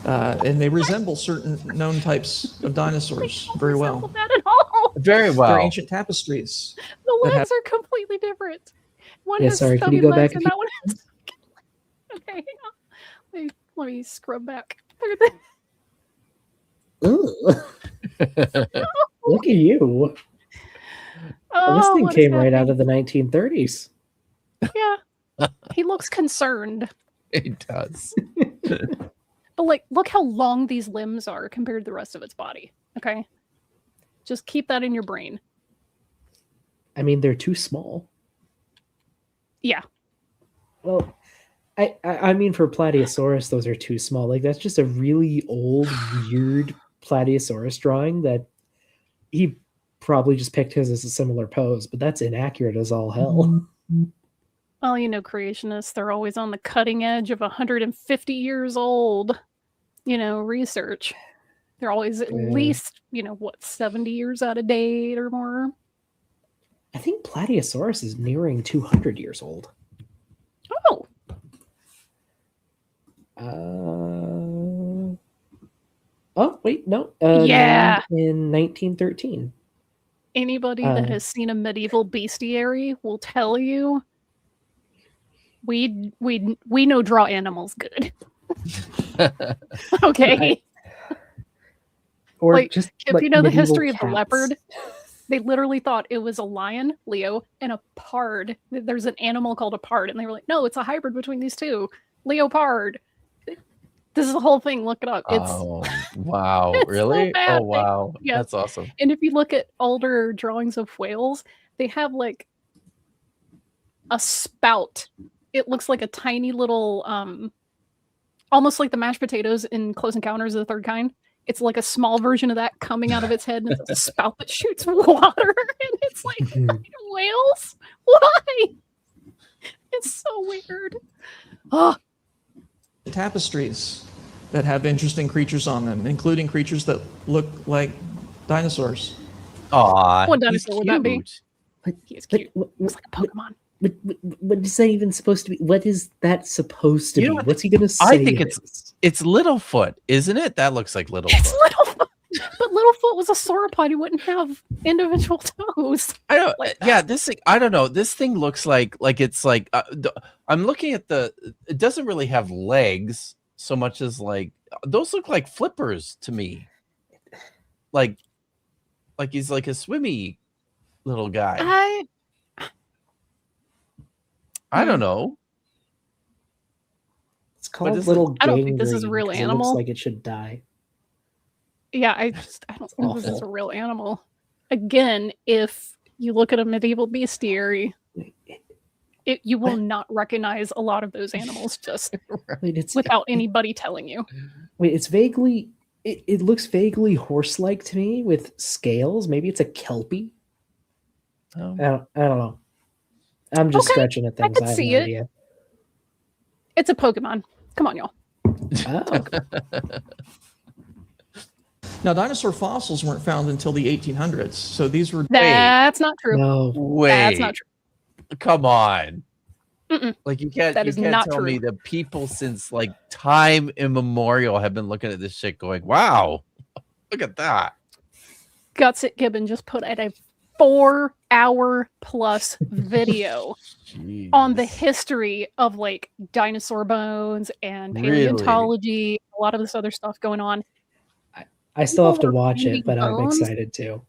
And they resemble certain known types of dinosaurs very Resemble well. that at all. Very well. They're ancient tapestries. The That legs are completely different. One Yeah, has sorry, can stubby you go legs back and a that one has. Okay, hang on. Let me scrub back. Look at that. Ugh. Look at you. Oh, This thing what is came right out happening? of the 1930s. Yeah, he looks concerned. It does. But like, look how long these limbs are compared to the rest of its body. Okay, just keep that in your brain. I mean, they're too small. Yeah. Well, I mean, for Plateosaurus, those are too small. Like, that's just a really old, weird Plateosaurus drawing that he probably just picked his as a similar pose, but that's inaccurate as all hell. Well, you know, creationists, they're always on the cutting edge of 150 years old, research. They're always at least, 70 years out of date or more. I think Plateosaurus is nearing 200 years old. Oh, Oh, wait, no. Yeah. named in 1913. anybody that has seen a medieval bestiary will tell you we know draw animals good. Okay. Or Like, just if like you know the medieval history of the cats. leopard, they literally thought it was a lion, Leo, and a pard. There's an animal called a pard, and they were like, no, it's a hybrid between these two. Leopard. This is the whole thing. Look it up. It's Oh wow, it's so really? bad. Oh wow, Yeah. that's awesome. And if you look at older drawings of whales, they have like a spout. It looks like a tiny little almost like the mashed potatoes in Close Encounters of the Third Kind. It's like a small version of that coming out of its head, and it's a spout that shoots water. And it's like, whales? Why? It's so weird. Oh, Tapestries that have interesting creatures on them, including creatures that look like dinosaurs. Aw, What he's dinosaur would that be? cute. he is But cute. Looks like a Pokemon. what is that even supposed to be? What is that supposed to You be? know what? What's he going to say? I think it it's- is? It's Littlefoot, isn't it? That looks like It's Littlefoot. Littlefoot. But Littlefoot was a sauropod. He wouldn't have individual toes. I don't. like Yeah, this thing. I don't know. This thing looks like it's like. I'm looking at the. It doesn't really have legs so much as like those look like flippers to me. Like he's like a swimmy little guy. I don't know. called is little I don't think this is a gangrene real 'cause it animal. looks like it should die. Yeah, I don't think this is awful. a real animal. Again, if you look at a medieval bestiary, you will not recognize a lot of those animals just Wait, it's without anybody telling you. wait, it's vaguely it looks vaguely horse-like to me with scales. Maybe it's a kelpie. Oh. I don't know. I'm just Okay, stretching at I things. could I have see no it. idea. It's a Pokemon. Come on, y'all. Oh, Now, dinosaur fossils weren't found until the 1800s. So these were That's not true. no. Wait, That's not true. come on. Mm-mm. Like you can't That is can't not tell me true. that people since like time immemorial have been looking at this shit going, wow, look at that. Gutsit Gibbon just put out a 4-hour plus video on the Jeez. history of like dinosaur bones and Really? paleontology, a lot of this other stuff going on. I still have to People were watch finding it, but I'm bones excited too.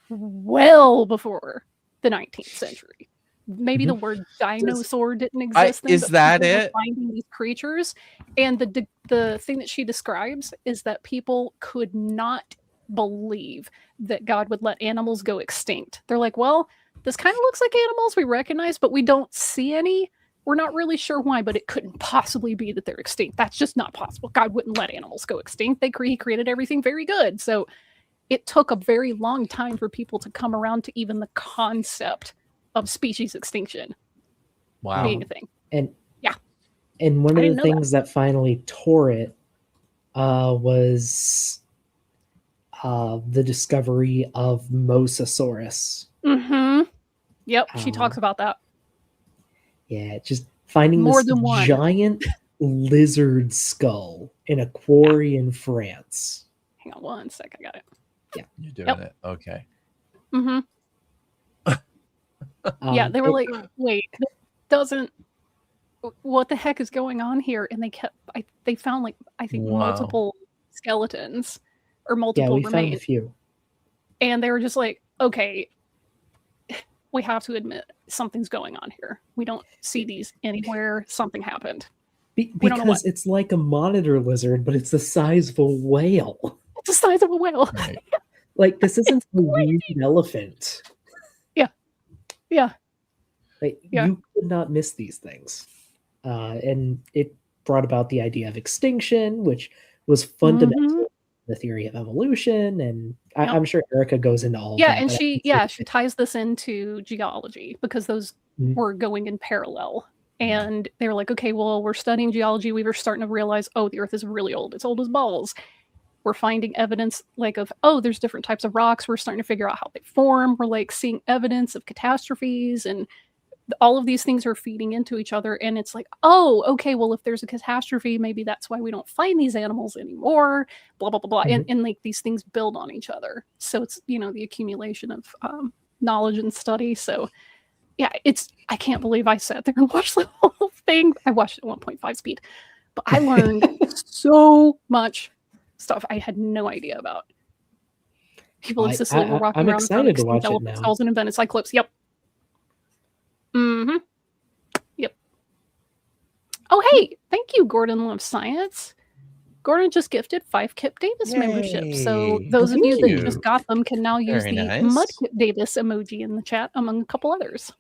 well before the 19th century. Maybe the word dinosaur didn't exist then. is but that people were it? finding these creatures, and the thing that she describes is that people could not believe that God would let animals go extinct. They're like, well, this kind of looks like animals we recognize, but we don't see any. We're not really sure why, but it couldn't possibly be that they're extinct. That's just not possible. God wouldn't let animals go extinct. He created everything very good. So it took a very long time for people to come around to even the concept of species extinction Wow. being a thing. And Yeah. and one I of didn't the know that. things that finally tore it was the discovery of Mosasaurus. Mm-hmm. Yep, she Um, talks about that. Yeah, just finding More this than one. giant lizard skull in a quarry in France. Hang on one sec, I got it. You're doing Yep. it. Okay. Mm-hmm. Yeah, they were like, wait, that doesn't. What the heck is going on here? And they found like I think Wow. multiple skeletons or yeah, multiple we found a remains, few. and they were just like, okay, we have to admit something's going on here. We don't see these anywhere. Something happened. We don't know Because what. it's like a monitor lizard, but it's the size of a whale. It's the size of a whale. Right. Like, this isn't a weird elephant. Yeah. Like, Yeah. you could not miss these things. And it brought about the idea of extinction, which was fundamental Mhm. to the theory of evolution. And Yep. I'm sure Erica goes into all of Yeah, that. and but she ties this into geology because those Mhm. were going in parallel. And they were like, okay, well, we're studying geology. We were starting to realize, oh, the Earth is really old. It's old as balls. We're finding evidence like of, oh, there's different types of rocks. We're starting to figure out how they form. We're like seeing evidence of catastrophes, and all of these things are feeding into each other. And it's like, oh, okay, well, if there's a catastrophe, maybe that's why we don't find these animals anymore, blah, blah, blah, blah. And like these things build on each other. So it's, the accumulation of knowledge and study. So yeah, I can't believe I sat there and watched the whole thing. I watched it at 1.5 speed, but I learned so much stuff I had no idea about. People in Sicily were walking I'm around excited to with watch it elephant now. skulls and invented cyclops. Yep. Mm-hmm. Yep. Oh, hey, thank you, Gordon Loves Science. Gordon just gifted 5 Kip Davis memberships. So Yay. those of you Thank that you. just got them can now use Very the nice. Mud Kip Davis emoji in the chat, among a couple others.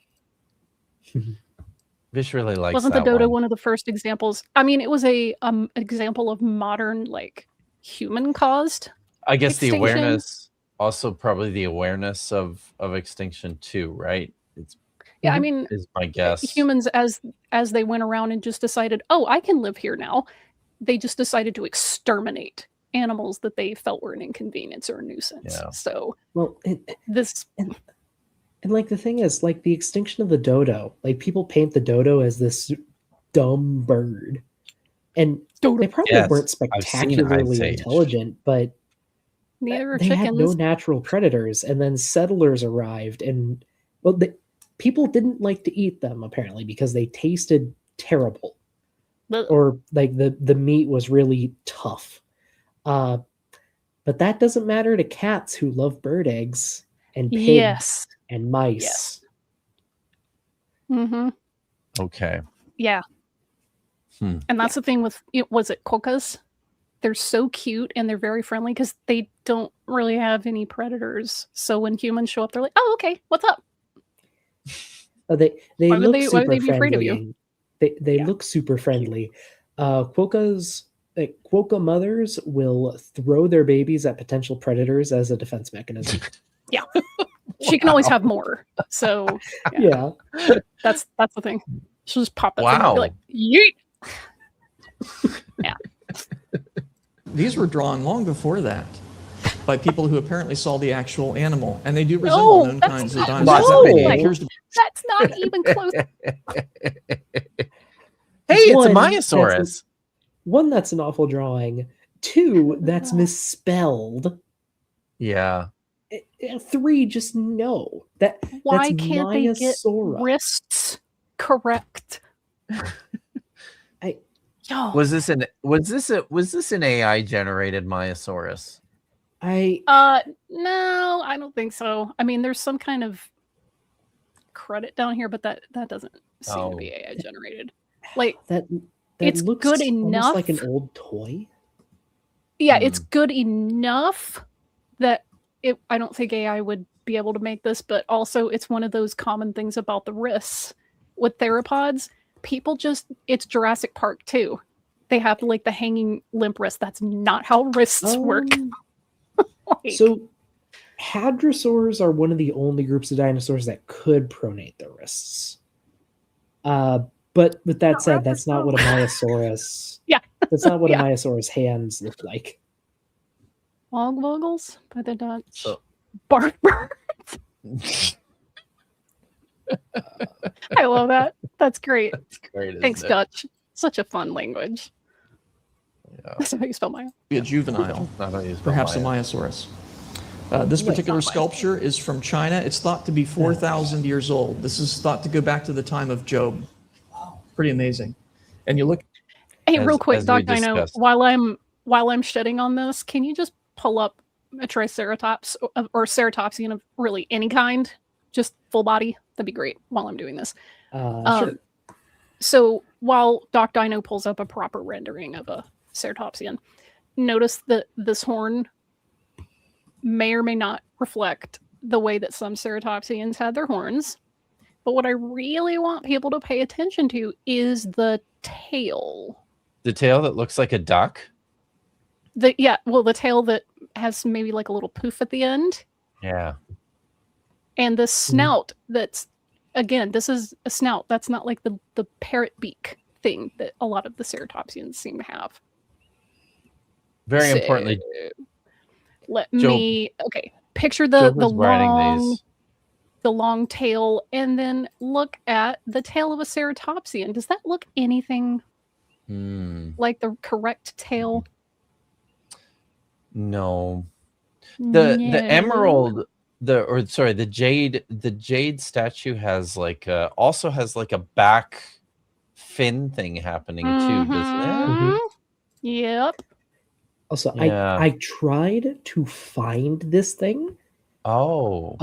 Vish really likes Wasn't the that dodo one. one of the first examples? I mean, it was a example of modern, like, human-caused. I guess the extinction. awareness, also probably the awareness of extinction too, right? It's Yeah, I mean, is my guess. humans as they went around and just decided, oh, I can live here now. They just decided to exterminate animals that they felt were an inconvenience or a nuisance. Yeah. So Well, this, and like the thing is, like the extinction of the dodo, like people paint the dodo as this dumb bird, and they probably Yes, weren't I've seen spectacularly Ice Age. intelligent, but neither are they had no chickens. natural predators. And then settlers arrived, and people didn't like to eat them apparently because they tasted terrible, But or like the meat was really tough. But that doesn't matter to cats who love bird eggs and pigs yes. and mice. Yes. Mm-hmm. Okay. Yeah. And that's the thing with was it quokkas? They're so cute and they're very friendly because they don't really have any predators. So when humans show up, they're like, "Oh, okay, what's up?" They Why would look they super be afraid of friendly. you? And they Yeah. look super friendly. Quokkas, quokka mothers will throw their babies at potential predators as a defense mechanism. She can always have more. So Yeah. that's the thing. She'll just pop that thing out and be Wow. like, "Yeet!" These were drawn long before that by people who apparently saw the actual animal, and they do resemble No, known that's kinds of not- dinosaurs. no! It appears to be That's not even close. Hey, it's a One, Myosaurus. One, that's an awful drawing. Two, that's Oh. misspelled. Yeah. 3, just no. Why That's can't they get Myosaura. wrists correct? I- Yo, Was this an AI generated Myosaurus? no, I don't think so. I mean, there's some kind of credit down here, but that doesn't seem to be AI generated. Like, that it's looks good almost like an enough. old toy. yeah, it's good enough that I don't think AI would be able to make this, but also it's one of those common things about the wrists with theropods. People it's Jurassic Park too. They have like the hanging limp wrist. That's not how wrists work. Like, So hadrosaurs are one of the only groups of dinosaurs that could pronate their wrists. But with that said, that's not what a Myosaurus. Yeah. That's not what Yeah. a Myosaurus hands look like. Woggle-woggles by the Dutch. So Bark I love that. That's great. it's great. Thanks, isn't it? Dutch. Such a fun language. Yeah. That's how you spell my. a juvenile, I don't use perhaps a Maya. Myosaurus. This particular sculpture is from China. It's thought to be 4,000 years old. This is thought to go back to the time of Job. Pretty amazing. And you look. Hey, real As quick, we Doc Dino, discussed. while I'm shedding on this, can you just pull up a Triceratops or Ceratopsian of really any kind, just full body? That'd be great while I'm doing this. Sure. So while Doc Dino pulls up a proper rendering of a Ceratopsian, notice that this horn may or may not reflect the way that some Ceratopsians had their horns. But what I really want people to pay attention to is the tail. The tail that looks like a duck. The tail that has maybe like a little poof at the end, Yeah. and the snout that's, again, this is a snout. That's not like the parrot beak thing that a lot of the Ceratopsians seem to have. Very So, importantly, picture Job the was writing long these. the long tail, and then look at the tail of a Ceratopsian. Does that look anything like the correct tail? No. The emerald, the jade statue has like also has like a back fin thing happening too, doesn't it? Mhm. Yep. Also, Yeah. I tried to find this thing. Oh.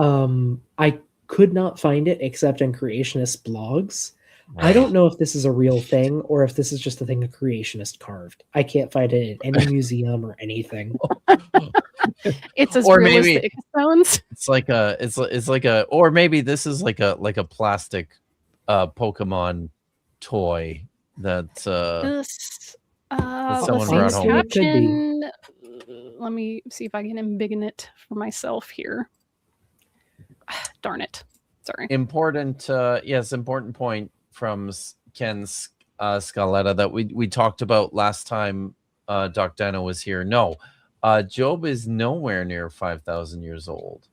I could not find it except in creationist blogs. I don't know if this is a real thing or if this is just a thing a creationist carved. I can't find it in any museum or anything. It's as Or realistic maybe- as stones. It's like a or maybe this is like a plastic Pokemon toy that This someone let's brought see, home. It could be. caption. Let me see if I can embiggen it for myself here. Darn it. Sorry. important point from Ken Scaletta that we talked about last time Doc Dino was here. No, Job is nowhere near 5,000 years old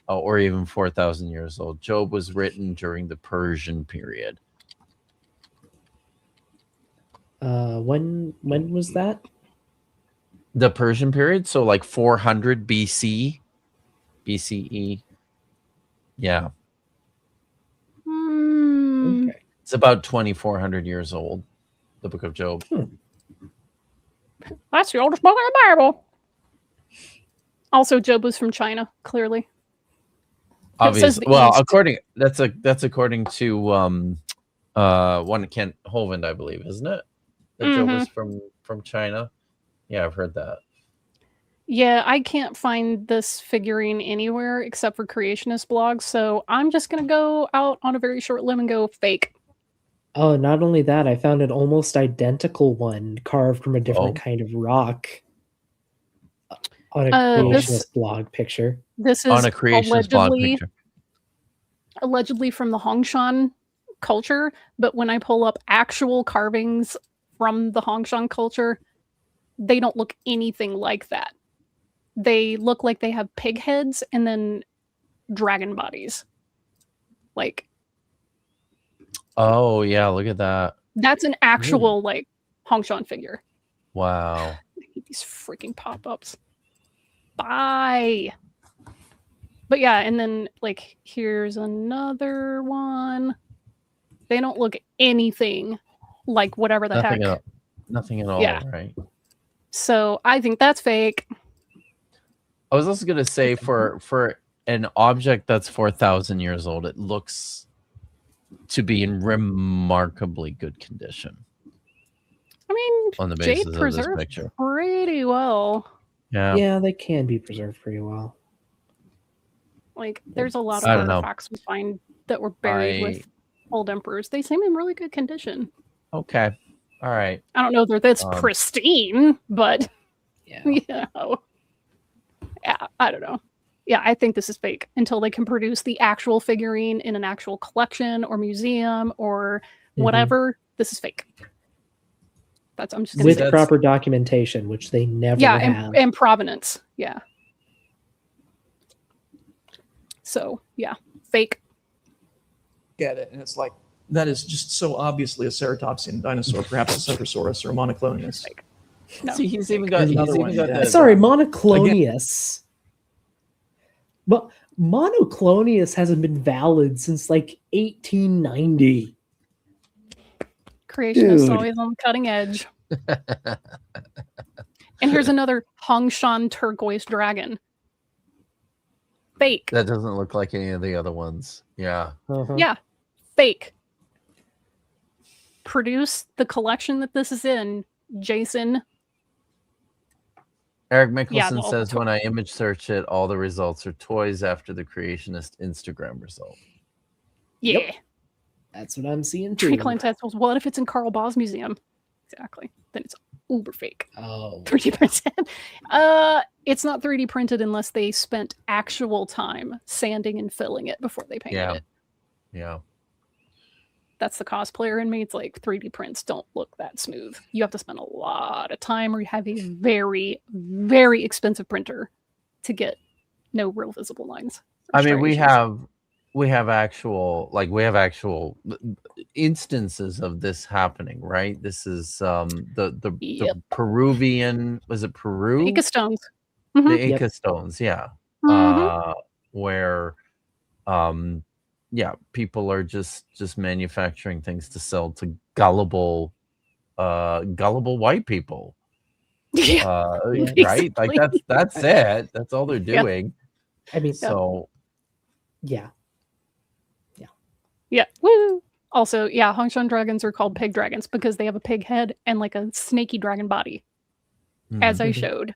or even 4,000 years old. Job was written during the Persian period. When was that? The Persian period, so like 400 BCE. Yeah, Okay. it's about 2,400 years old. The Book of Job. That's the oldest book in the Bible. Also, Job was from China, clearly. Obviously, the well, East. that's according to one Kent Hovind, I believe, isn't it? that Joe was from China. Yeah, I've heard that. Yeah, I can't find this figurine anywhere except for creationist blogs, so I'm just gonna go out on a very short limb and go fake. Oh, not only that, I found an almost identical one carved from a different Oh. kind of rock on a This creationist blog picture. this is On a creationist blog picture. allegedly from the Hongshan culture, but when I pull up actual carvings from the Hongshan culture, they don't look anything like that. They look like they have pig heads and then dragon bodies. Like, Oh yeah, look at that. that's an actual like Hongshan figure. Wow. I hate these freaking pop-ups. Bye. But yeah, and then like here's another one. They don't look anything like whatever the Nothing heck. at all. Nothing at all, Yeah. right? So I think that's fake. I was also gonna say for an object that's 4,000 years old, it looks to be in remarkably good condition I mean, on the jade basis of this preserved picture. pretty well. Yeah. Yeah, they can be preserved pretty well. Like, there's a lot of I don't know. artifacts we find that were buried with old emperors. They seem in really good condition. Okay. All right. I don't know that that's Um, pristine, but Yeah. you know, yeah, I don't know. Yeah, I think this is fake until they can produce the actual figurine in an actual collection or museum or whatever. This is fake. That's I'm just gonna With say. proper documentation, which they never Yeah, have. and provenance. Yeah. So yeah, fake. Get it, and it's like that is just so obviously a ceratopsian dinosaur, perhaps a Cephalosaurus or a monoclonius. Fake. No. See, he's even got. Here's He's another even one, got yeah. the, Sorry, Monoclonius. But Monoclonius hasn't been valid since like 1890. Creationists Dude. always on the cutting edge. And here's another Hongshan turquoise dragon. Fake. That doesn't look like any of the other ones. Yeah. Uh-huh. Yeah, fake. Produce the collection that this is in, Jason. Eric Mickelson Yeah, well, says when I image search it, all the results are toys after the creationist Instagram result. Yeah. Yep. That's what I'm seeing Tree too. climb testicles. What if it's in Carl Baugh's museum? Exactly. Then it's uber fake. Oh. 3D printed. It's not 3D printed unless they spent actual time sanding and filling it before they painted Yeah. it. Yeah. That's the cosplayer in me. It's like 3D prints don't look that smooth. You have to spend a lot of time, or you have a very, very expensive printer to get no real visible lines. I mean, we Striations. have actual instances of this happening, right? This is the Yep. Peruvian, was it Peru? Inca stones. The Mhm. Yep. Inca stones, yeah. Mhm. Where yeah, people are just manufacturing things to sell to gullible white people. Yeah. Yeah. Right? Like basically. that's it. That's all they're Yeah. doing. I mean, So yeah. Yeah. Woo. Also, yeah, Hongshan dragons are called pig dragons because they have a pig head and like a snaky dragon body, as I Mhm. showed.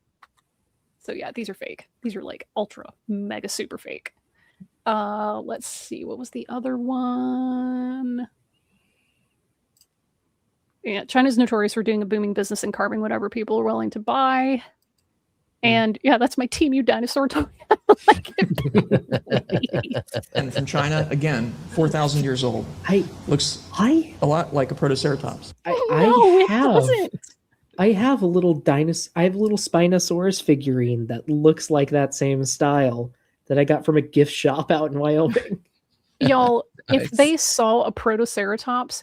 So yeah, these are fake. These are like ultra mega super fake. Let's see, what was the other one? Yeah, China's notorious for doing a booming business and carving whatever people are willing to buy. And yeah, that's my Team U dinosaur toy. Like, And from China, again, 4,000 years old. I Looks I a lot like a Protoceratops. I, no, it have doesn't. I have a little I have a little Spinosaurus figurine that looks like that same style that I got from a gift shop out in Wyoming. Y'all, if Nice. they saw a Protoceratops,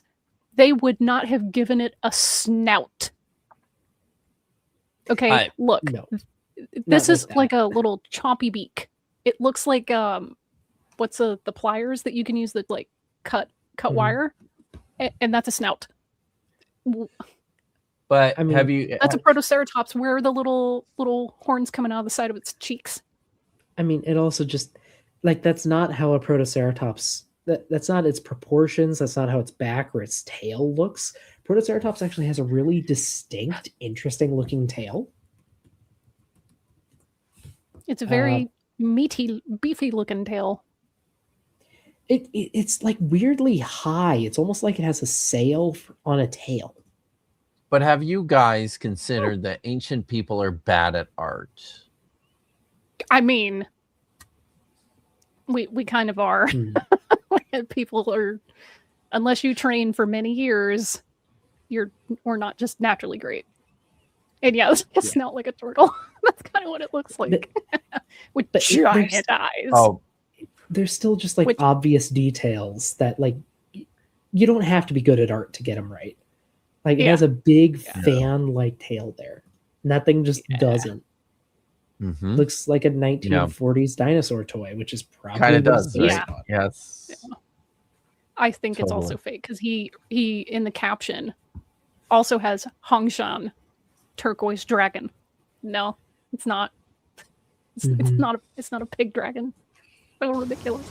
they would not have given it a snout. Okay, look. No. This Not is like like a little chompy beak. It looks like what's the pliers that you can use that like cut Mhm. wire, and that's a snout. but I mean, have you That's a Protoceratops. Where are the little horns coming out of the side of its cheeks? I mean, it also just like that's not how a Protoceratops. That's not its proportions. That's not how its back or its tail looks. Protoceratops actually has a really distinct, interesting looking tail. It's a very meaty, beefy looking tail. It's like weirdly high. It's almost like it has a sail on a tail. But have you guys considered that ancient people are bad at art? I mean, we kind of are. People are, unless you train for many years, we're not just naturally great. And yeah, it's not like a turtle. That's kind of what it looks like. With giant eyes. Oh, there's still just like obvious details that like you don't have to be good at art to get them right. Like it has a big fan-like tail there, and that thing just doesn't. Mm-hmm. Looks like a 1940s dinosaur toy, which is probably kind of does. based Right? on. Yes. Yeah. I think it's also fake because he in the caption also has Hongshan turquoise dragon. No, it's not. It's not a pig dragon. So ridiculous.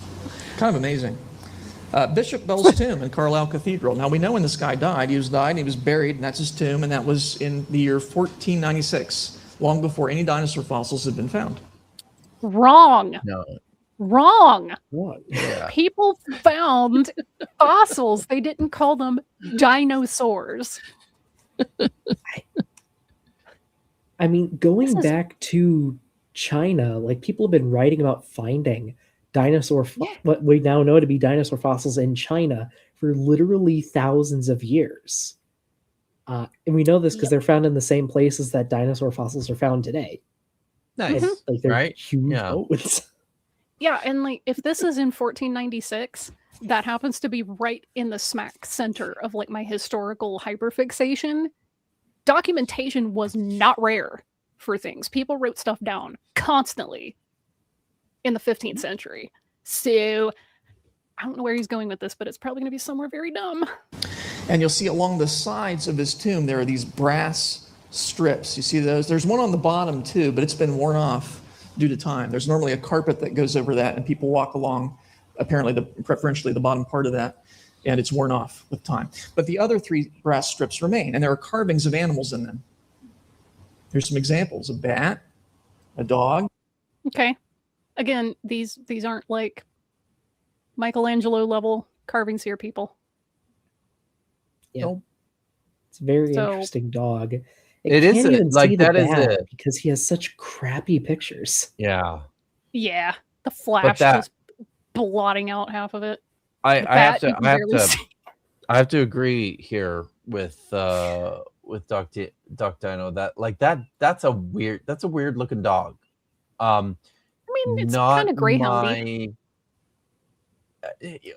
Kind of amazing. Bishop Bell's tomb in Carlisle Cathedral. Now we know when this guy died. He was buried, and that's his tomb, and that was in the year 1496, long before any dinosaur fossils had been found. Wrong. No. Wrong. What? Yeah. People found fossils. They didn't call them dinosaurs. I mean, going back to China, like people have been writing about finding what we now know to be dinosaur fossils in China for literally thousands of years. And we know this because they're found in the same places that dinosaur fossils are found today. Nice. And, like they're Right? huge Yeah. bones. Yeah, and like if this is in 1496, that happens to be right in the smack center of like my historical hyperfixation. Documentation was not rare for things. People wrote stuff down constantly in the 15th century. So I don't know where he's going with this, but it's probably going to be somewhere very dumb. And you'll see along the sides of his tomb, there are these brass strips. You see those? There's one on the bottom too, but it's been worn off due to time. There's normally a carpet that goes over that, and people walk along, apparently preferentially the bottom part of that, and it's worn off with time. But the other 3 brass strips remain, and there are carvings of animals in them. Here's some examples: a bat, a dog. Okay. Again, these aren't like Michelangelo level carvings here, people. Yeah. Nope. It's a very So- interesting dog. It can't is even like see the that is bat it. because he has such crappy pictures. Yeah. Yeah, the flash just blotting out half of it. I have Bat, you can barely to see. I have to agree here with Doc Dino that like that's a weird looking dog. I mean, it's kind of greyhoundy.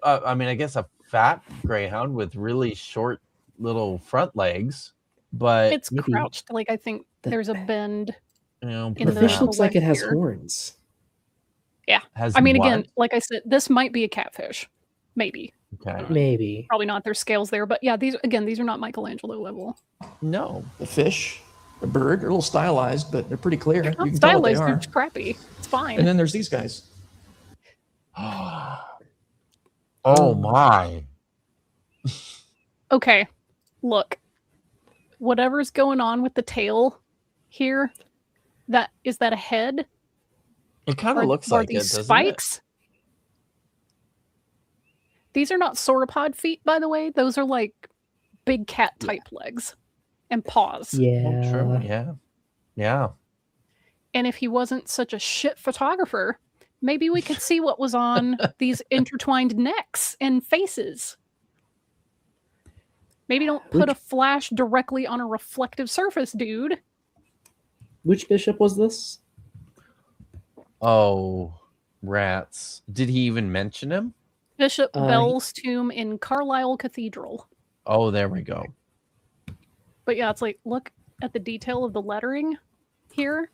I mean, I guess a fat greyhound with really short little front legs, but It's crouched. Like I think there's a bend. you know, in The the fish looks like leg it has here. horns. has I mean, what? again, like I said, this might be a catfish. Maybe. Okay. Maybe. Probably not. There's scales there. But yeah, these are not Michelangelo level. No. The fish, the bird, they're a little stylized, but they're pretty clear. They're You not can tell what they stylized. They're are. just crappy. It's fine. And then there's these guys. Oh my. Okay, look. Whatever's going on with the tail here, that a head? It kind of Or- looks or like it, these doesn't spikes? These are not sauropod feet, by the way. Those are like big cat type legs and paws. it? Yeah. Oh, true. Yeah. Yeah. And if he wasn't such a shit photographer, maybe we could see what was on these intertwined necks and faces. Maybe don't put a flash directly on a reflective surface, dude. Which bishop was this? Oh, rats. Did he even mention him? Bishop Bell's tomb in Carlisle Cathedral. Oh, there we go. But yeah, it's like, look at the detail of the lettering here.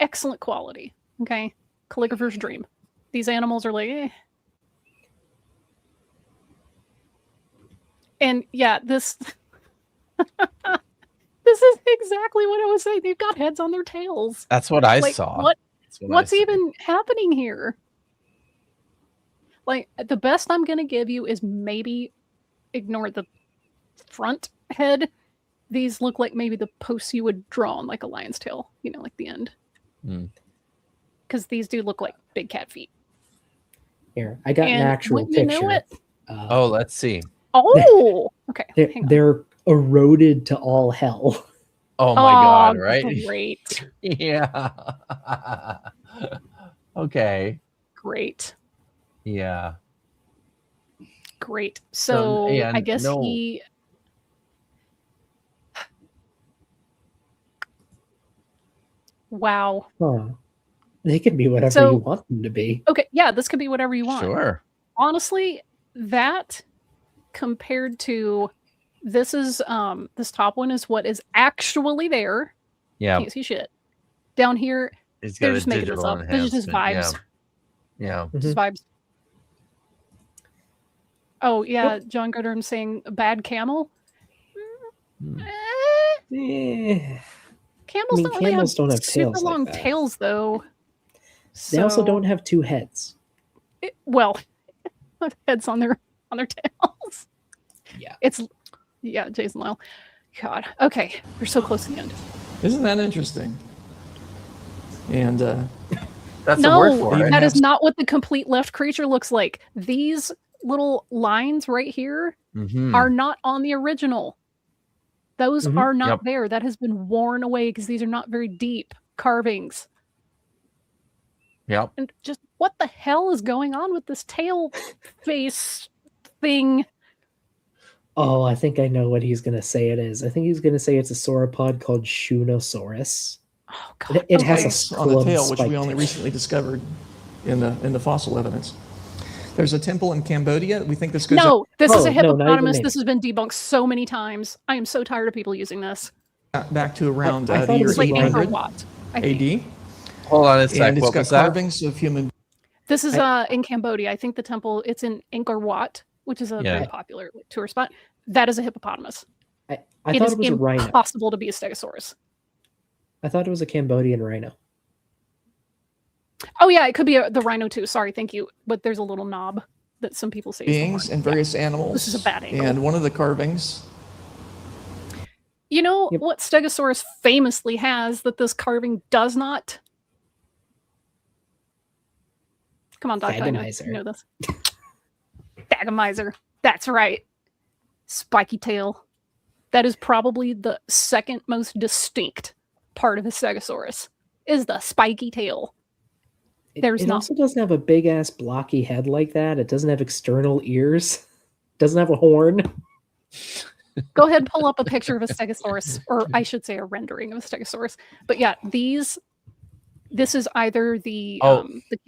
Excellent quality. Okay. Calligrapher's dream. These animals are like, eh. And yeah, this this is exactly what I was saying. They've got heads on their tails. That's what I Like, saw. What's even happening here? Like, the best I'm gonna give you is maybe ignore the front head, these look like maybe the posts you would draw on like a lion's tail, like the end. Because these do look like big cat feet. Here, I got an And actual wouldn't you picture. know it? Oh, let's see. Oh, okay. Hang on. They're eroded to all hell. Oh my God! Right? Great. Yeah. Okay. Great. Yeah. Great. So and I guess no- he. Wow. Huh. They can be whatever So- you want them to be. Okay. Yeah, this could be whatever you want. Sure. Honestly, that compared to this is this top one is what is actually there. Yeah. Can't see shit. Down here, It's they're got a just making this digital up. This is just enhancement. vibes. Yeah. Just vibes. Oh yeah, John Goodrum saying bad camel. Hmm. Camels don't really camels have don't have super tails like long that. tails though. They also So- don't have two heads. well, heads on their tails. Yeah. It's Jason Lyle. God. Okay, we're so close to the end. Isn't that interesting? And That's the word No, for even it. that is has- not what the complete left creature looks like. These little lines right here Mhm. are not on the original. Those Mhm. are not Yep. there. That has been worn away because these are not very deep carvings. Yep. And just what the hell is going on with this tail face thing? Oh, I think I know what he's going to say it is. I think he's going to say it's a sauropod called Shunosaurus. Oh god. It has okay. a on the club tail, which we spike only tail. recently discovered in the fossil evidence. There's a temple in Cambodia. We think this goes No, this is a Oh, no, not even hippopotamus. maybe. This has been debunked so many times. I am so tired of people using this. back to around I the thought it year was It's like rhino. Angkor 800 Wat, I think. AD, Hold on a sec. and it's What got was that? carvings of human. This is in Cambodia. I think the temple it's in Angkor Wat, which is a Yeah. very popular tourist spot. That is a hippopotamus. I It thought is it was a rhino. impossible to be a stegosaurus. I thought it was a Cambodian rhino. Oh yeah, it could be the rhino too. Sorry, thank you. But there's a little knob that some people say is the Beings horn. and various animals. This is a bad angle. And one of the carvings. You know Yep. what Stegosaurus famously has that this carving does not? Come on, Doc. I know Thagomizer. you know this. Thagomizer. That's right. Spiky tail. That is probably the second most distinct part of a Stegosaurus. Is the spiky tail. There's it not- also doesn't have a big ass blocky head like that. It doesn't have external ears. Doesn't have a horn. Go ahead and pull up a picture of a Stegosaurus, or I should say a rendering of a Stegosaurus. But yeah, this is either the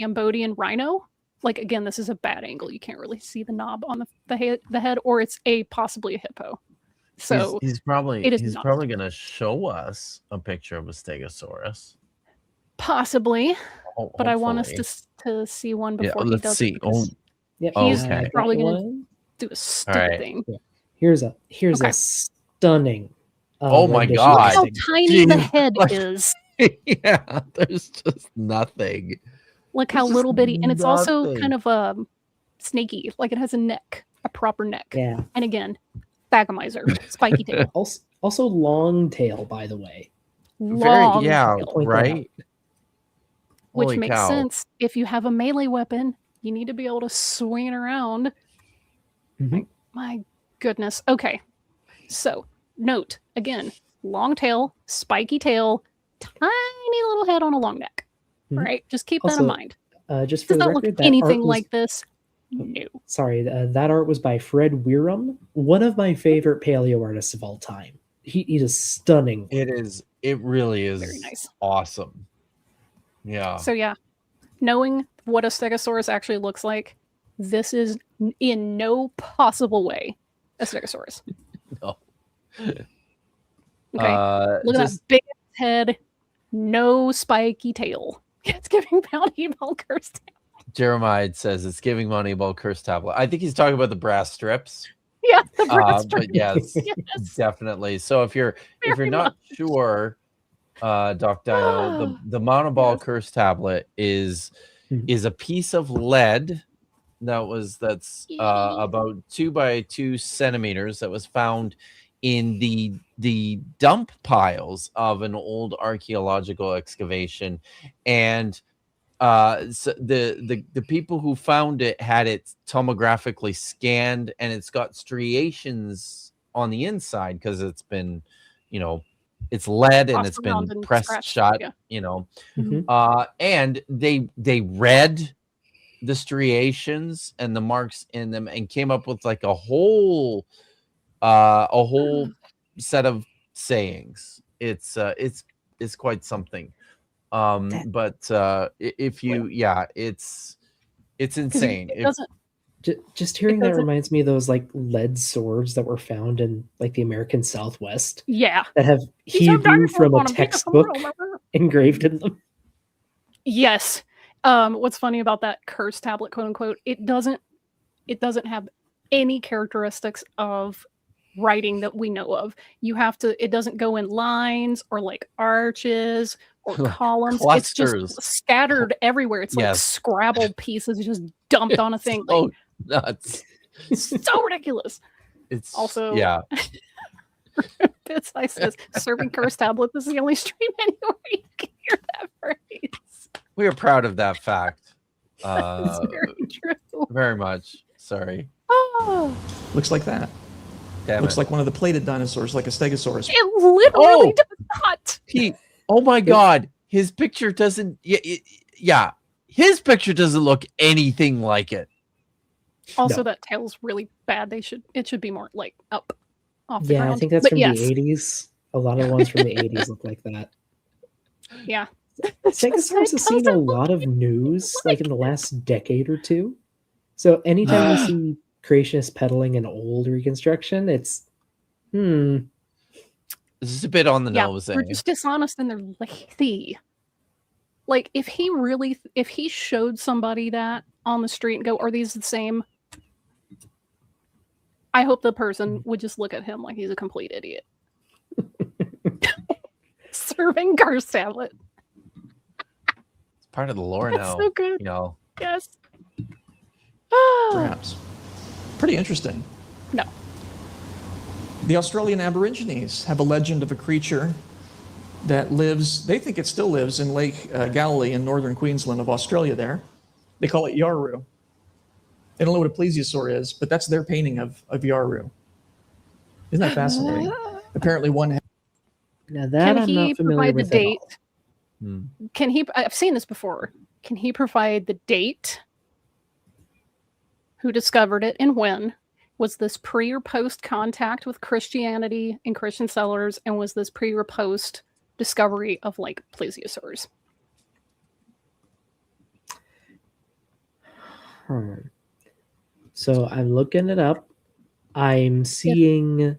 Cambodian rhino. Like again, this is a bad angle. You can't really see the knob on the head, or it's possibly a hippo. So he's probably it is he's not. probably going to show us a picture of a Stegosaurus. possibly, but I want us Hopefully. to see one Yeah, before he let's does see. it. because Yep. He's Okay. probably gonna One. do a stupid right. thing. Here's a Okay. stunning. Oh my rendition God. of Look how Stegosaurus. tiny the Jeez. head Like- is. Yeah, there's just nothing. Look how There's just little bitty, and it's also nothing. kind of snaky. Like it has a neck, a proper neck. Yeah. And again, Thagomizer, spiky tail, Also long tail, by the way. long yeah, tail, Point that right. which Holy makes cow. sense. If you have a melee weapon, you need to be able to swing it around. Mhm. My goodness. Okay, so note again: long tail, spiky tail, tiny little head on a long neck. Mhm. All right, just keep that in Also, mind. Just for Does the not look record, that anything art was, like this. No. Sorry, that art was by Fred Wirum, one of my favorite paleo artists of all time. He does stunning. It is. It really is Very nice. awesome. Yeah. So yeah, knowing what a Stegosaurus actually looks like, this is in no possible way a Stegosaurus. No. Okay, look at just- that big head, no spiky tail. It's giving Bounty Ball cursed. Jeremiah says it's giving Moneyball curse tablet. I think he's talking about the brass strips. Yeah, the breast. But yes, Yes. definitely. So if you're Very not sure, Doc Dino, the monoball Yes. curse tablet is Mhm. a piece of lead that's about 2 by 2 centimeters that was found in the dump piles of an old archaeological excavation, and so the people who found it had it tomographically scanned, and it's got striations on the inside because it's been, it's lead and Tossed it's around been and pressed scratched, shut, yeah. Mhm. and they read the striations and the marks in them and came up with like a whole set of sayings. It's quite something. If you, it's insane. It doesn't. Just hearing that doesn't- reminds me of those like lead swords that were found in like the American Southwest Yeah. that have These have Hebrew dinosaurs from a on 'em. These are textbook from real. engraved in them. Yes. What's funny about that curse tablet, quote unquote, it doesn't have any characteristics of writing that we know of. It doesn't go in lines or like arches or columns. It's Clusters. just scattered everywhere. It's like Yes. scrabbled pieces just dumped on a thing. So Like, nuts. so ridiculous. It's Also, yeah. Bitsai says, serving curse tablet is the only stream anywhere you can hear that phrase. We are proud of that fact. That's very true. Very much. Sorry. Oh, Looks like that. Damn Looks it. like one of the plated dinosaurs, like a stegosaurus. it literally Oh! does not. Pete, oh my God, his picture doesn't. Yeah, his picture doesn't look anything like it. Also, No. that tail's really bad. It should be more like up off the Yeah, ground. I think that's But from yes, the 80s. A lot of ones from the 80s look like that. yeah. Stegosaurus has seen a doesn't lot of news like in the last decade or two. So anytime we see creationists peddling an old reconstruction, it's This is a bit on the nose. They're just dishonest and they're lazy. Like if he showed somebody that on the street and go, "Are these the same?" I hope the person would just look at him like he's a complete idiot. Serving curse tablet. It's part of the lore That's now. so good. Yes. Perhaps. Pretty interesting. No. The Australian Aborigines have a legend of a creature that lives, they think it still lives in Lake Galilee in northern Queensland of Australia there. They call it Yaru. They don't know what a plesiosaur is, but that's their painting of Yaru. Isn't that fascinating? Apparently one now that Can I'm he not familiar provide the with at all. date? Can he? I've seen this before. Can he provide the date? Who discovered it and when? Was this pre or post contact with Christianity and Christian settlers? And was this pre or post discovery of like plesiosaurs? So I'm looking it up. I'm seeing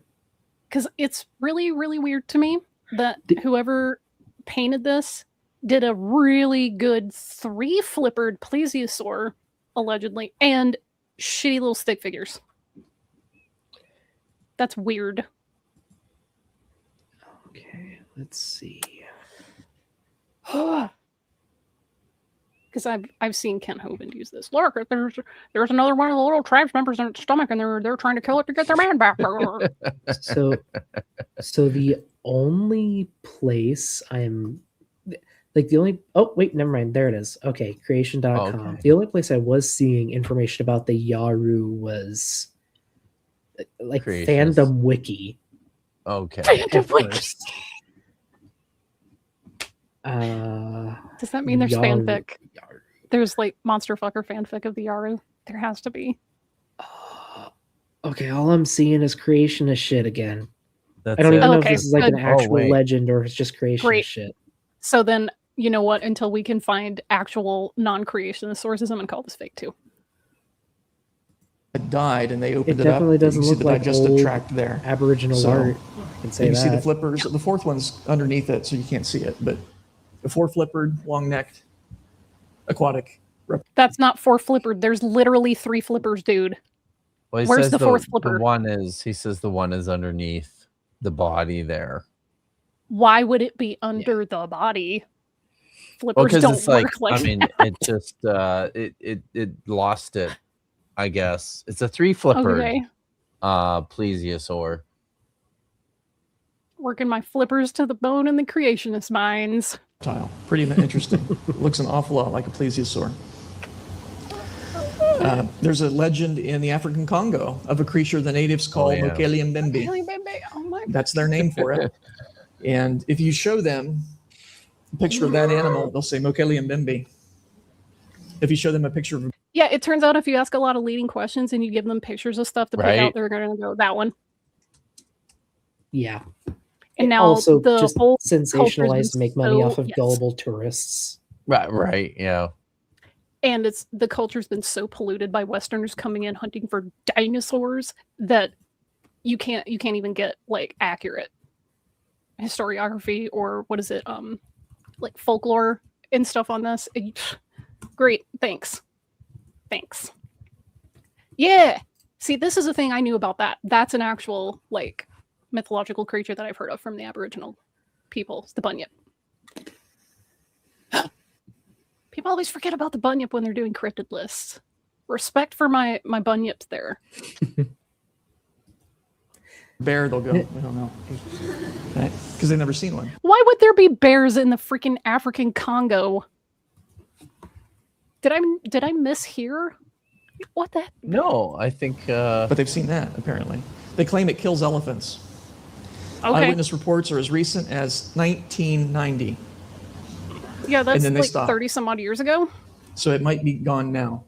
Because it's really, really weird to me that whoever painted this did a really good 3-flippered plesiosaur, allegedly, and shitty little stick figures. That's weird. Okay, let's see. Because I've seen Ken Hovind use this. Look, there's another one of the little tribes members in its stomach, and they're trying to kill it to get their man back. So the only place I'm like the only never mind, there it is. Okay, creation.com. Okay. The only place I was seeing information about the Yaru was like Creationist. fandom wiki. Okay. At first. Does that mean there's Yaru. fanfic? There's like monster fucker fanfic of the Yaru. There has to be. Okay, all I'm seeing is creationist shit again. That's I don't even know if Okay, this is like an good. actual wait. legend or if it's just creationist Great. shit. So then, you know what? Until we can find actual non-creationist sources, I'm gonna call this fake too. had died and they opened it, definitely up. doesn't You can see look the like digestive old tract there. Aboriginal So, art. I can say You that. can see the flippers. The fourth one's underneath it, so you can't see it. But the 4-flippered, long-necked, aquatic. That's not 4-flippered. There's literally 3 flippers, dude. Well, he Where's says the fourth flipper? He says the one is underneath the body there. Why would it be under the body? Well, Flippers because don't it's like, work like I mean, that. it just it lost it. I guess it's a 3-flippered Okay. plesiosaur. Working my flippers to the bone in the creationist minds. Reptile. Pretty interesting. Looks an awful lot like a plesiosaur. There's a legend in the African Congo of a creature the natives call yeah. Mokele Mbembe. Oh my! That's their name for it. And if you show them a picture of that animal, they'll say Mokele Mbembe. If you show them a picture of Yeah, it turns out if you ask a lot of leading questions and you give them pictures of stuff to pick Right. out, they're going to go that one. Yeah. And now also the just whole sensationalized to make money off of yes. gullible tourists. Right, yeah. And the culture's been so polluted by Westerners coming in hunting for dinosaurs that you can't even get like accurate historiography or what is it like folklore and stuff on this. Great, thanks. Yeah. See, this is a thing I knew about that. That's an actual like mythological creature that I've heard of from the Aboriginal peoples, the bunyip. People always forget about the bunyip when they're doing cryptid lists. Respect for my bunyips there. bear, they'll go, I don't know. Because they've never seen one. Why would there be bears in the freaking African Congo? Did I mishear? What the? No, I think But they've seen that, apparently. They claim it kills elephants. Okay. Eyewitness reports are as recent as 1990. Yeah, that's then they like stop. 30 some odd years ago. So it might be gone now,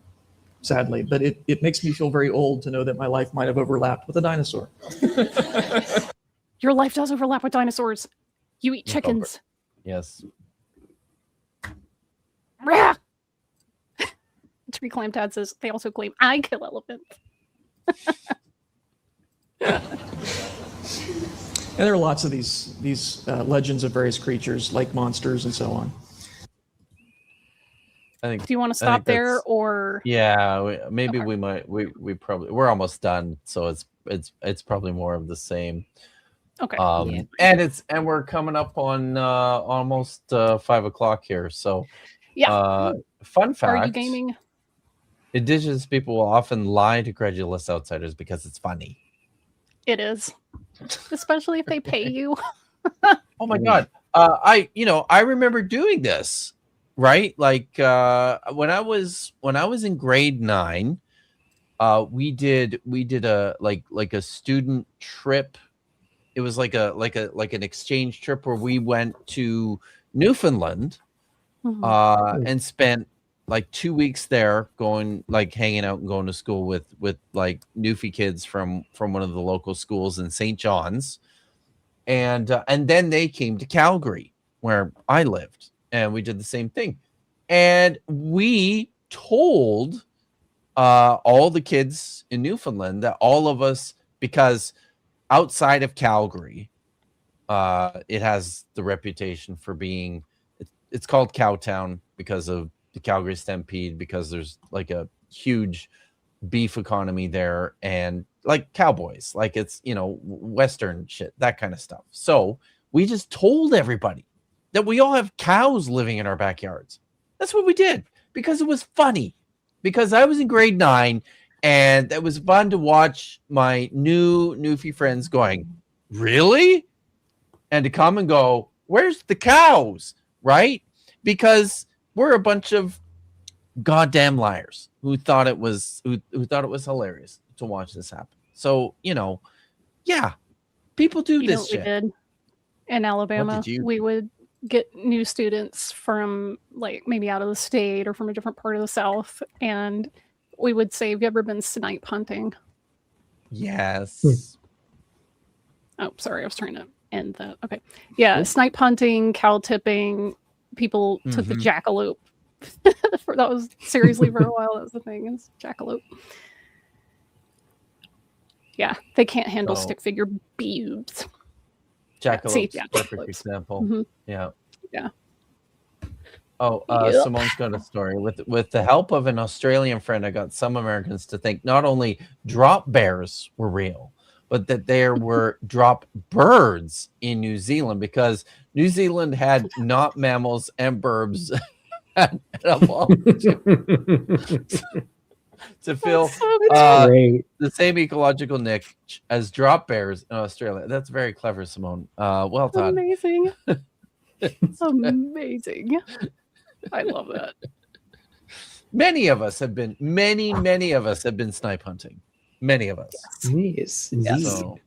sadly. But it makes me feel very old to know that my life might have overlapped with a dinosaur. Your life does overlap with dinosaurs. You eat chickens. yes. Rah! Tree Clam Dad says they also claim I kill elephants. And there are lots of these legends of various creatures, like monsters and so on. I think Do you want to stop there that's- or? Yeah, maybe Okay. we might. We probably we're almost done, so it's probably more of the same. Okay. Yeah. And we're coming up on almost 5 o'clock here. So Yeah. fun fact: Are you gaming? Indigenous people will often lie to credulous outsiders because it's funny. It is, especially if they pay you. Oh my god! I remember doing this, right? Like when I was in grade 9, we did a like a student trip. It was like an exchange trip where we went to Newfoundland and spent like 2 weeks there, going like hanging out and going to school with like Newfie kids from one of the local schools in St. John's, and then they came to Calgary where I lived, and we did the same thing, and we told all the kids in Newfoundland that all of us, because outside of Calgary, it has the reputation for being it's called Cowtown because of the Calgary Stampede, because there's like a huge beef economy there and like cowboys, like it's Western shit, that kind of stuff. So we just told everybody that we all have cows living in our backyards. That's what we did because it was funny, because I was in grade 9 and it was fun to watch my Newfie friends going, really? And to come and go, where's the cows? Right? Because we're a bunch of goddamn liars who thought it was hilarious to watch this happen. So, yeah, people do You know this what we shit. did in Alabama? did you We would get new students from like maybe out of the state or from a different part of the South, and we would say, "Have you ever been snipe hunting?" Yes. Oh, sorry, I was trying to end that. Okay, yeah, snipe hunting, cow tipping. People took the Mhm. jackalope. That was seriously for a while. That was the thing. Is jackalope. Yeah, they can't handle So- stick figure boobs. Jackalope's yeah, perfect jackalopes. example. Mhm. Yeah. Yeah. Oh, Yep. Simone's got a story. With the help of an Australian friend, I got some Americans to think not only drop bears were real, but that there were drop birds in New Zealand, because New Zealand had not mammals and birds. to fill So That's great. the same ecological niche as drop bears in Australia. That's very clever, Simone. Well done. amazing. Amazing. I love that. Many of us have been snipe hunting. Many of us. Yes, indeed. So,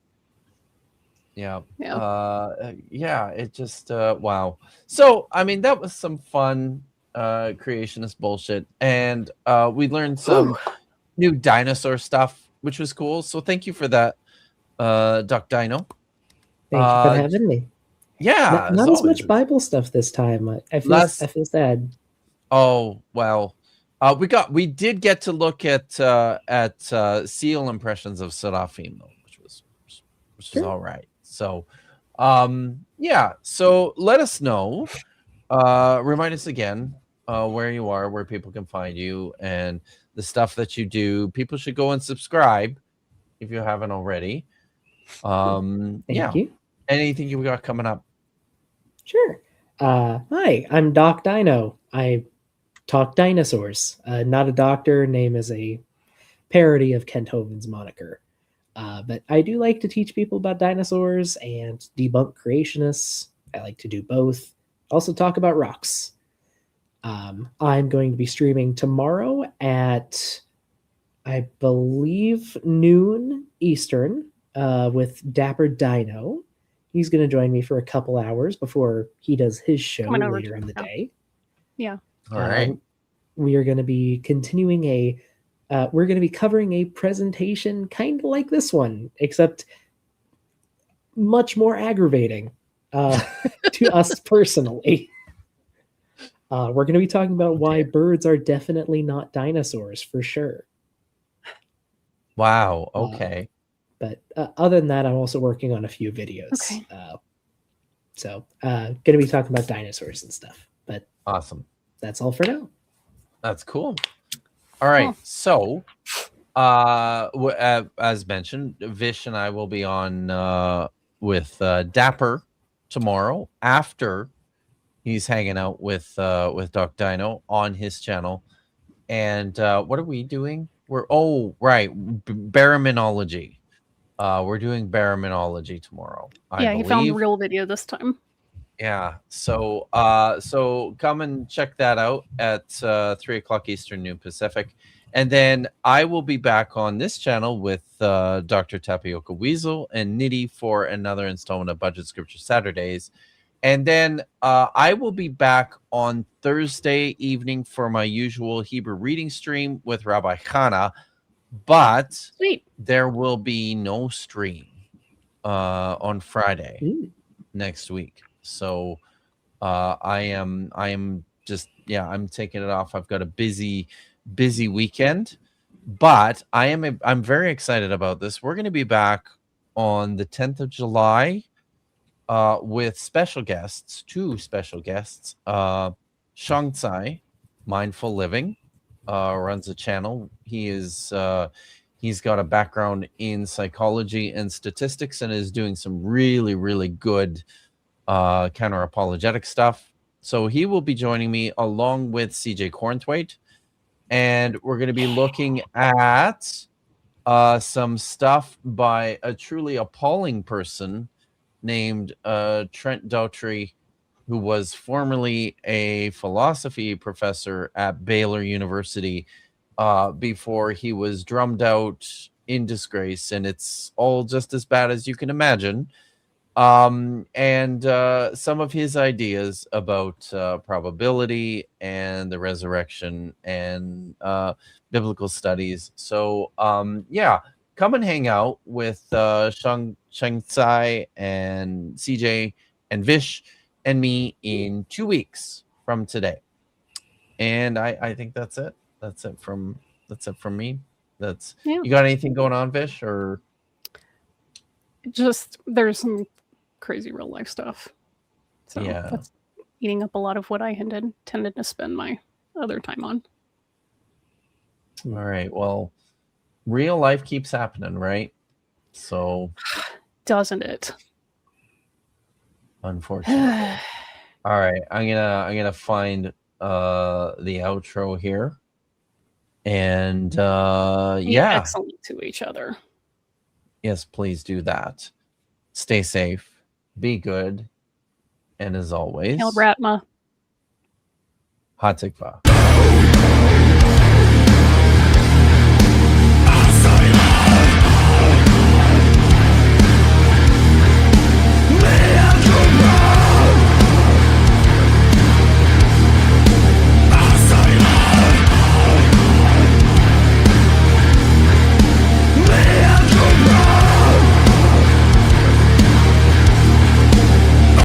yeah. Yeah. Yeah, it just wow. So, I mean, that was some fun creationist bullshit, and we learned some new dinosaur stuff, which was cool. So, thank you for that, Doc Dino. Thank you for having me. Yeah, Not as much Bible stuff this time. I feel sad. Oh well, we did get to look at seal impressions of Seraphim though, which was all right. So, yeah. So let us know. Remind us again where you are, where people can find you, and the stuff that you do. People should go and subscribe if you haven't already. Thank you. Anything you got coming up? Sure. Hi, I'm Doc Dino. I talk dinosaurs. Not a doctor. Name is a parody of Kent Hovind's moniker. But I do like to teach people about dinosaurs and debunk creationists. I like to do both. Also talk about rocks. I'm going to be streaming tomorrow at, I believe, noon Eastern with Dapper Dino. He's going to join me for a couple hours before he does his show later in the day. Yeah. All right. We are going to be continuing we're going to be covering a presentation kind of like this one, except much more aggravating to us personally. We're going to be talking about why birds are definitely not dinosaurs for sure. Wow. Okay. But other than that, I'm also working on a few videos. Okay. So going to be talking about dinosaurs and stuff. But awesome. That's all for now. That's cool. All right. So, as mentioned, Vish and I will be on with Dapper tomorrow after he's hanging out with Doc Dino on his channel. And what are we doing? Baraminology. We're doing baraminology tomorrow. Yeah, he found a real video this time. Yeah, so come and check that out at 3:00 Eastern, noon Pacific, and then I will be back on this channel with Dr. Tapioca Weasel and Nitty for another installment of Budget Scripture Saturdays, and then I will be back on Thursday evening for my usual Hebrew reading stream with Rabbi Chana, but Sweet. There will be no stream on Friday next week. So I am just I'm taking it off. I've got a busy weekend, but I'm very excited about this. We're going to be back on the 10th of July with special guests, 2 special guests. Shang Tsai, Mindful Living, runs a channel. He's got a background in psychology and statistics and is doing some really, really good counter-apologetic stuff. So he will be joining me along with CJ Cornthwaite, and we're going to be looking at some stuff by a truly appalling person named Trent Daughtry, who was formerly a philosophy professor at Baylor University before he was drummed out in disgrace, and it's all just as bad as you can imagine. And some of his ideas about probability and the resurrection and biblical studies. So come and hang out with Shang Tsai and CJ and Vish and me in 2 weeks from today. And I think that's it. That's it from me. You got anything going on, Vish, or just there's some crazy real life stuff. So yeah, that's eating up a lot of what I tended to spend my other time on. All right. Well, real life keeps happening, right? So doesn't it? Unfortunately. All right. I'm gonna find the outro here. And Be yeah, excellent to each other. yes, please do that. Stay safe, be good, and as always, Hail Bratma. Hatikva.